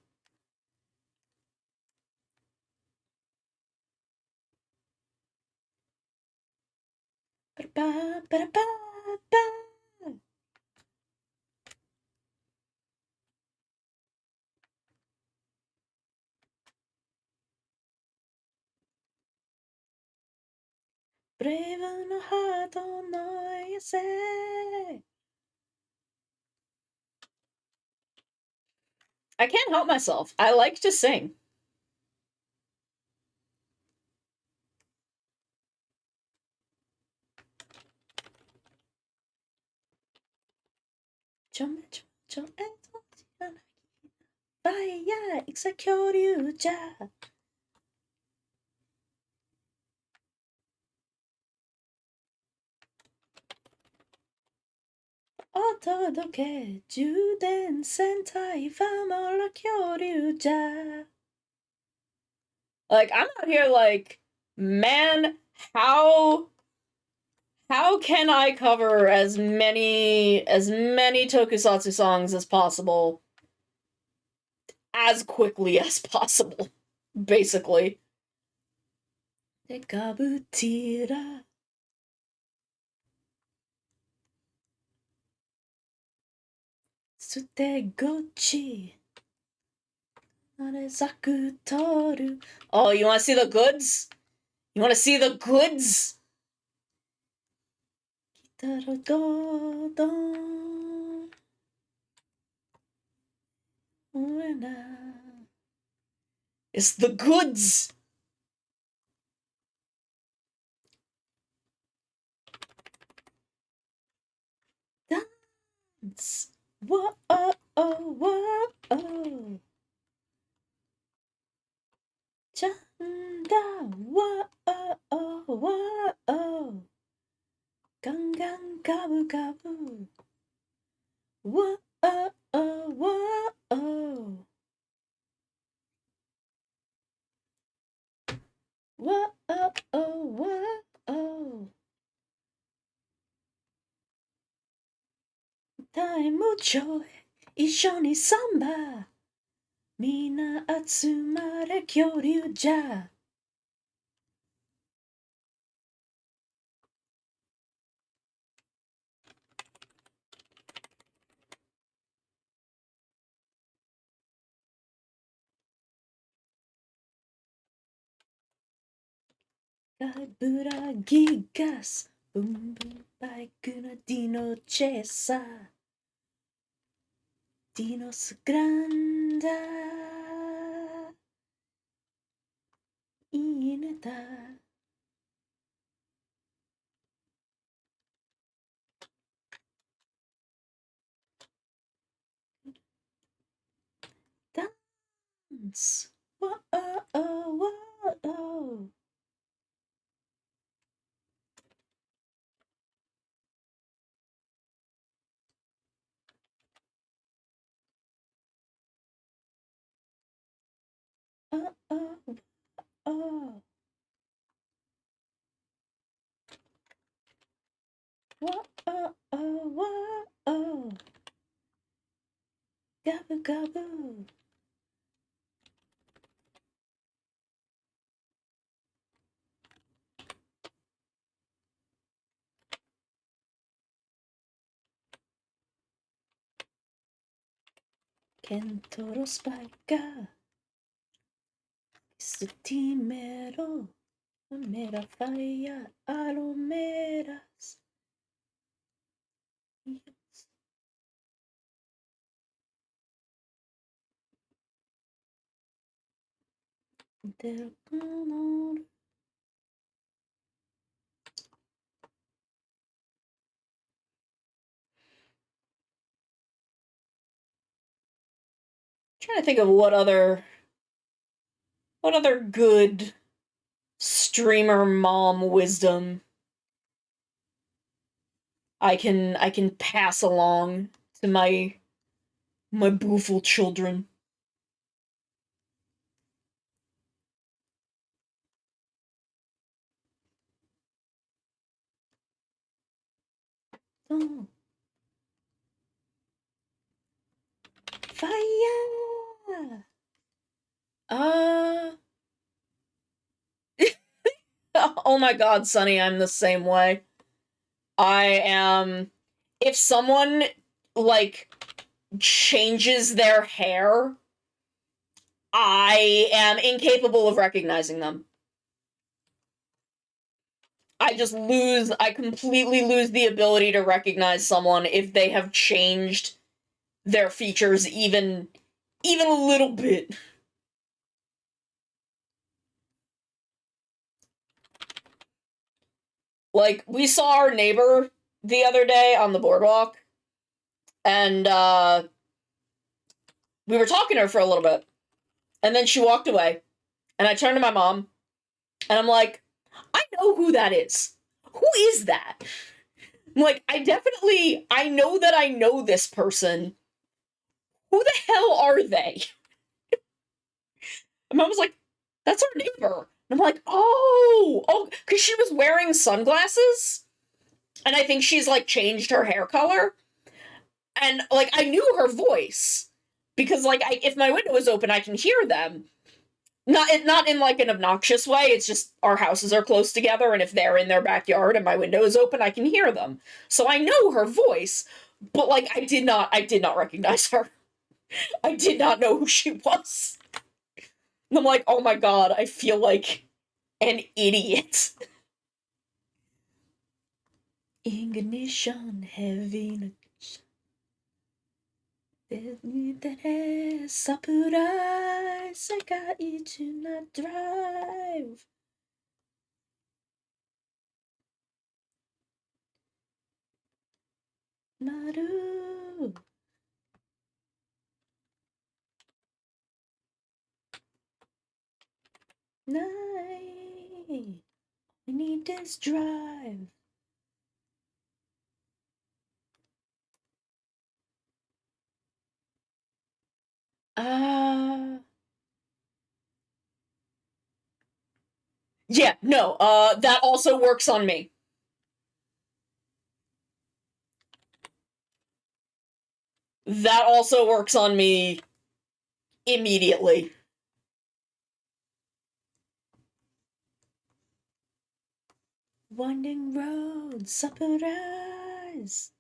Brave no heart no yase. I can't help myself. I like to sing. Vaya, Iksakyoriuja. Otodoke, Juden Sentai Famora Kyoryuja. Like, I'm out here like, man, how can I cover as many tokusatsu songs as possible as quickly as possible, basically. Dekabutira. Sutegochi. Narezakutoru. Oh, you wanna see the goods? You wanna see the goods? Kitarododon. It's the goods! Dance! Whoa, oh, oh, whoa, oh. Chanda, whoa, oh, oh, whoa, oh. Gangan, gabu, gabu. Whoa, oh, oh, whoa, oh. Whoa, oh, oh, whoa, oh. Dai mucho, 一緒にサンバ。みんな集まれ恐竜じゃ。ブラギガス、ブンブンバイクのディノチェッサー。ディノスグランダー。いいねだ。ダンス。わああわあ。あああ。わああわあ。ガブガブ。ケントロスパイカー。Settimero, mera falla, alomeras. Yes. Del color. Trying to think of what other good streamer mom wisdom I can pass along to my beautiful children. Oh. Fire! Uh oh my god, Sonny, I'm the same way. I am if someone like changes their hair, I am incapable of recognizing them. I completely lose the ability to recognize someone if they have changed their features even a little bit. Like, we saw our neighbor the other day on the boardwalk, and we were talking to her for a little bit, and then she walked away, and I turned to my mom, and I'm like, I know who that is. Who is that? I'm like, I know that I know this person. Who the hell are they? And mom was like, that's our neighbor. And I'm like, oh, because she was wearing sunglasses, and I think she's like changed her hair color, and like I knew her voice because like if my window is open, I can hear them. Not in like an obnoxious way. It's just our houses are close together, and if they're in their backyard and my window is open, I can hear them. So I know her voice, but like I did not recognize her. I did not know who she was. And I'm like, oh my god, I feel like an idiot. Ignition, heavy. Sakurai, Sekai to not drive. Maru. Nai. I need this drive. Yeah, no, that also works on me. That also works on me immediately. Winding road, surprise.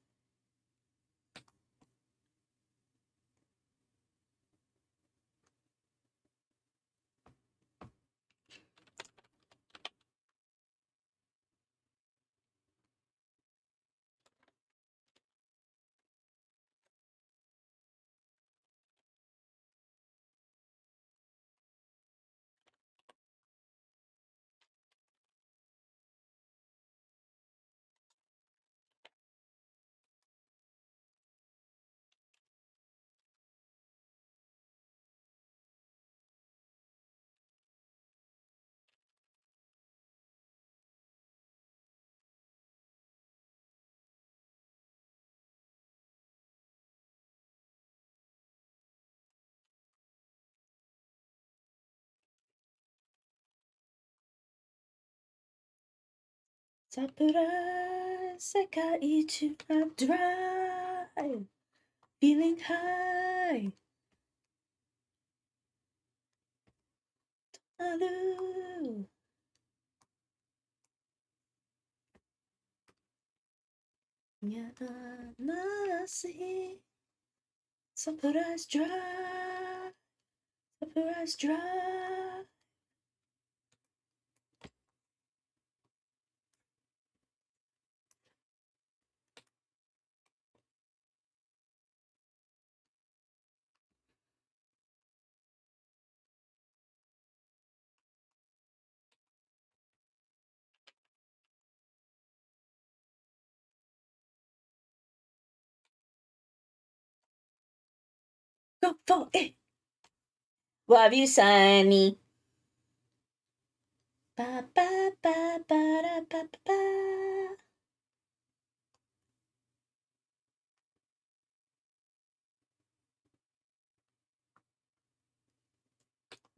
Surprise, Sekai to not drive. Feeling high. Alu. Nasi. Surprise drive. Surprise drive. Go for it. Love you, Sunny. Ba ba ba ba da ba ba ba.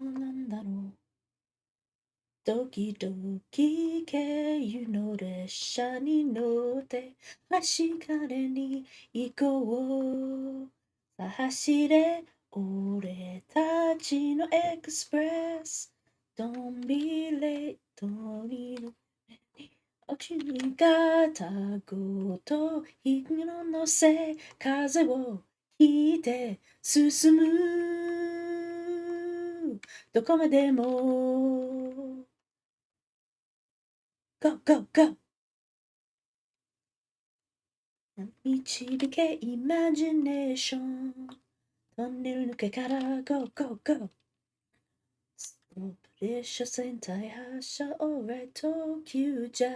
なんだろう。ドキドキ経由の列車に乗って端金に行こう。さあ走れ俺たちのエクスプレス。Don't be late 鳥のおちにがたごと日の乗せ風を引いて進むどこまでも Go go go 導けイマジネーショントンネル抜けから Go go go ストップ列車戦隊発車俺特急じゃ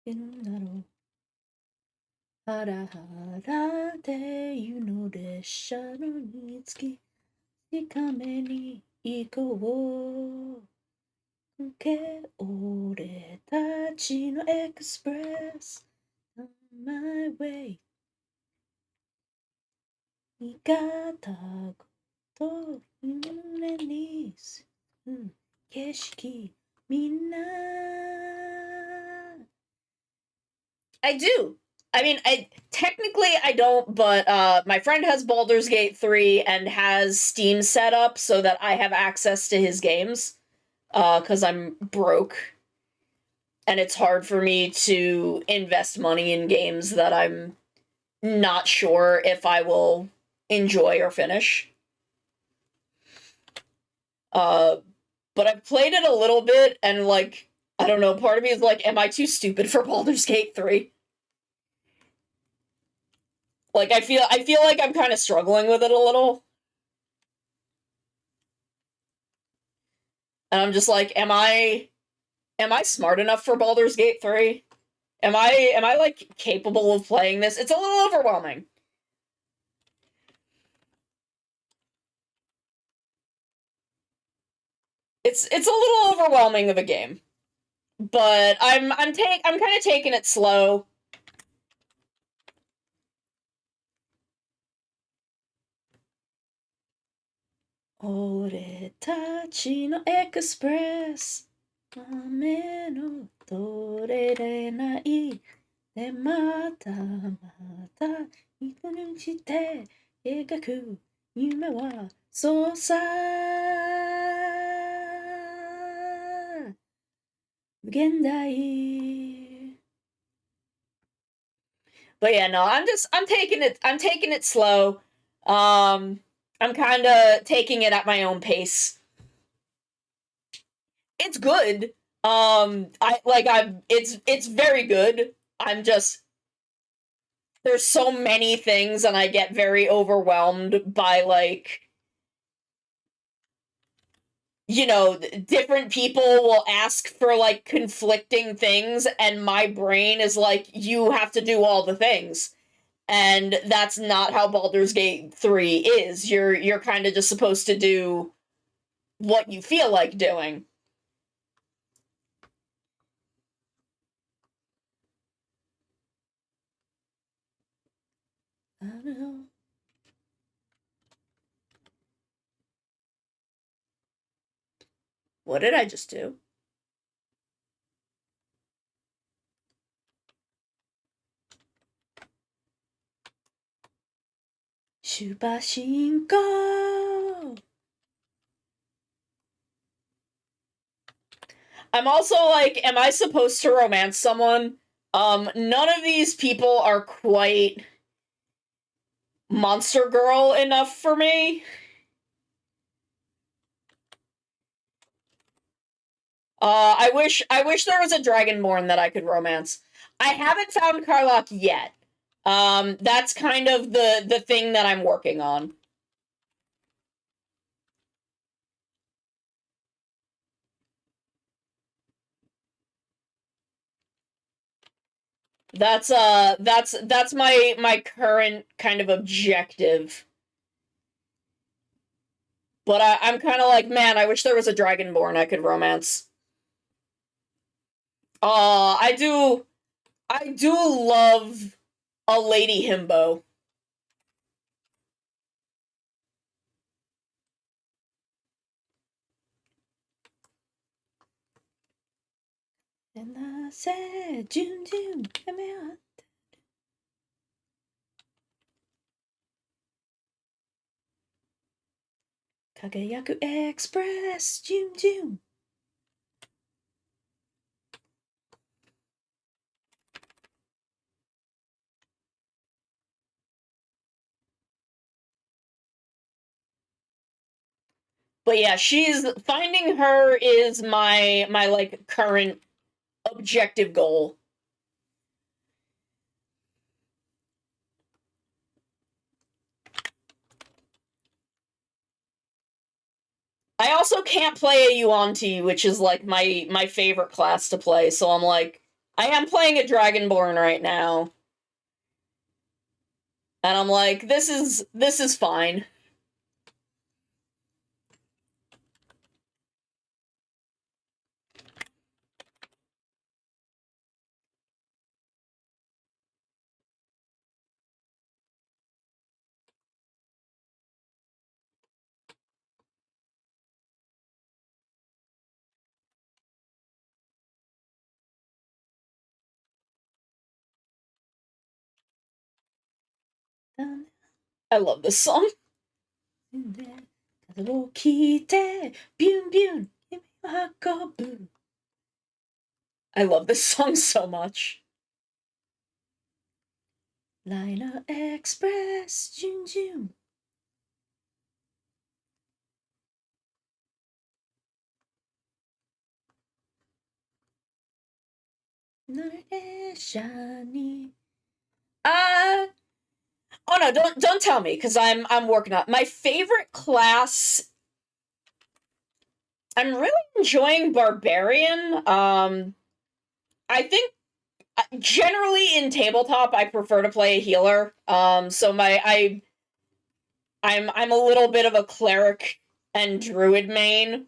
いるんだろうハラハラで湯の列車のにつき近めに行こうけ俺たちのエクスプレス On my way 味方と胸にする景色みんなI do. I mean, technically I don't, but my friend has Baldur's Gate 3 and has Steam set up so that I have access to his games. Because I'm broke. And it's hard for me to invest money in games that I'm not sure if I will enjoy or finish. But I've played it a little bit, and like, I don't know, part of me is like, am I too stupid for Baldur's Gate 3? Like, I feel like I'm kind of struggling with it a little. And I'm just like, am I smart enough for Baldur's Gate 3? Am I like capable of playing this? It's a little overwhelming. It's a little overwhelming of a game. But I'm kind of taking it slow. Ore tachi no express 雨の取れれないでまたまた一にして描く夢はそうさ無限大 But yeah, no, I'm taking it slow. I'm kind of taking it at my own pace. It's good. It's very good. I'm just there's so many things and I get very overwhelmed by like different people will ask for like conflicting things and my brain is like you have to do all the things. And that's not how Baldur's Gate 3 is. You're kind of just supposed to do what you feel like doing. I don't know. What did I just do? Shubashinko! I'm also like, am I supposed to romance someone? None of these people are quite monster girl enough for me. I wish there was a Dragonborn that I could romance. I haven't found Karlach yet. That's kind of the thing that I'm working on. That's my current kind of objective. But I'm kind of like, man, I wish there was a Dragonborn I could romance. I do love a lady himbo. And I said, June, June, come out. Kagayaku Express, June, June. But yeah, finding her is my like current objective goal. I also can't play a Yuan-Ti, which is like my favorite class to play, so I'm like, I am playing a Dragonborn right now. And I'm like, this is fine. I love this song. I love this song so much. Liner Express, June June. Oh no, don't tell me, because I'm working on my favorite class. I'm really enjoying Barbarian. I think generally in tabletop I prefer to play a healer. So I'm a little bit of a cleric and druid main.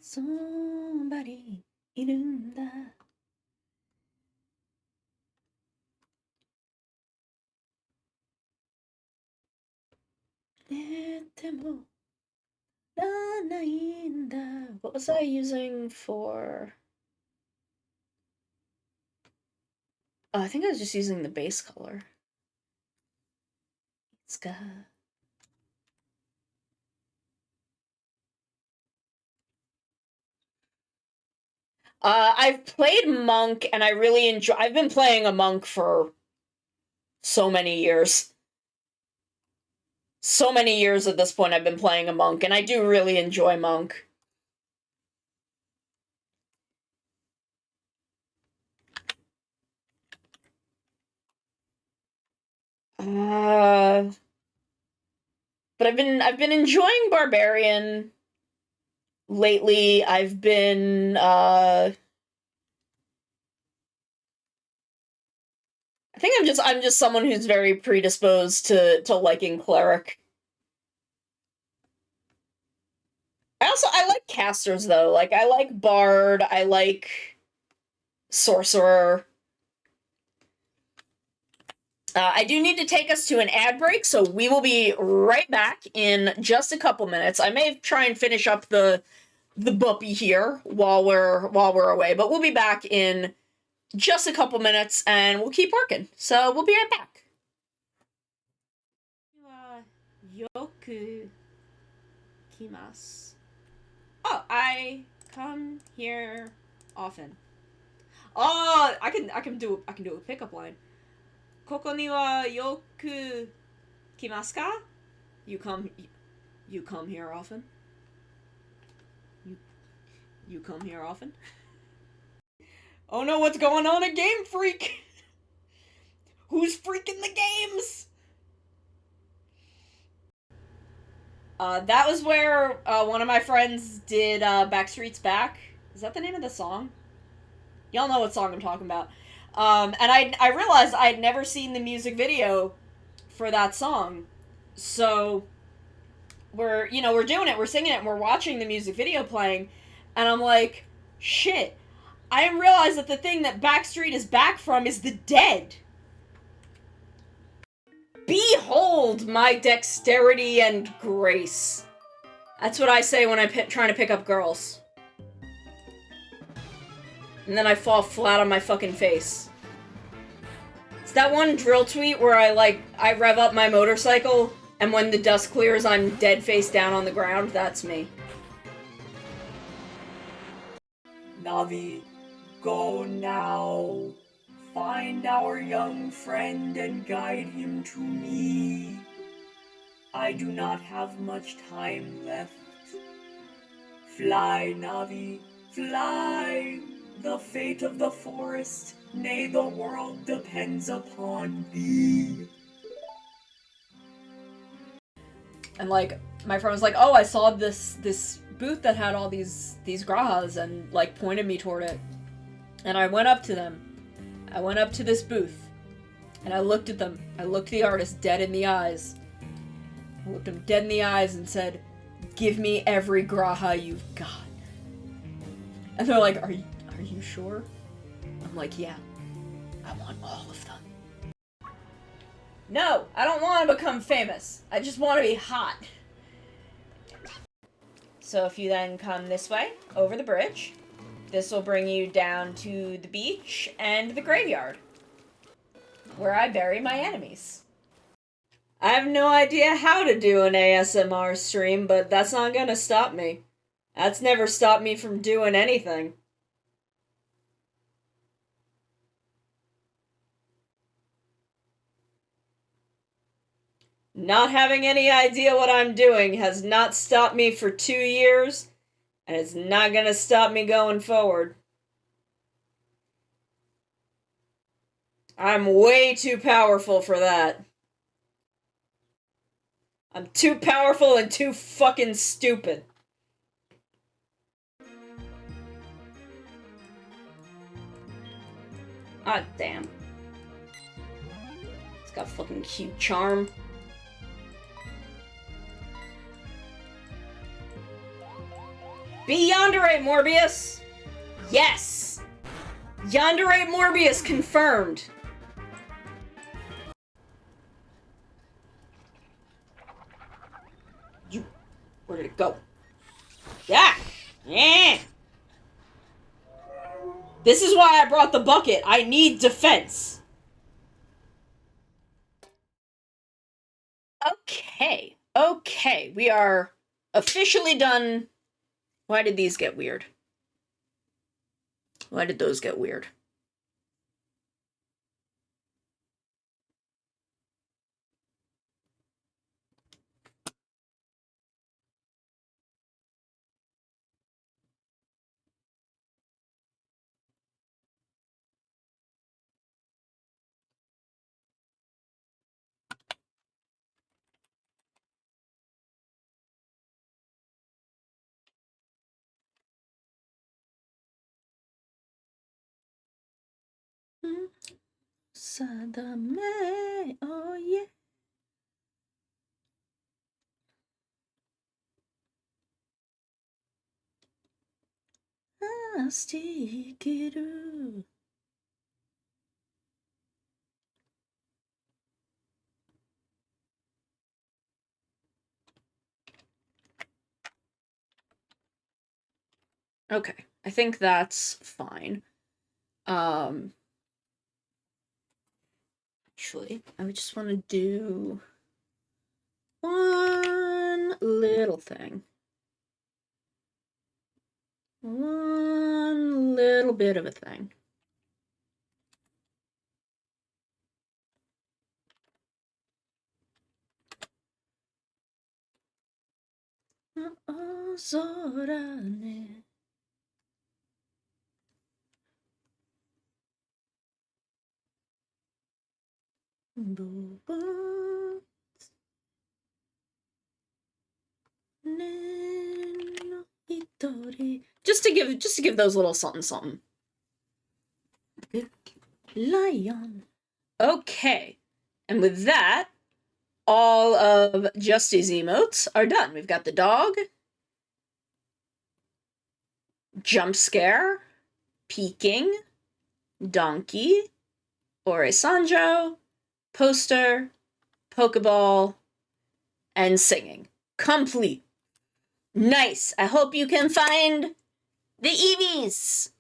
Somebody いるんだ。でもらないんだ。What was I using for? Oh, I think I was just using the base color. It's got. I've played Monk, and I really enjoy. I've been playing a Monk for so many years. So many years at this point, I've been playing a Monk, and I do really enjoy Monk. But I've been enjoying Barbarian lately. I've been I think I'm just someone who's very predisposed to liking cleric. I like casters though. Like I like bard, I like sorcerer. I do need to take us to an ad break, so we will be right back in just a couple minutes. I may try and finish up the buppy here while we're away, but we'll be back in just a couple minutes and we'll keep working. So we'll be right back. Yoku kimasu. Oh, I come here often. Oh, I can do a pickup line. ここにはよく Kimaska? You come here often? You come here often? Oh no, what's going on at Game Freak? Who's freaking the games? That was where one of my friends did Backstreet's Back. Is that the name of the song? Y'all know what song I'm talking about. And I realized I had never seen the music video for that song. So we're doing it, we're singing it, and we're watching the music video playing, and I'm like, shit, I didn't realize that the thing that Backstreet is back from is the dead. Behold my dexterity and grace. That's what I say when I'm trying to pick up girls. And then I fall flat on my fucking face. It's that one drill tweet where I rev up my motorcycle, and when the dust clears, I'm dead face down on the ground. That's me. Navi, go now. Find our young friend and guide him to me. I do not have much time left. Fly, Navi, fly. The fate of the forest, nay, the world depends upon thee. And like, my friend was like, oh, I saw this booth that had all these grahas, and like pointed me toward it. And I went up to them. I went up to this booth, and I looked at them. I looked the artist dead in the eyes. I looked him dead in the eyes and said, give me every graha you've got. And they're like, are you sure? I'm like, yeah. I want all of them. No, I don't want to become famous. I just want to be hot. So if you then come this way, over the bridge, this will bring you down to the beach and the graveyard, where I bury my enemies. I have no idea how to do an ASMR stream, but that's not gonna stop me. That's never stopped me from doing anything. Not having any idea what I'm doing has not stopped me for 2 years, and it's not gonna stop me going forward. I'm way too powerful for that. I'm too powerful and too fucking stupid. Ah, damn. It's got fucking cute charm. Be Yandere, Morbius! Yes! Yandere Morbius confirmed! You... Where did it go? Yeah! Yeah! This is why I brought the bucket. I need defense. Okay, we are officially done. Why did these get weird? Why did those get weird? Sadame, oh yeah. Astikiru. Okay, I think that's fine. Actually, I would just want to do one little thing. One little bit of a thing. 空ね。動物ねの一人. Just to give those little something. Lion. Okay. And with that, all of Justy's emotes are done. We've got the dog, jump scare, peeking, donkey, Ore Sanjo, poster, Pokeball, and singing. Complete. Nice. I hope you can find the EVs.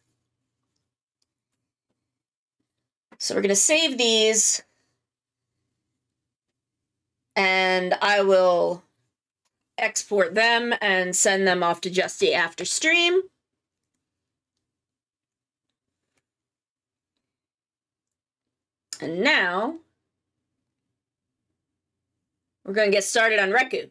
So we're going to save these, and I will export them and send them off to Justy after stream. And now we're going to get started on Reku.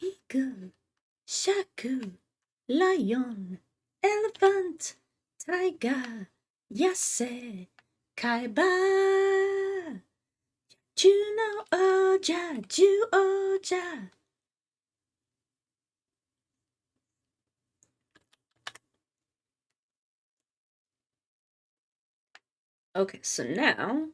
Eagle, shaku, lion, elephant, tiger, yase, kaiba, juno oja, ju oja. Okay, so now,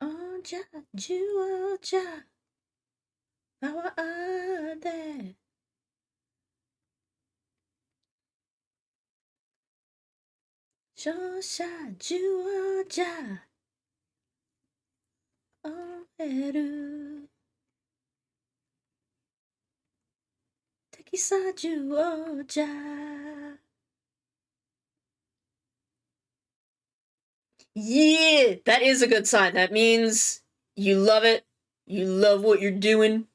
oja, ju oja, bawa ade. Shosha, ju oja, oeru. Tekisa, ju oja. Yeah, that is a good sign. That means you love it. You love what you're doing.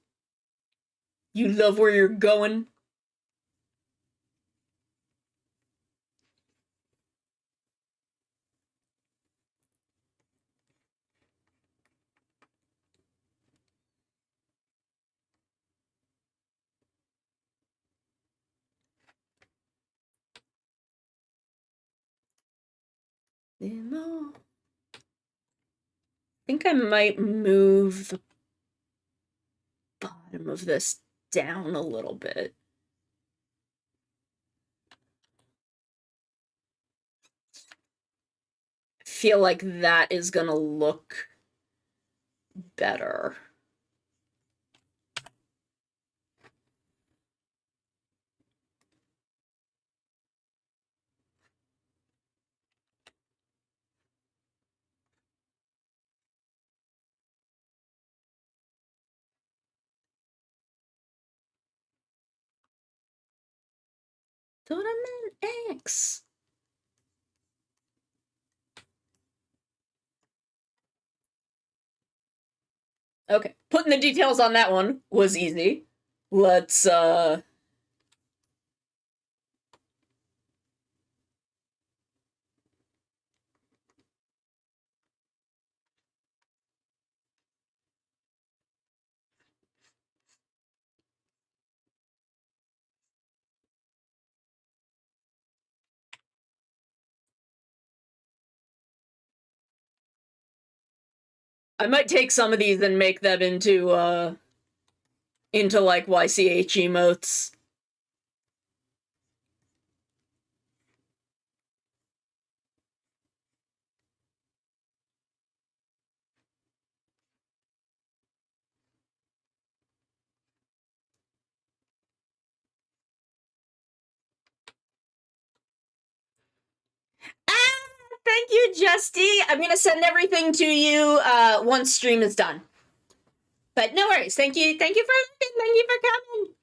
You love where you're going. I think I might move the bottom of this down a little bit. I feel like that is gonna look better. Tournament X. Okay, putting the details on that one was easy. Let's I might take some of these and make them into like YCH emotes. Thank you, Justy. I'm gonna send everything to you once stream is done. But no worries. Thank you. Thank you for coming.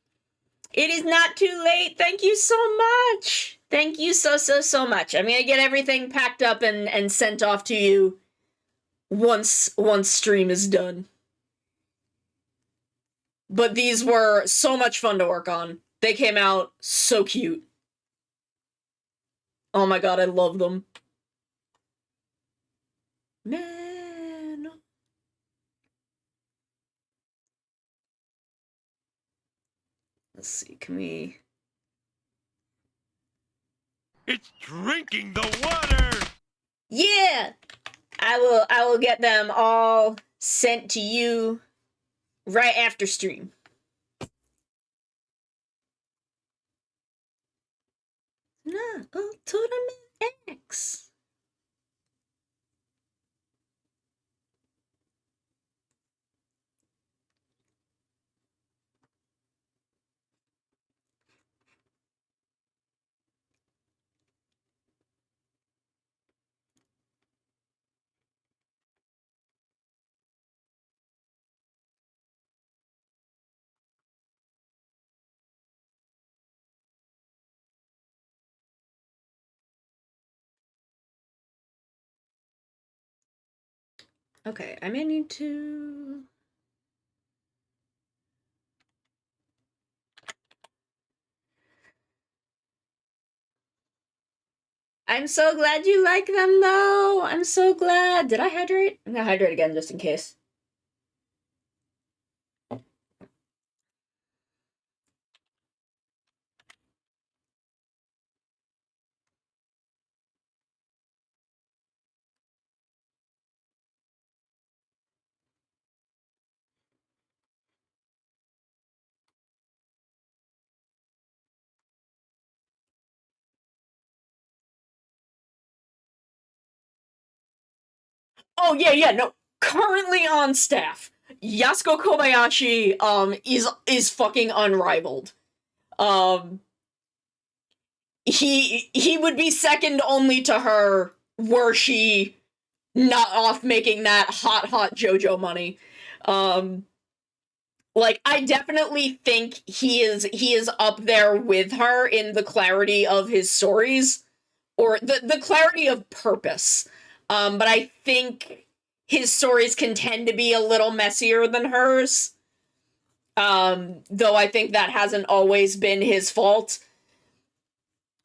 It is not too late. Thank you so much. Thank you so much. I'm gonna get everything packed up and sent off to you once stream is done. But these were so much fun to work on. They came out so cute. Oh my god, I love them. Man. Let's see, can we... It's drinking the water! Yeah! I will get them all sent to you right after stream. Nah, Tournament X. Okay, I may need to... I'm so glad you like them, though! I'm so glad! Did I hydrate? I'm gonna hydrate again, just in case. Oh, yeah, no. Currently on staff, Yasuko Kobayashi, is fucking unrivaled. He would be second only to her were she not off making that hot JoJo money. Like, I definitely think he is up there with her in the clarity of his stories, or the clarity of purpose. But I think his stories can tend to be a little messier than hers. Though I think that hasn't always been his fault.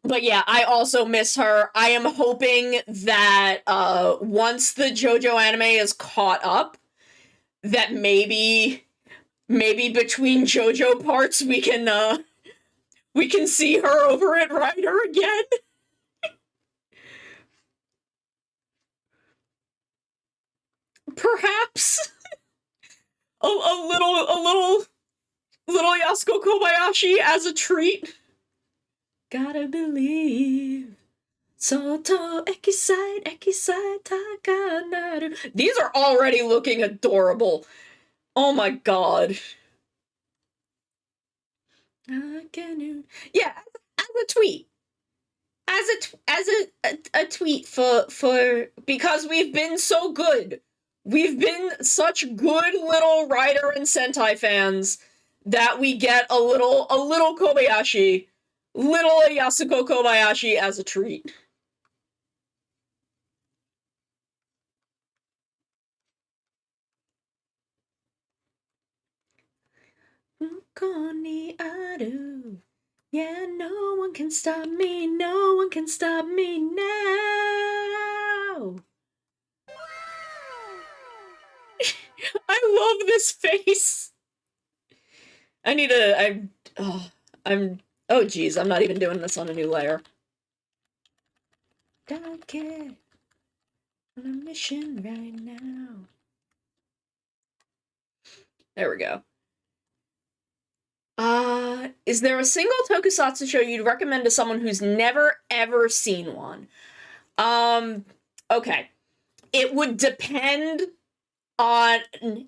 But yeah, I also miss her. I am hoping that once the JoJo anime is caught up, that maybe between JoJo parts we can see her over at Rider again. Perhaps a little Yasuko Kobayashi as a treat. Gotta believe. Soto Ekisai Takanaru. These are already looking adorable. Oh my god. Yeah, as a tweet. As a tweet for because we've been so good. We've been such good little Rider and Sentai fans that we get a little Kobayashi, little Yasuko Kobayashi as a treat. Koni aru. Yeah, no one can stop me. No one can stop me now. I love this face. I need to. Oh, geez, I'm not even doing this on a new layer. Don't care. On a mission right now. There we go. Is there a single tokusatsu show you'd recommend to someone who's never ever seen one? Okay. It would depend on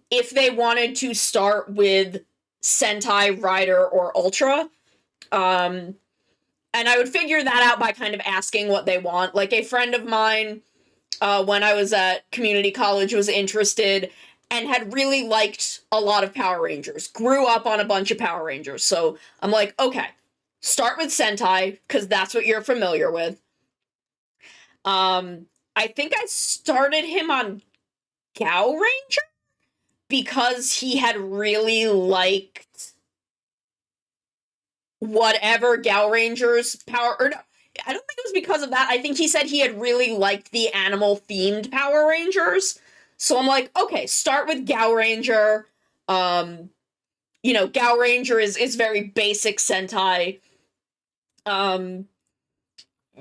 if they wanted to start with Sentai, Rider, or Ultra. And I would figure that out by kind of asking what they want. Like, a friend of mine, when I was at community college, was interested and had really liked a lot of Power Rangers. Grew up on a bunch of Power Rangers. So I'm like, okay, start with Sentai, because that's what you're familiar with. I think I started him on Gao Ranger because he had really liked whatever Gao Ranger's power, or no, I don't think it was because of that. I think he said he had really liked the animal themed Power Rangers. So I'm like, okay, start with Gao Ranger. Gao Ranger is very basic Sentai.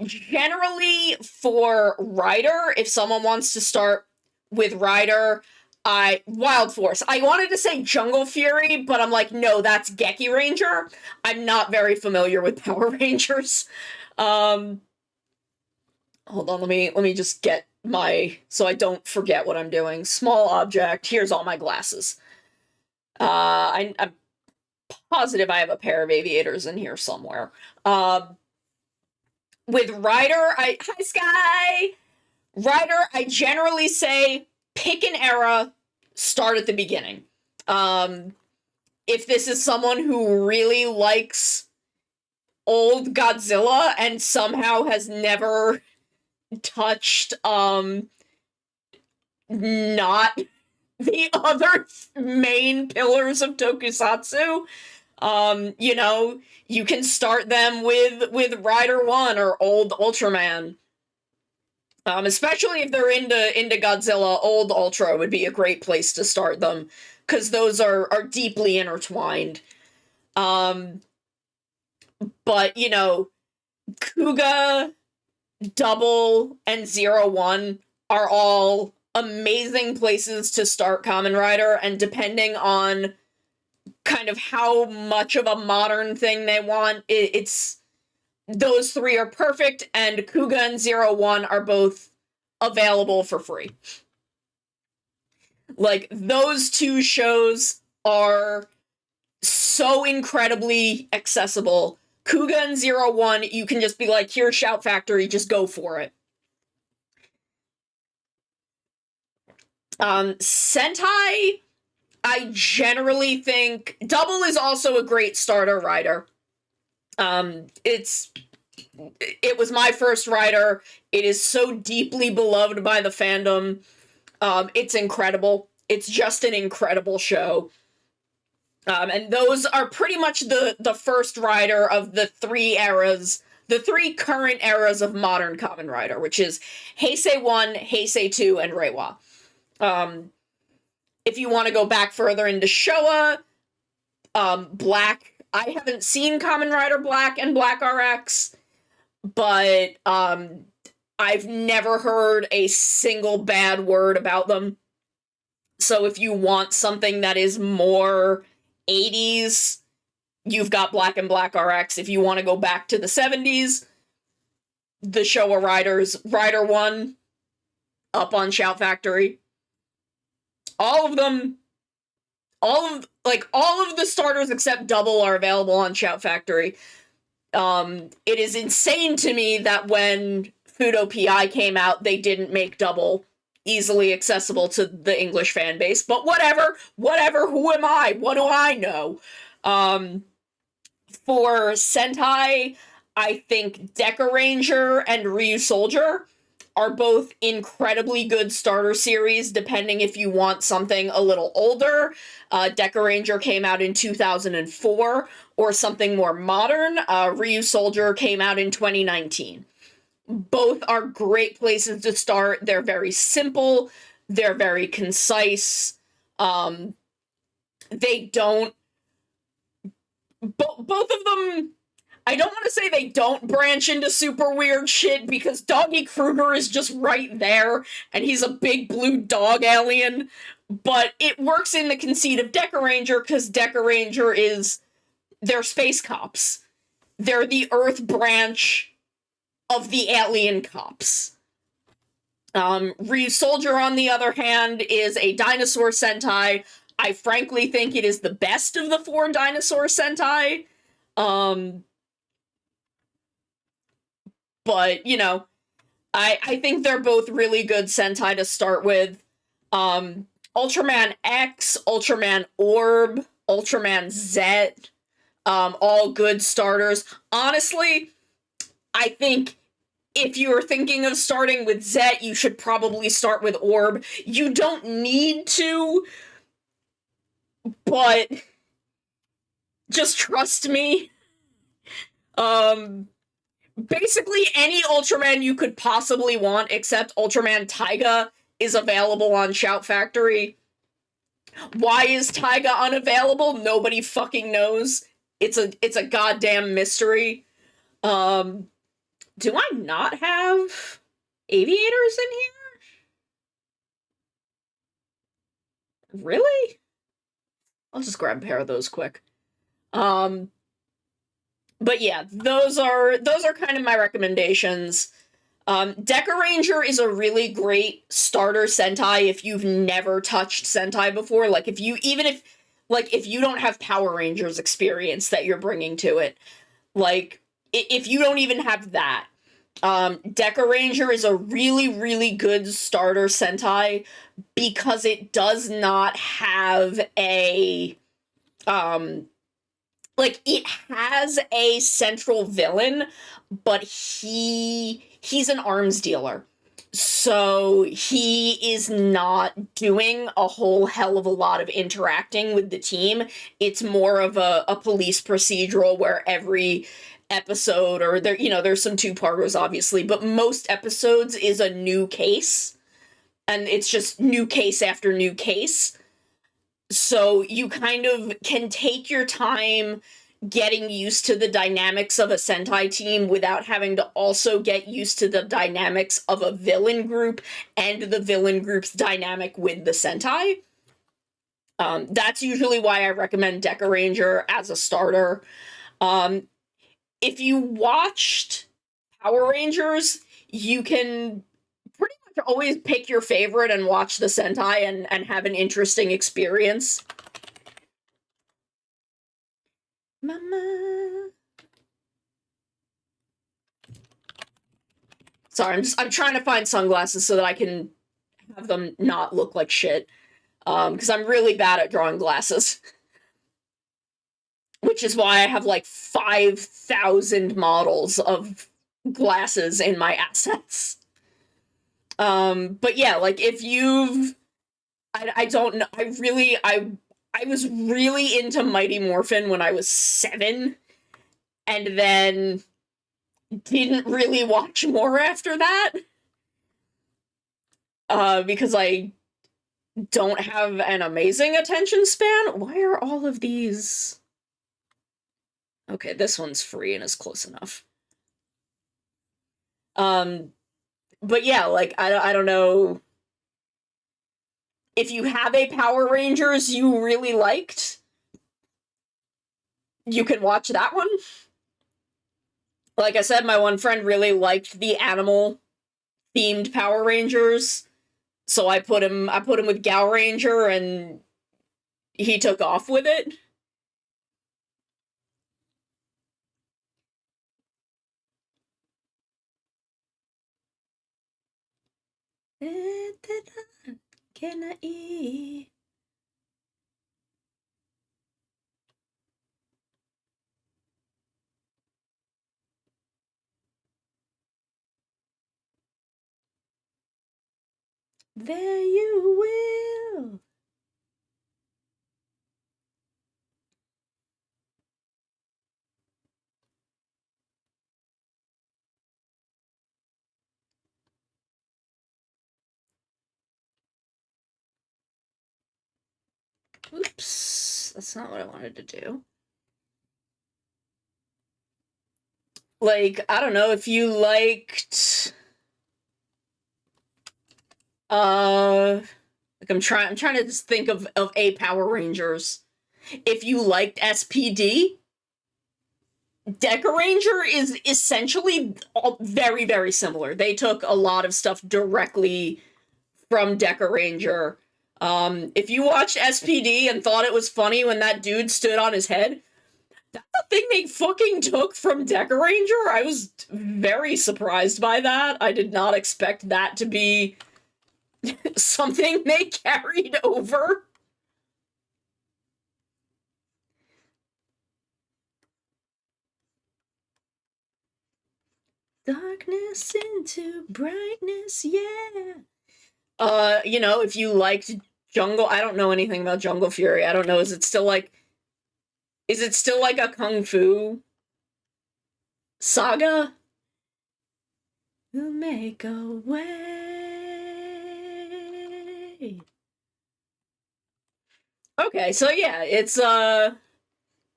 Generally for Rider, if someone wants to start with Rider, Wild Force. I wanted to say Jungle Fury, but I'm like, no, that's Geki Ranger. I'm not very familiar with Power Rangers. Hold on, let me just get so I don't forget what I'm doing. Small object. Here's all my glasses. I'm positive I have a pair of aviators in here somewhere. With Rider, hi Sky. Rider, I generally say pick an era, start at the beginning. If this is someone who really likes old Godzilla and somehow has never touched not the other main pillars of tokusatsu, you can start them with Rider 1 or old Ultraman. Especially if they're into Godzilla, old Ultra would be a great place to start them, because those are deeply intertwined. But, Kuga, Double, and 01 are all amazing places to start Kamen Rider, and depending on kind of how much of a modern thing they want, it's those three are perfect, and Kuga and 01 are both available for free. Like, those two shows are so incredibly accessible. Kuga and 01, you can just be like, here's Shout Factory, just go for it. Sentai, I generally think Double is also a great starter rider. It was my first rider. It is so deeply beloved by the fandom. It's incredible. It's just an incredible show. And those are pretty much the first rider of the three eras, the three current eras of modern Kamen Rider, which is Heisei 1, Heisei 2, and Reiwa. If you want to go back further into Showa, Black, I haven't seen Kamen Rider Black and Black RX, but I've never heard a single bad word about them. So if you want something that is more 80s, you've got Black and Black RX. If you want to go back to the 70s, the Showa Riders, Rider 1, up on Shout Factory. All of the starters except Double are available on Shout Factory. It is insane to me that when Fudo PI came out, they didn't make Double easily accessible to the English fan base, but whatever, who am I? What do I know? For Sentai, I think Deca Ranger and Ryu Soldier are both incredibly good starter series, depending if you want something a little older. Deca Ranger came out in 2004, or something more modern. Ryu Soldier came out in 2019. Both are great places to start. They're very simple. They're very concise. They don't... both of them... I don't want to say they don't branch into super weird shit, because Doggy Kruger is just right there, and he's a big blue dog alien, but it works in the conceit of Deca Ranger, because Deca Ranger they're space cops. They're the Earth branch of the alien cops. Soldier, on the other hand, is a dinosaur Sentai. I frankly think it is the best of the 4 dinosaur Sentai. But, you know, I think they're both really good Sentai to start with. Ultraman X, Ultraman Orb, Ultraman Z, all good starters. Honestly, I think if you are thinking of starting with Z, you should probably start with Orb. You don't need to, but just trust me. Basically any Ultraman you could possibly want, except Ultraman Taiga, is available on Shout Factory. Why is Taiga unavailable? Nobody fucking knows. It's a goddamn mystery. Do I not have aviators in here? Really? I'll just grab a pair of those quick. But yeah, those are kind of my recommendations. Deca Ranger is a really great starter Sentai if you've never touched Sentai before. Like, if you don't have Power Rangers experience that you're bringing to it. Like, if you don't even have that, Deca Ranger is a really, really good starter Sentai because it does not have a, it has a central villain, but he's an arms dealer. So he is not doing a whole hell of a lot of interacting with the team. It's more of a police procedural where every episode, or there's some 2-parters obviously, but most episodes is a new case, and it's just new case after new case. So you kind of can take your time getting used to the dynamics of a Sentai team without having to also get used to the dynamics of a villain group and the villain group's dynamic with the Sentai. That's usually why I recommend Deca Ranger as a starter. If you watched Power Rangers, you can pretty much always pick your favorite and watch the Sentai and have an interesting experience. Mama. Sorry, I'm trying to find sunglasses so that I can have them not look like shit. Because I'm really bad at drawing glasses. Which is why I have like 5,000 models of glasses in my assets. But yeah, like, if you've I don't know, I was really into Mighty Morphin when I was 7, and then didn't really watch more after that. Because I don't have an amazing attention span. Why are all of these... Okay, this one's free and is close enough. But yeah, like, I don't know. If you have a Power Rangers you really liked, you can watch that one. Like I said, my one friend really liked the animal-themed Power Rangers, so I put him with Gal Ranger, and he took off with it. Can I eat? There you will. Oops, that's not what I wanted to do. like, I don't know, if you liked like I'm trying to just think of a Power Rangers. If you liked SPD, Deca Ranger is essentially very, very similar. They took a lot of stuff directly from Deca Ranger. If you watched SPD and thought it was funny when that dude stood on his head, that's the thing they fucking took from Deca Ranger. I was very surprised by that. I did not expect that to be something they carried over. Darkness into brightness, yeah. You know, if you liked Jungle, I don't know anything about Jungle Fury. I don't know, is it still like a kung fu saga? We'll make a way. Okay, so yeah, it's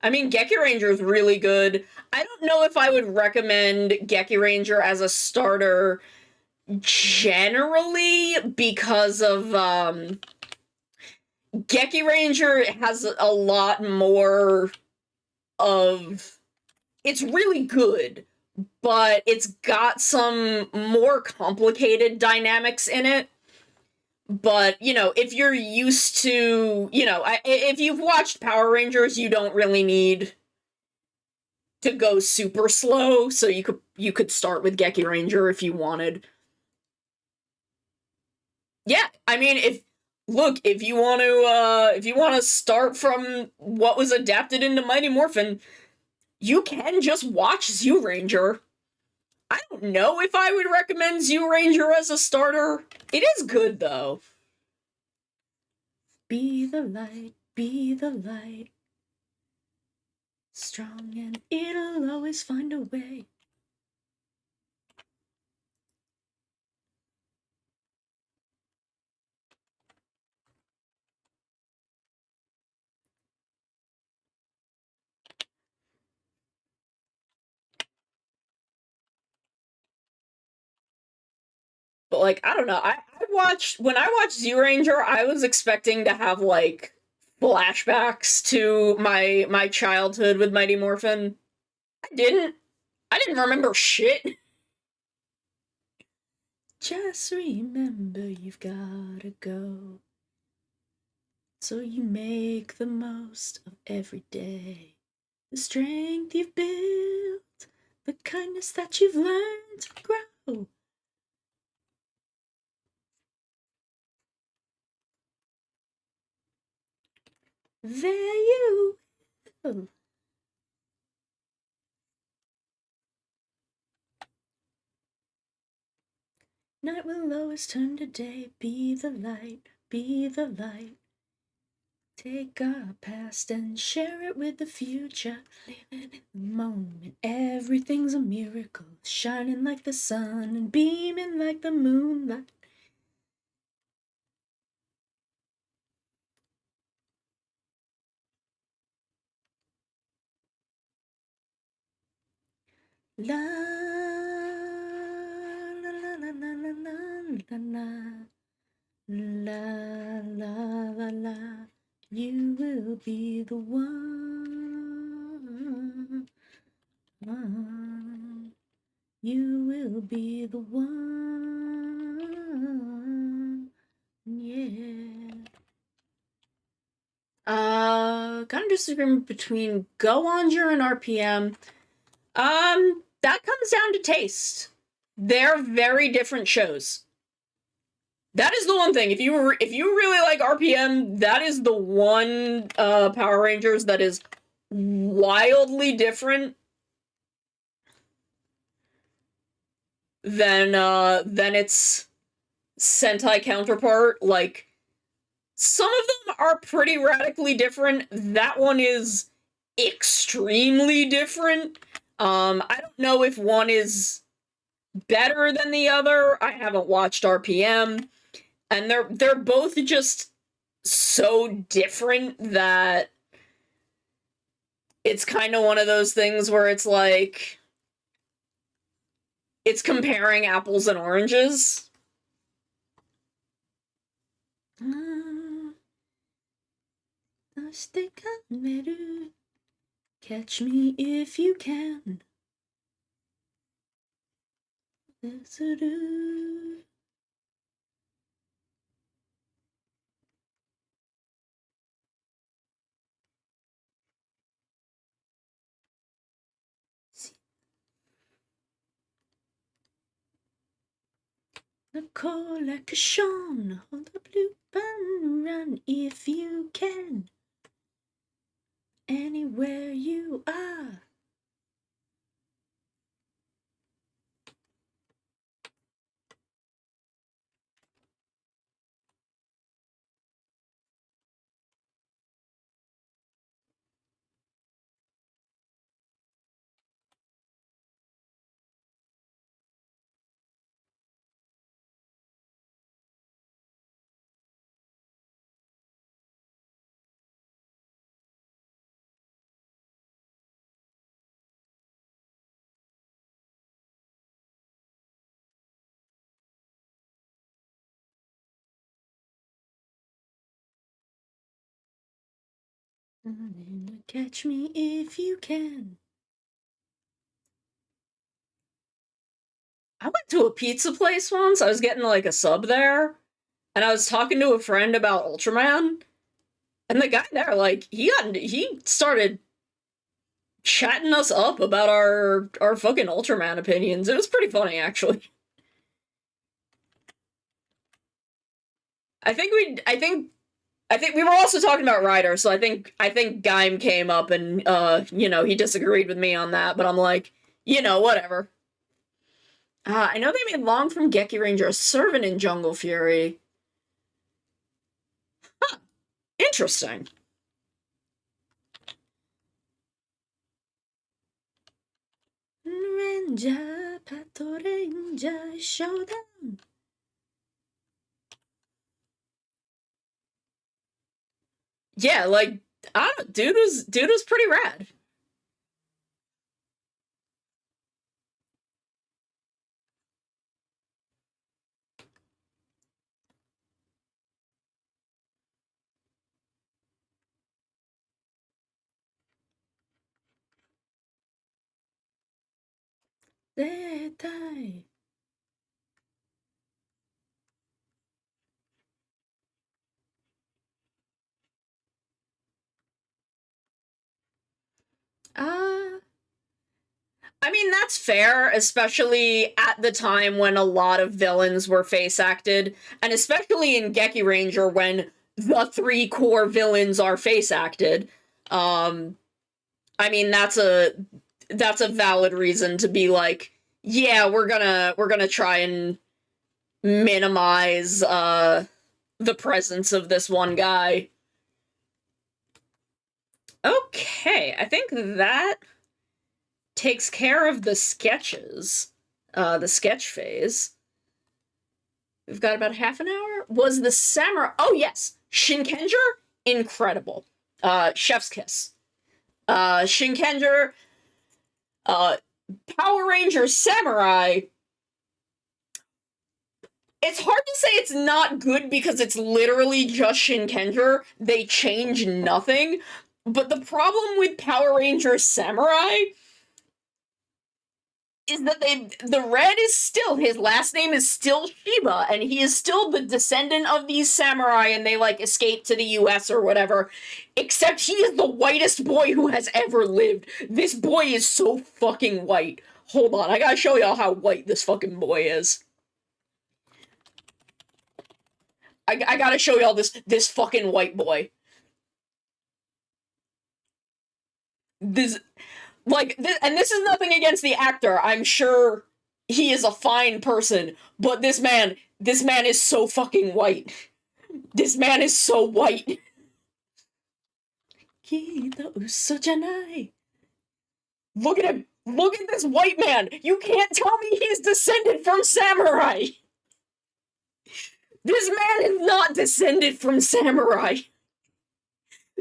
I mean, Geki Ranger is really good. I don't know if I would recommend Geki Ranger as a starter generally because of Geki Ranger has a lot more of, it's really good, but it's got some more complicated dynamics in it. But, you know, if you're used to, you know, if you've watched Power Rangers, you don't really need to go super slow, so you could start with Geki Ranger if you wanted. Yeah, I mean, if you want to start from what was adapted into Mighty Morphin, you can just watch Zyuranger. I don't know if I would recommend Zyuranger as a starter. It is good though. Be the light, be the light. Strong and it'll always find a way. But like, I don't know. When I watched Zyuranger, I was expecting to have like flashbacks to my childhood with Mighty Morphin. I didn't. I didn't remember shit. Just remember you've gotta go. So you make the most of every day. The strength you've built, the kindness that you've learned to grow. There you will. Night will always turn to day. Be the light, be the light. Take our past and share it with the future. Living in the moment, everything's a miracle. Shining like the sun and beaming like the moonlight. La la la la la la la la la la la. You will be the one. You will be the one. Yeah. Kind of disagreement between Go Onger and RPM. That comes down to taste. They're very different shows. That is the one thing. If you really like RPM, that is the one Power Rangers that is wildly different than its Sentai counterpart. Like, some of them are pretty radically different. That one is extremely different. I don't know if one is better than the other. I haven't watched RPM, and they're both just so different that it's kind of one of those things where it's like, it's comparing apples and oranges. Catch me if you can. The collection, hold the blue button, run if you can. Anywhere you are. Catch me if you can. I went to a pizza place once. I was getting like a sub there, and I was talking to a friend about Ultraman, and the guy there, like, he started chatting us up about our fucking Ultraman opinions. It was pretty funny, actually. I think we were also talking about Ryder, so I think Gaim came up and he disagreed with me on that, but I'm like, whatever. I know they made Long from Geki Ranger a servant in Jungle Fury. Huh. Interesting. Ranger, Pato Ranger, Showdown. Yeah, like, I don't dude was pretty rad. Detai. I mean, that's fair, especially at the time when a lot of villains were face acted, and especially in Geki Ranger when the 3 core villains are face acted. I mean, that's a valid reason to be like, yeah, we're gonna try and minimize the presence of this one guy. Okay, I think that takes care of the sketches, the sketch phase. We've got about half an hour. Was the samurai? Oh yes, Shinkenger, incredible. Chef's kiss. Shinkenger, Power Ranger Samurai. It's hard to say it's not good because it's literally just Shinkenger. They change nothing. But the problem with Power Ranger Samurai is that the red is still, his last name is still Shiba, and he is still the descendant of these samurai, and they like escape to the US or whatever, except he is the whitest boy who has ever lived. This boy is so fucking white. Hold on, I gotta show y'all how white this fucking boy is. I gotta show y'all this fucking white boy. This and this is nothing against the actor. I'm sure he is a fine person, but this man is so fucking white. This man is so white. Look at him. Look at this white man. You can't tell me he's descended from samurai. This man is not descended from samurai.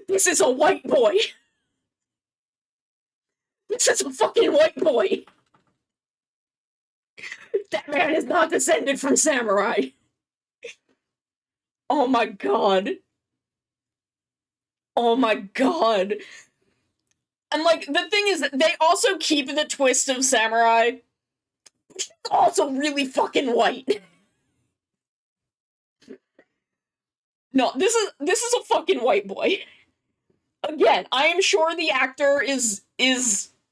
This is a white boy. This is a fucking white boy. That man is not descended from samurai. Oh my god. Oh my god. And like the thing is, they also keep the twist of samurai, which is also really fucking white. No, this is a fucking white boy. Again, I am sure the actor is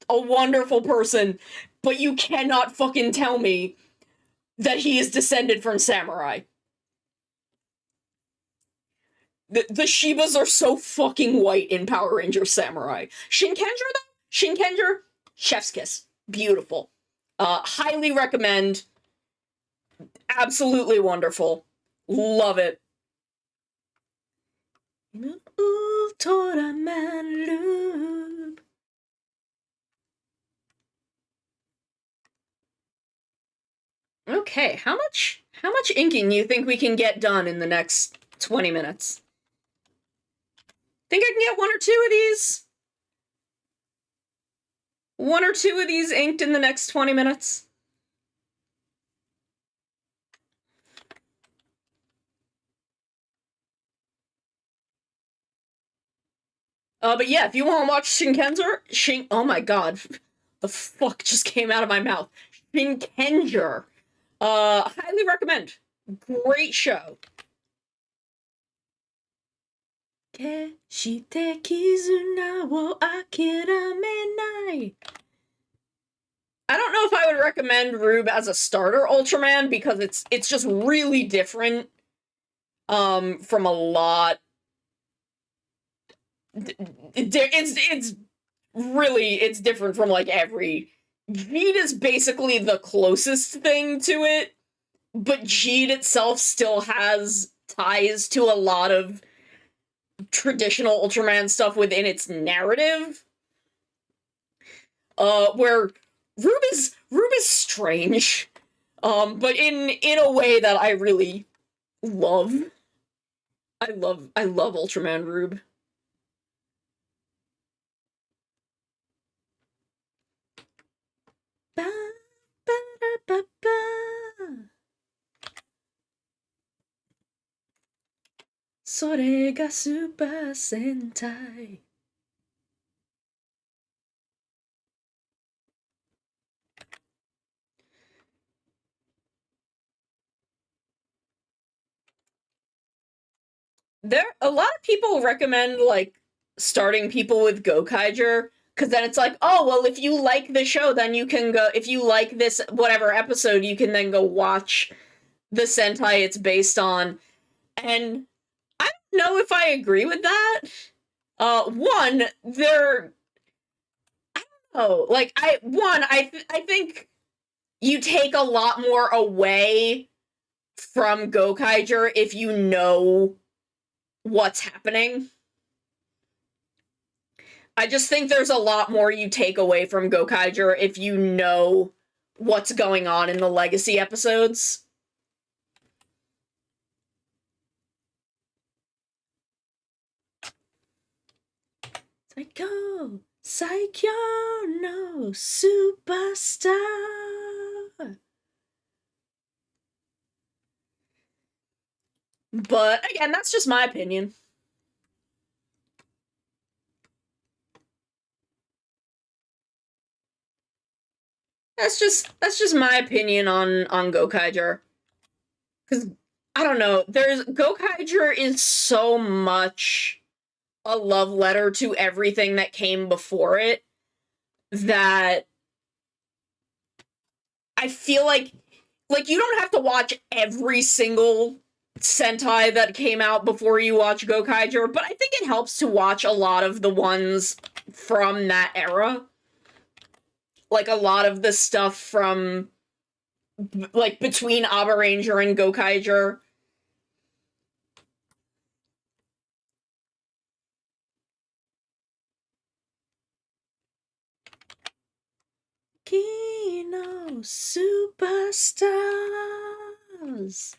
a wonderful person, but you cannot fucking tell me that he is descended from samurai. The Shibas are so fucking white in Power Rangers Samurai. Shinkenger though? Shinkenger? Chef's kiss. Beautiful. Highly recommend. Absolutely wonderful. Love it. Okay, how much inking you think we can get done in the next 20 minutes? Think I can get one or two of these? One or two of these inked in the next 20 minutes? But yeah, if you want to watch Shinkenger, oh my god, the fuck just came out of my mouth. Shinkenger. Highly recommend. Great show. I don't know if I would recommend Rube as a starter Ultraman because it's just really different from a lot. It's really different from like every. Jeed is basically the closest thing to it, but Jeed itself still has ties to a lot of traditional Ultraman stuff within its narrative. Where Rube is strange, but in a way that I really love. I love Ultraman Rube. Ba, ba, ba, ba. Sore ga Super Sentai. A lot of people recommend like starting people with Gokaiger, because then it's like, oh well, if you like the show, then you can go. If you like this whatever episode, you can then go watch the Sentai it's based on. And I don't know if I agree with that. One, they're I don't know, like I think you take a lot more away from Gokaiger if you know what's happening. I just think there's a lot more you take away from Gokaiger if you know what's going on in the Legacy episodes. Psycho! Psycho no Superstar! But again, that's just my opinion. That's just my opinion on Gokaiger. Because I don't know, Gokaiger is so much a love letter to everything that came before it that I feel like you don't have to watch every single Sentai that came out before you watch Gokaiger, but I think it helps to watch a lot of the ones from that era. Like a lot of the stuff from like between Aba Ranger and Gokaiger. Kino Superstars.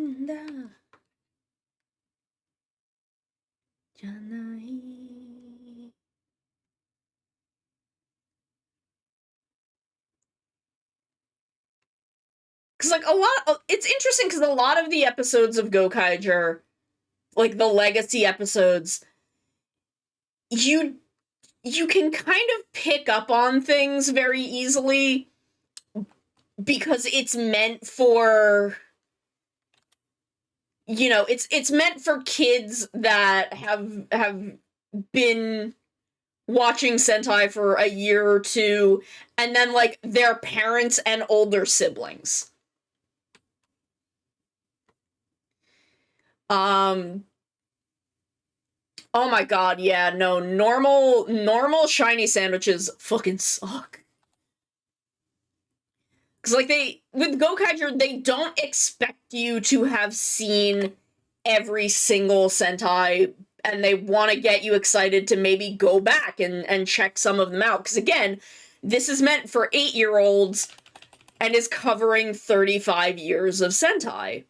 んだじゃない。Because, like, it's interesting because a lot of the episodes of Gokaiger, like the legacy episodes, you can kind of pick up on things very easily because it's meant for, you know, it's meant for kids that have been watching Sentai for a year or two, and then, like, their parents and older siblings. Oh my god, yeah, no, normal shiny sandwiches fucking suck. Cause, like, with Gokaiger, they don't expect you to have seen every single Sentai, and they want to get you excited to maybe go back and check some of them out. Because, again, this is meant for 8-year-olds and is covering 35 years of Sentai.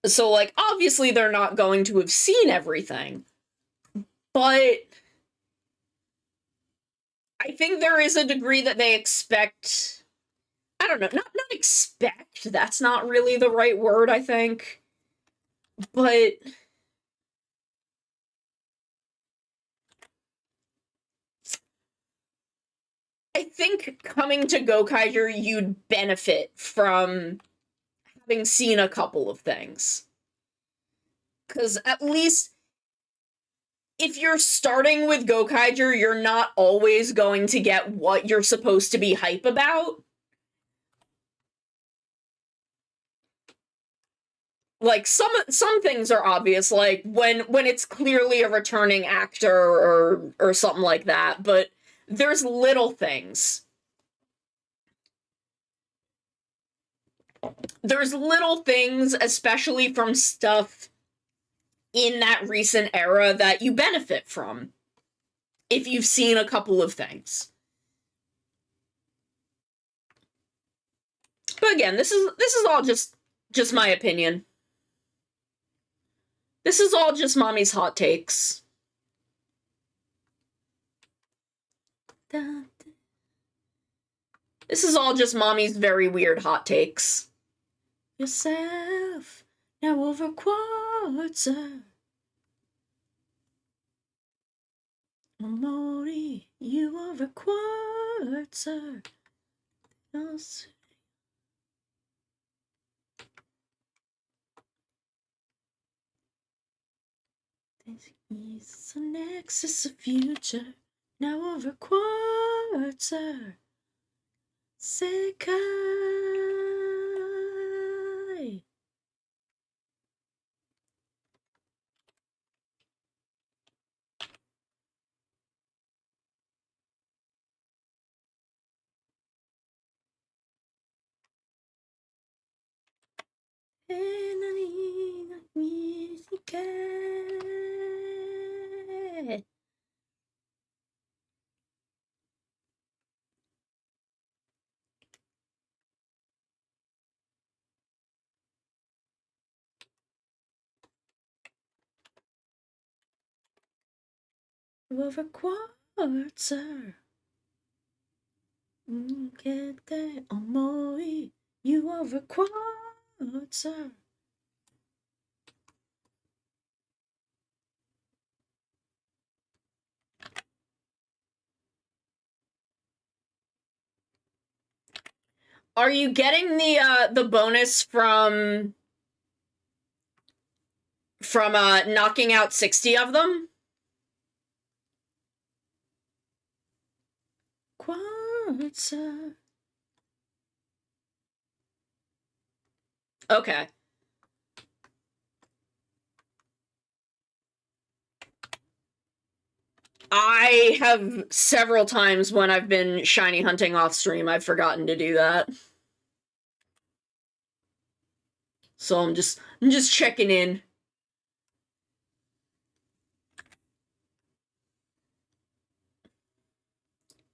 So, like, obviously they're not going to have seen everything, but I think there is a degree that they expect. I don't know, not expect, that's not really the right word, I think. But I think coming to Gokaiger, you'd benefit from having seen a couple of things. Because at least if you're starting with Gokaiger, you're not always going to get what you're supposed to be hype about. Like, some things are obvious, like when it's clearly a returning actor or something like that, but there's little things. There's little things, especially from stuff in that recent era, that you benefit from if you've seen a couple of things. But again, this is all just my opinion. This is all just mommy's hot takes. This is all just mommy's very weird hot takes. Yourself now over quarter. Mori, you over quarter. There's a nexus of future now over quarter. Sekai. Over quarter. 受けて思い You over quarter. Are you getting the bonus from knocking out 60 of them? Quarter. Okay. I have several times when I've been shiny hunting off stream, I've forgotten to do that. So I'm just checking in.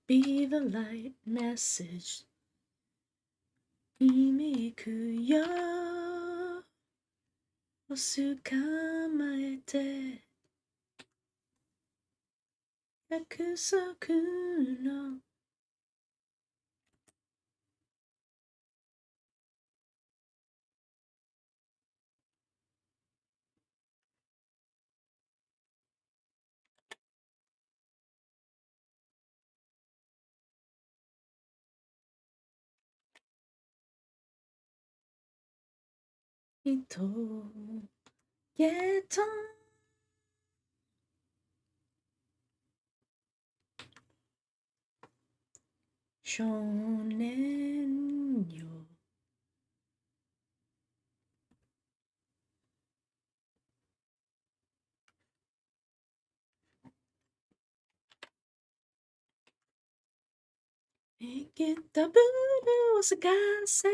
Be the light message. 今行くよを捕まえて約束の人ゲト少年よ生きたブルーを探せ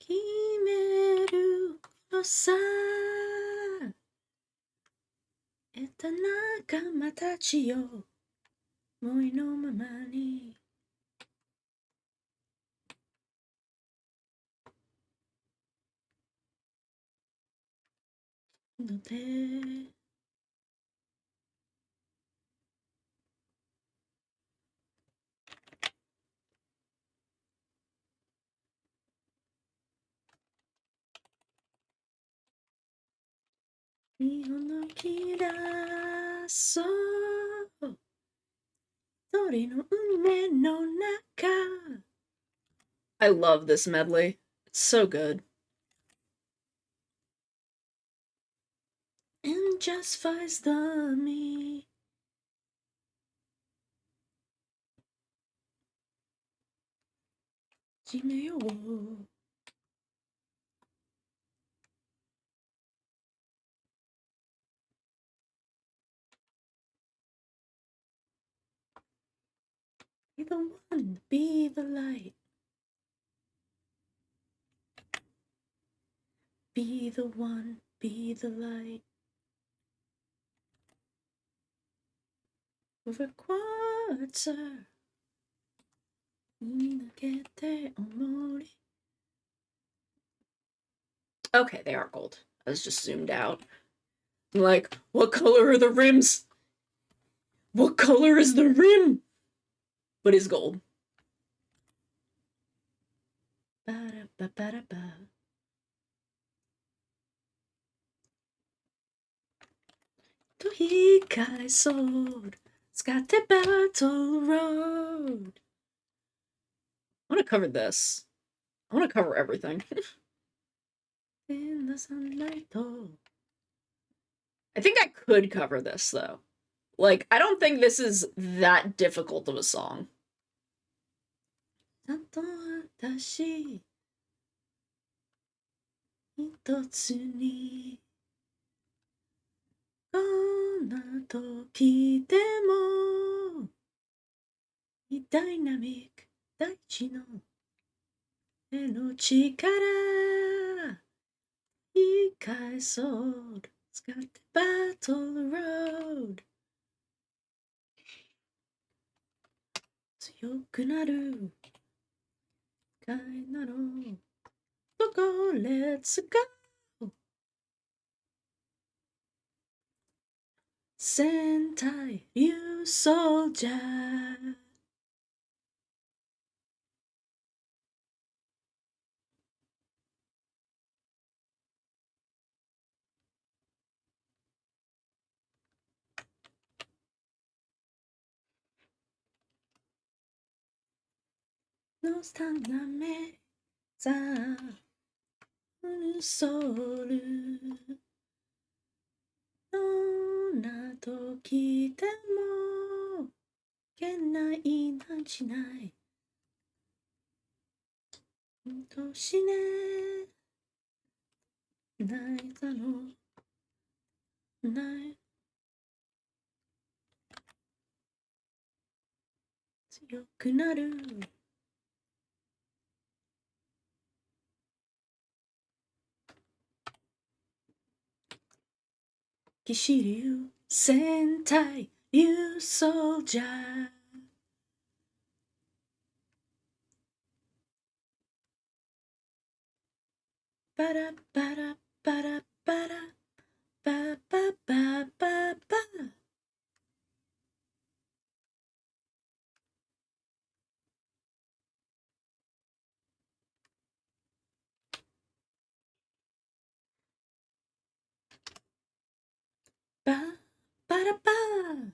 決めるのさ得た仲間たちよ思いのままにので身を乗り切らそう鳥の夢の中 I love this medley. It's so good. And just fights the me. 決めよう Be the one, be the light. Be the one, be the light. With a quarter. 抜けて思い Okay, they are gold. I was just zoomed out. I'm like, what color are the rims? What color is the rim? But it's gold. Ba-da-ba-ba-da-ba. と引き返そう使って Battle Road. I want to cover this. I want to cover everything. In the sunlight. I think I could cover this though. Like, I don't think this is that difficult of a song. ちゃんと私一つにこんな時でもダイナミック大地の手の力言い返そう使ってバトルロード強くなるかいなのどこレッツゴー戦隊竜ソルジャーのスタナメザーソルどんな時でもけないなんしないとしねないだろうない強くなる騎士流戦隊竜ソルジャー Ba-da, ba-da, ba-da, ba-da, ba, ba, ba, ba, ba. Ba, ba-da, ba.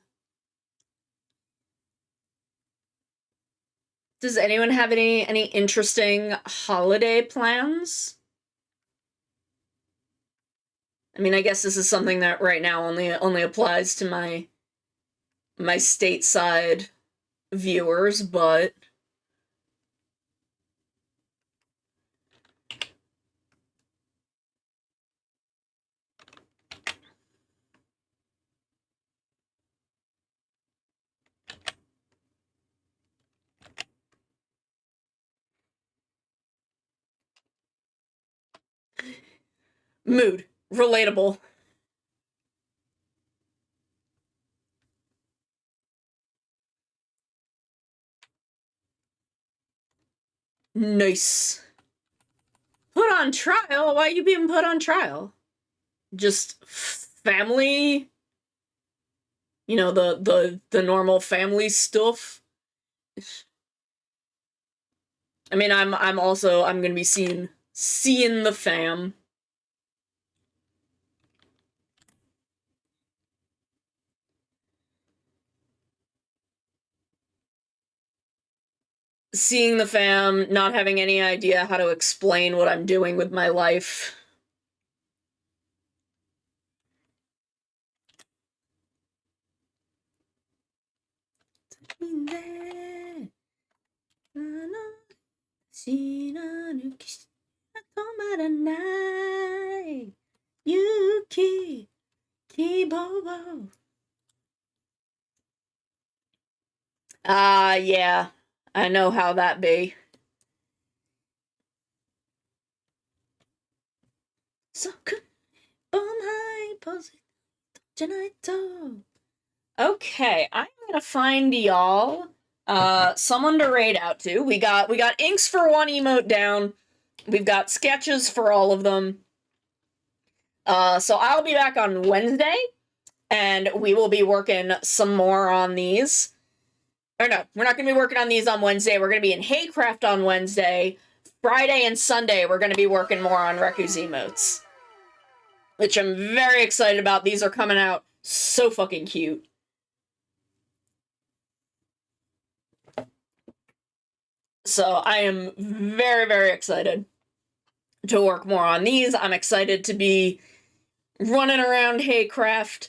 Does anyone have any interesting holiday plans? I mean, I guess this is something that right now only applies to my stateside viewers, but mood relatable. Nice. Put on trial? Why are you being put on trial? Just family, you know, the normal family stuff. I mean, I'm gonna be seeing the fam. Seeing the fam, not having any idea how to explain what I'm doing with my life. Yuki Kibobo. Yeah. I know how that be. Okay, I'm gonna find y'all someone to raid out to. We got inks for one emote down. We've got sketches for all of them. So I'll be back on Wednesday, and we will be working some more on these. Or no, we're not gonna be working on these on Wednesday. We're gonna be in Haycraft on Wednesday. Friday and Sunday, we're gonna be working more on Reku's emotes, which I'm very excited about. These are coming out so fucking cute. So I am very, very excited to work more on these. I'm excited to be running around Haycraft.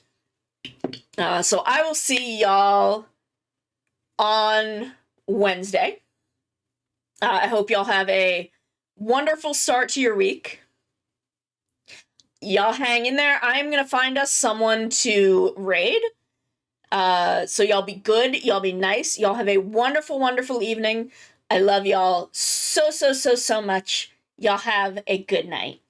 So I will see y'all on Wednesday. I hope y'all have a wonderful start to your week. Y'all hang in there. I'm gonna find us someone to raid. So y'all be good. Y'all be nice. Y'all have a wonderful, wonderful evening. I love y'all so, so, so, so much. Y'all have a good night.